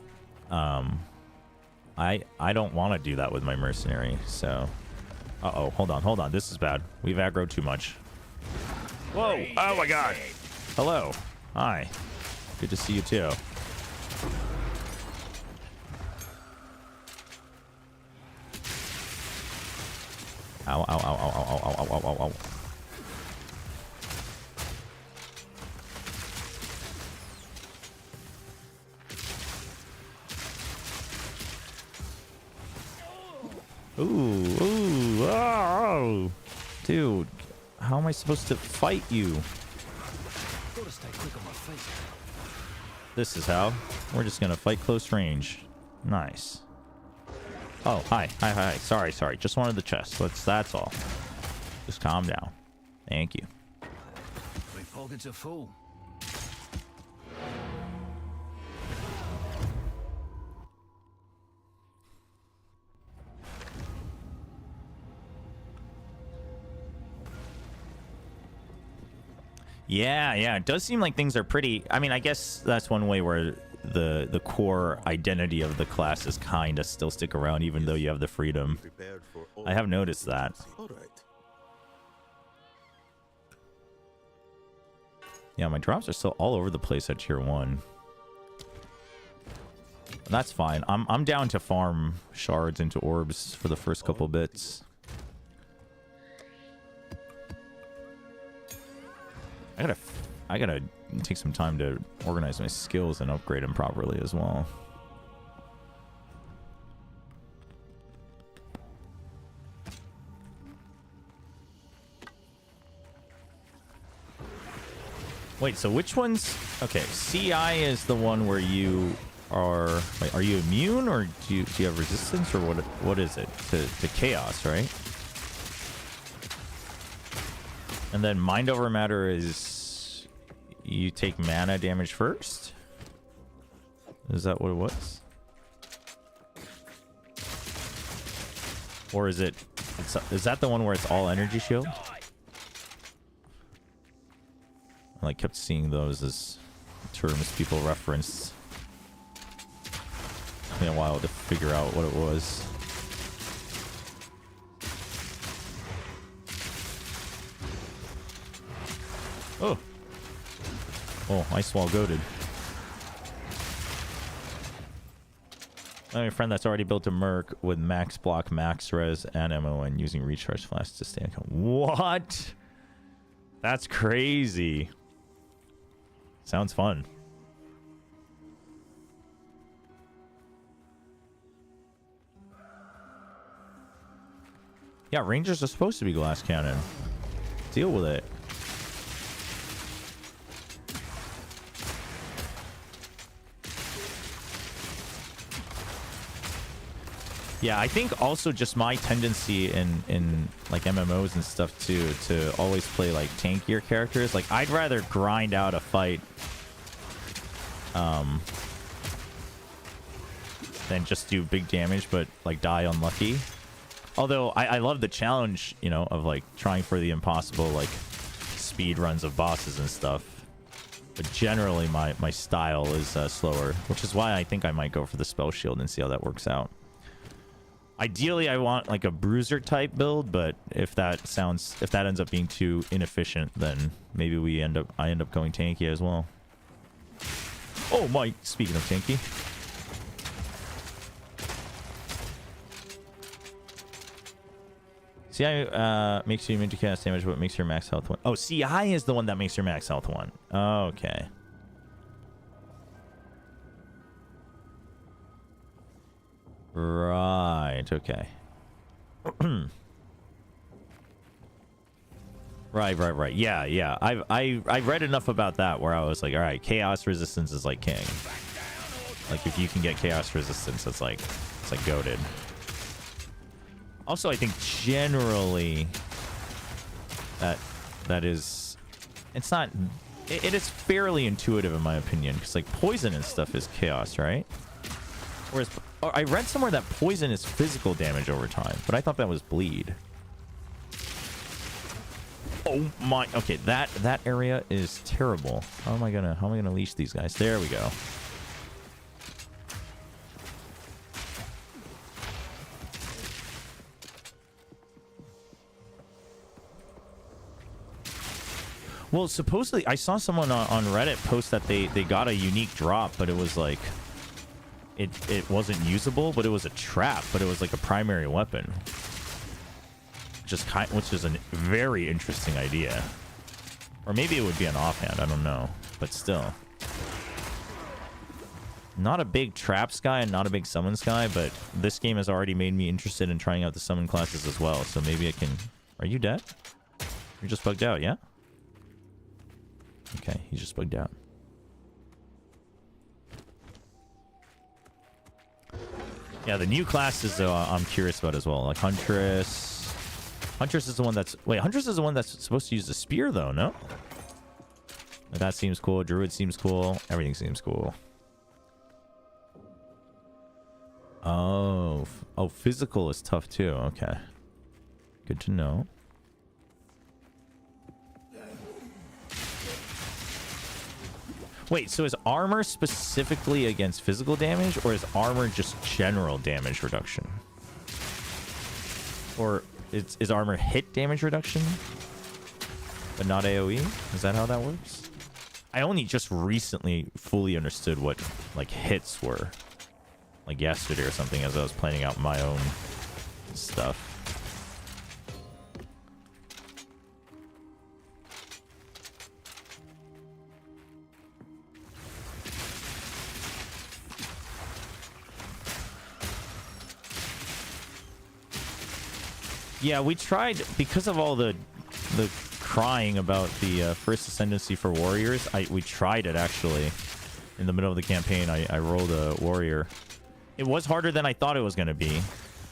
I don't want to do that with my Mercenary, so... Uh-oh, hold on. This is bad. We've aggroed too much. Whoa! Oh my god! Hello. Hi. Good to see you too. Ow. Ooh, oh. Dude, how am I supposed to fight you? Gotta stay quick on my feet. This is how. We're just gonna fight close range. Nice. Oh, hi. Sorry. Just wanted the chest. That's all. Just calm down. Thank you. My pockets are full. Yeah. It does seem like things are pretty... I mean, I guess that's one way where the core identity of the class is kind of still stick around, even though you have the freedom. I have noticed that. All right. Yeah, my drops are still all over the place at tier 1. That's fine. I'm down to farm shards into orbs for the first couple bits. I gotta take some time to organize my skills and upgrade them properly as well. Wait, so which one's... Okay, CI is the one where you are... Wait, are you immune, or do you have resistance, or what is it? To chaos, right? And then Mind Over Matter is... You take mana damage first? Is that what it was? Or is it... Is that the one where it's all energy shield? I like kept seeing those as terms people referenced. took me a while to figure out what it was. Oh. Oh, Ice Wall goated. I have a friend that's already built a Merc with max block, max res, and ammo, and using recharge flash to stay on. What? That's crazy. Sounds fun. Yeah, Rangers are supposed to be glass cannon. Deal with it. Yeah, I think also just my tendency in like MMOs and stuff too to always play like tankier characters. Like I'd rather grind out a fight than just do big damage but like die unlucky. Although I love the challenge, you know, of like trying for the impossible, like speed runs of bosses and stuff. But generally my style is slower, which is why I think I might go for the spell shield and see how that works out. Ideally, I want like a bruiser type build, but if that ends up being too inefficient, then maybe I end up going tanky as well. Oh my! Speaking of tanky, CI makes you immune to cast damage, but makes your max health one. Oh, CI is the one that makes your max health one. Okay. Right, okay. Right. Yeah. I've read enough about that where I was like, all right, chaos resistance is like king. Like if you can get chaos resistance, it's like goated. Also, I think generally that is, it's not, it is fairly intuitive in my opinion, because like poison and stuff is chaos, right? Whereas I read somewhere that poison is physical damage over time, but I thought that was bleed. Oh my, okay, that area is terrible. How am I gonna leash these guys? There we go. Well, supposedly I saw someone on Reddit post that they got a unique drop, but it was like it wasn't usable, but it was a trap, but it was like a primary weapon. Which is a very interesting idea. Or maybe it would be an offhand, I don't know. But still. Not a big traps guy and not a big summons guy, but this game has already made me interested in trying out the summon classes as well. So maybe I can... Are you dead? You're just bugged out, yeah? Okay, he's just bugged out. Yeah, the new classes though I'm curious about as well. Like Huntress. Huntress is the one that's... Wait, Huntress is the one that's supposed to use the spear though, no? That seems cool. Druid seems cool. Everything seems cool. Oh, physical is tough too. Okay. Good to know. Wait, so is armor specifically against physical damage, or is armor just general damage reduction? Or is armor hit damage reduction, but not AoE? Is that how that works? I only just recently fully understood what like hits were, like yesterday or something, as I was planning out my own stuff. Yeah, we tried, because of all the crying about the first Ascendancy for warriors, we tried it actually. In the middle of the campaign, I rolled a warrior. It was harder than I thought it was going to be,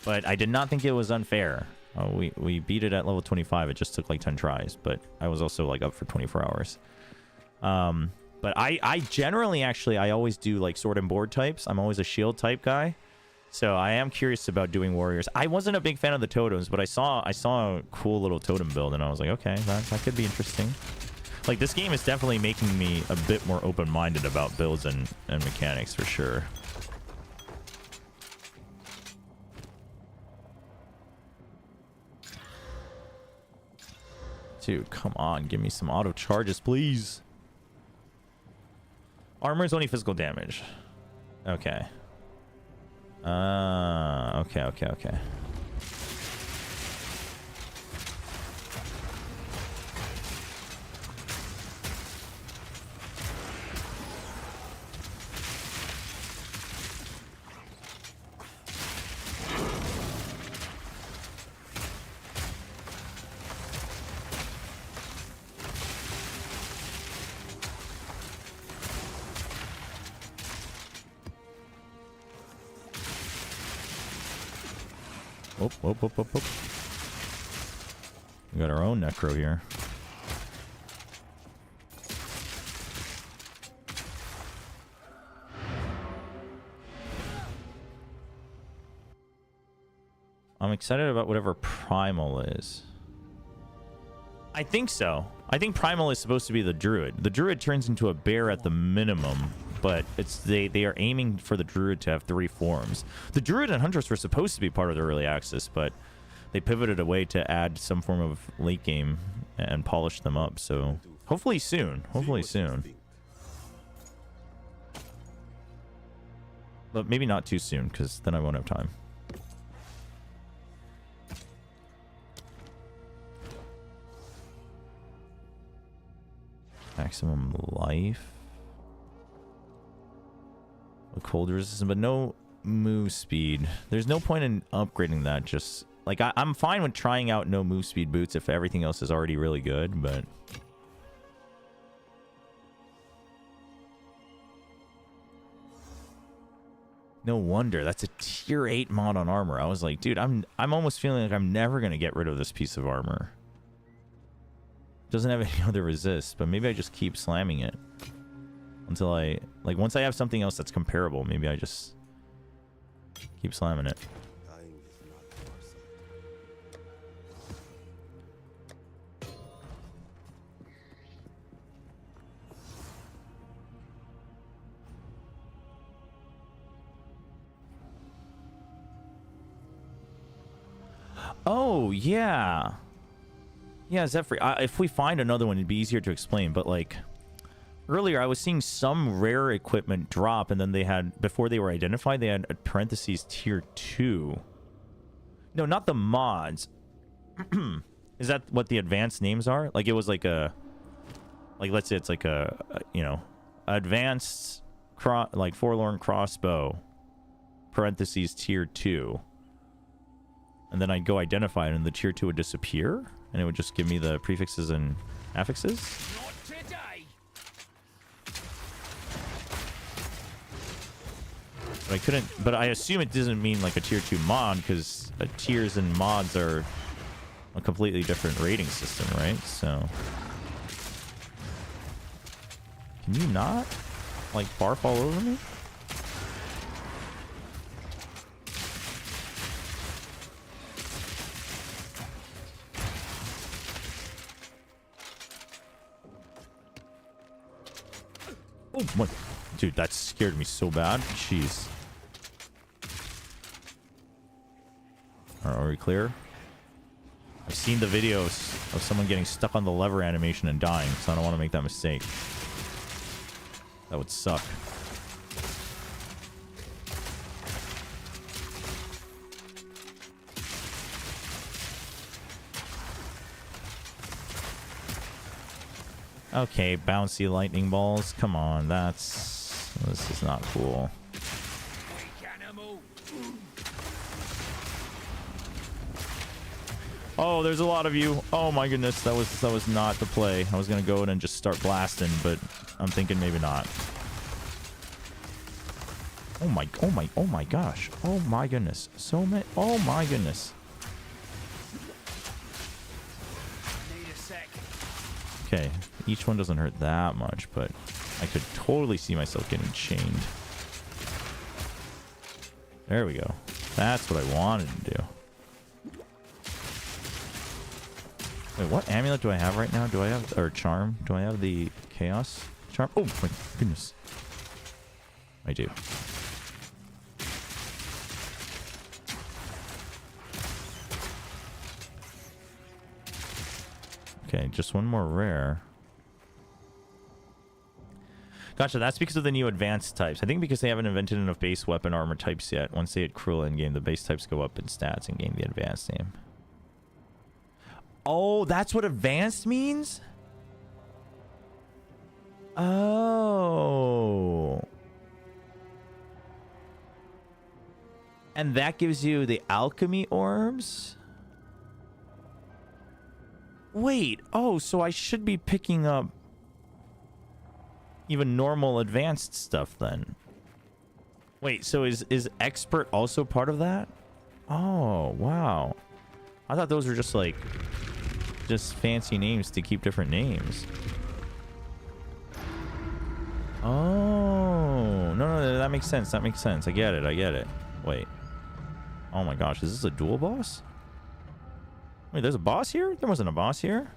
but I did not think it was unfair. We beat it at level 25. It just took like 10 tries, but I was also like up for 24 hours. But I generally, actually, I always do like sword and board types. I'm always a shield type guy. So I am curious about doing warriors. I wasn't a big fan of the totems, but I saw a cool little totem build, and I was like, okay, that could be interesting. Like, this game is definitely making me a bit more open-minded about builds and mechanics for sure. Dude, come on. Give me some auto charges, please. Armor is only physical damage. Okay. Okay. Whoop. We got our own necro here. I'm excited about whatever Primal is. I think so. I think Primal is supposed to be the Druid. The Druid turns into a bear at the minimum, but it's they are aiming for the Druid to have 3 forms. The Druid and Huntress were supposed to be part of the early access, but they pivoted away to add some form of late game and polish them up. So hopefully soon. Hopefully soon. But maybe not too soon, because then I won't have time. Maximum life. A cold resistance, but no move speed. There's no point in upgrading that. Just like I'm fine with trying out no move speed boots if everything else is already really good, but no wonder that's a tier 8 mod on armor. I was like, dude, I'm almost feeling like I'm never gonna get rid of this piece of armor. Doesn't have any other resist, but maybe I just keep slamming it until I like once I have something else that's comparable. Maybe I just keep slamming it. Dying is not our side. Oh yeah. Yeah, Zephyr. If we find another one, it'd be easier to explain. But like earlier, I was seeing some rare equipment drop, and then they had, before they were identified, they had a parentheses tier 2. No, not the mods. Is that what the advanced names are? Like it was like a, like let's say it's like a you know, advanced like forlorn crossbow parentheses tier 2. And then I'd go identify it, and the tier 2 would disappear. And it would just give me the prefixes and affixes. Not today. But I couldn't. But I assume it doesn't mean like a tier 2 mod, because tiers and mods are a completely different rating system, right? So can you not like barf all over me? Oh my, dude, that scared me so bad. Jeez. Are we clear? I've seen the videos of someone getting stuck on the lever animation and dying, so I don't want to make that mistake. That would suck. Okay, bouncy lightning balls. Come on, this is not cool. Oh, there's a lot of you. Oh my goodness, that was not the play. I was gonna go in and just start blasting, but I'm thinking maybe not. Oh my gosh. Oh my goodness. So many. Oh my goodness. Okay, each one doesn't hurt that much, but I could totally see myself getting chained. There we go. That's what I wanted to do. Wait, what amulet do I have right now? Do I have, or charm? Do I have the chaos charm? Oh my goodness. I do. Okay, just one more rare. Gotcha, that's because of the new advanced types. I think because they haven't invented enough base weapon armor types yet. Once they hit Cruel in-game, the base types go up in stats and gain the advanced name. Oh, that's what advanced means? Oh. And that gives you the alchemy orbs? Wait, oh, so I should be picking up even normal advanced stuff then. Wait, so is expert also part of that? Oh, wow. I thought those were just like just fancy names to keep different names. Oh, no, that makes sense. That makes sense. I get it. I get it. Wait. Oh my gosh, is this a dual boss? Wait, there's a boss here? There wasn't a boss here.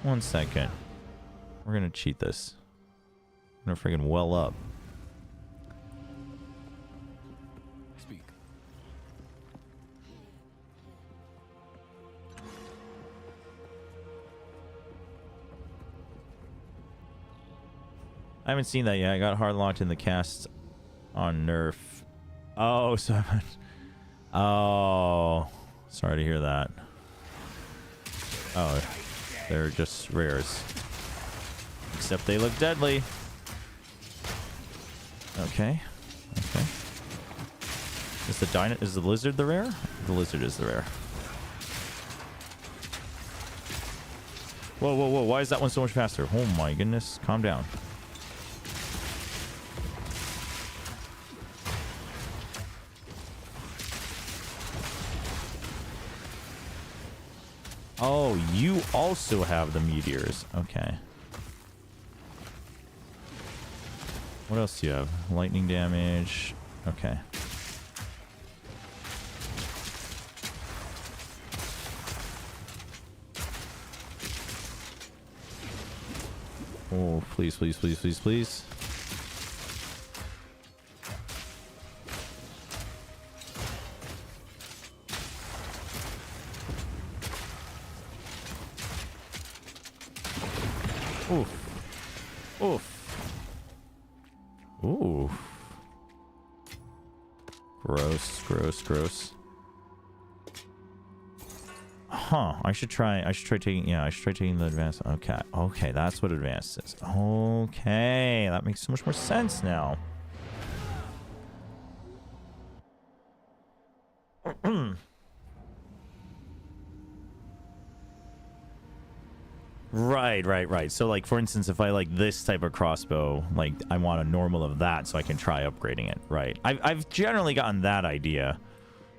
One second. We're gonna cheat this. I'm gonna freaking well up. Speak. I haven't seen that yet. I got hard locked in the cast on Nerf. Oh, so oh, sorry to hear that. Oh, they're just rares. Except they look deadly. Okay. Okay. Is the lizard the rare? The lizard is the rare. Whoa, whoa, whoa. Why is that one so much faster? Oh my goodness. Calm down. Oh, you also have the meteors. Okay. What else do you have? Lightning damage. Okay. Oh, please, please, please, please, please. Oof. Oof. Ooh. Gross, gross, gross. Huh. I should try taking, yeah, I should try taking the advanced. Okay. Okay, that's what advanced is. Okay. That makes so much more sense now. Right. So, like, for instance, if I like this type of crossbow, like, I want a normal of that so I can try upgrading it. Right. I've generally gotten that idea.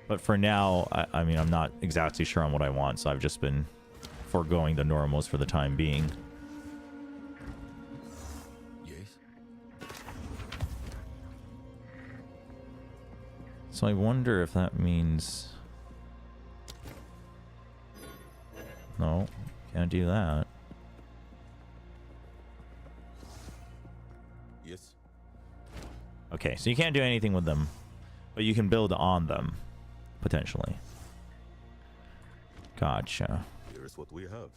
But for now, I mean, I'm not exactly sure on what I want, so I've just been foregoing the normals for the time being. Yes. So I wonder if that means... No, can't do that. Yes. Okay, so you can't do anything with them, but you can build on them, potentially. Gotcha. Here's what we have.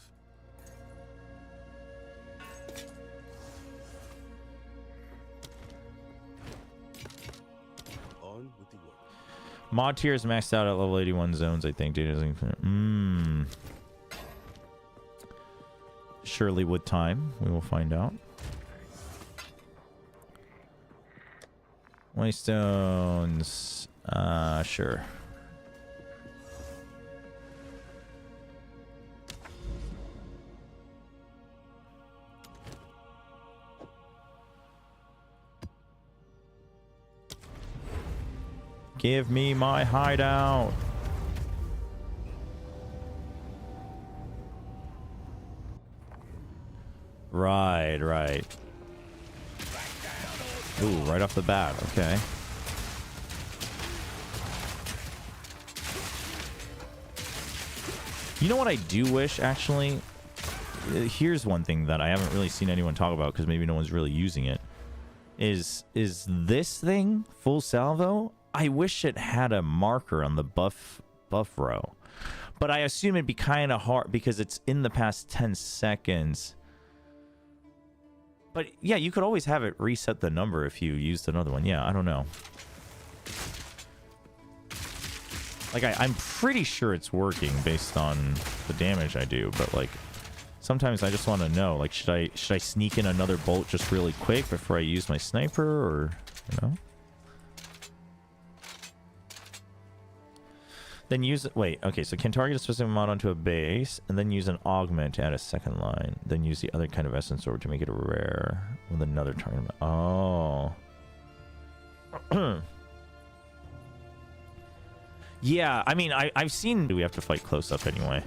On with the work. Mod tier is maxed out at level 81 zones, I think. Data doesn't... Surely with time, we will find out. Waystones. Sure. Give me my hideout. Right. Ooh, right off the bat. Okay. You know what I do wish, actually? Here's one thing that I haven't really seen anyone talk about because maybe no one's really using it. is this thing full salvo? I wish it had a marker on the buff row, but I assume it'd be kind of hard because it's in the past 10 seconds. But yeah, you could always have it reset the number if you used another one. Yeah, I don't know. Like, I'm pretty sure it's working based on the damage I do, but like, sometimes I just want to know, like, should I sneak in another bolt just really quick before I use my sniper, or, you know? Then use it. Wait, okay, so can target a specific mod onto a base, and then use an augment to add a second line. Then use the other kind of essence orb to make it rare with another target. Oh. Yeah, I mean, I've seen... Do we have to fight close up anyway?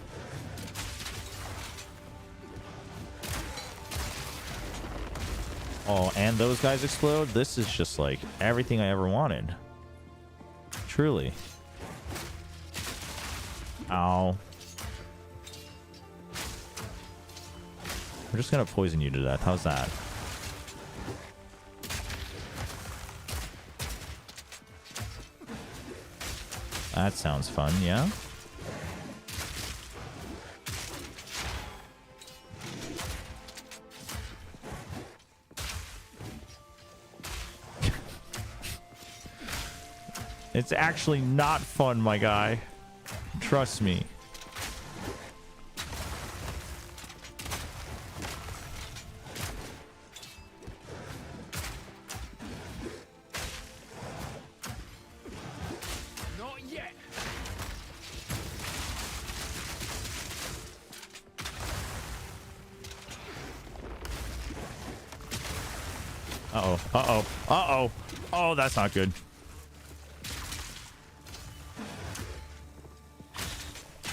Oh, and those guys explode? This is just like everything I ever wanted. Truly. Ow. We're just gonna poison you to death. How's that? That sounds fun, yeah? It's actually not fun, my guy. Trust me. Not yet. Uh-oh. Uh-oh. Uh-oh. Oh, that's not good.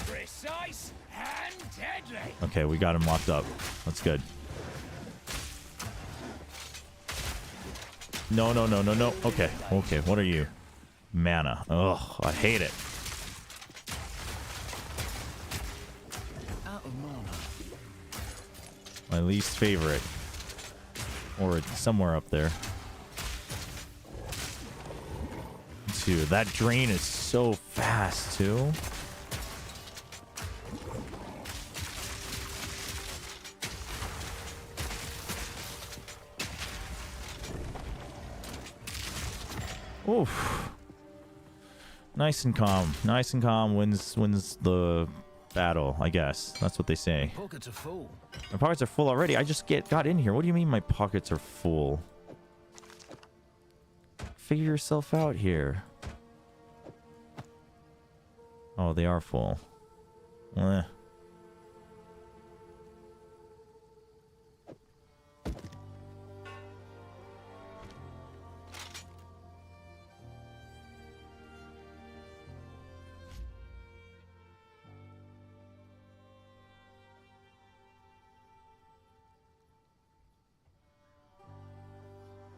Precise and deadly. Okay, we got him locked up. That's good. No, no, no, no, no. Okay. Okay, what are you? Mana. Ugh, I hate it. Out of mana. My least favorite. Or it's somewhere up there. Too. That drain is so fast, too. Oof. Nice and calm. Nice and calm wins the battle, I guess. That's what they say. Pockets are full. My pockets are full already. I just got in here. What do you mean my pockets are full? Figure yourself out here. Oh, they are full. Eh.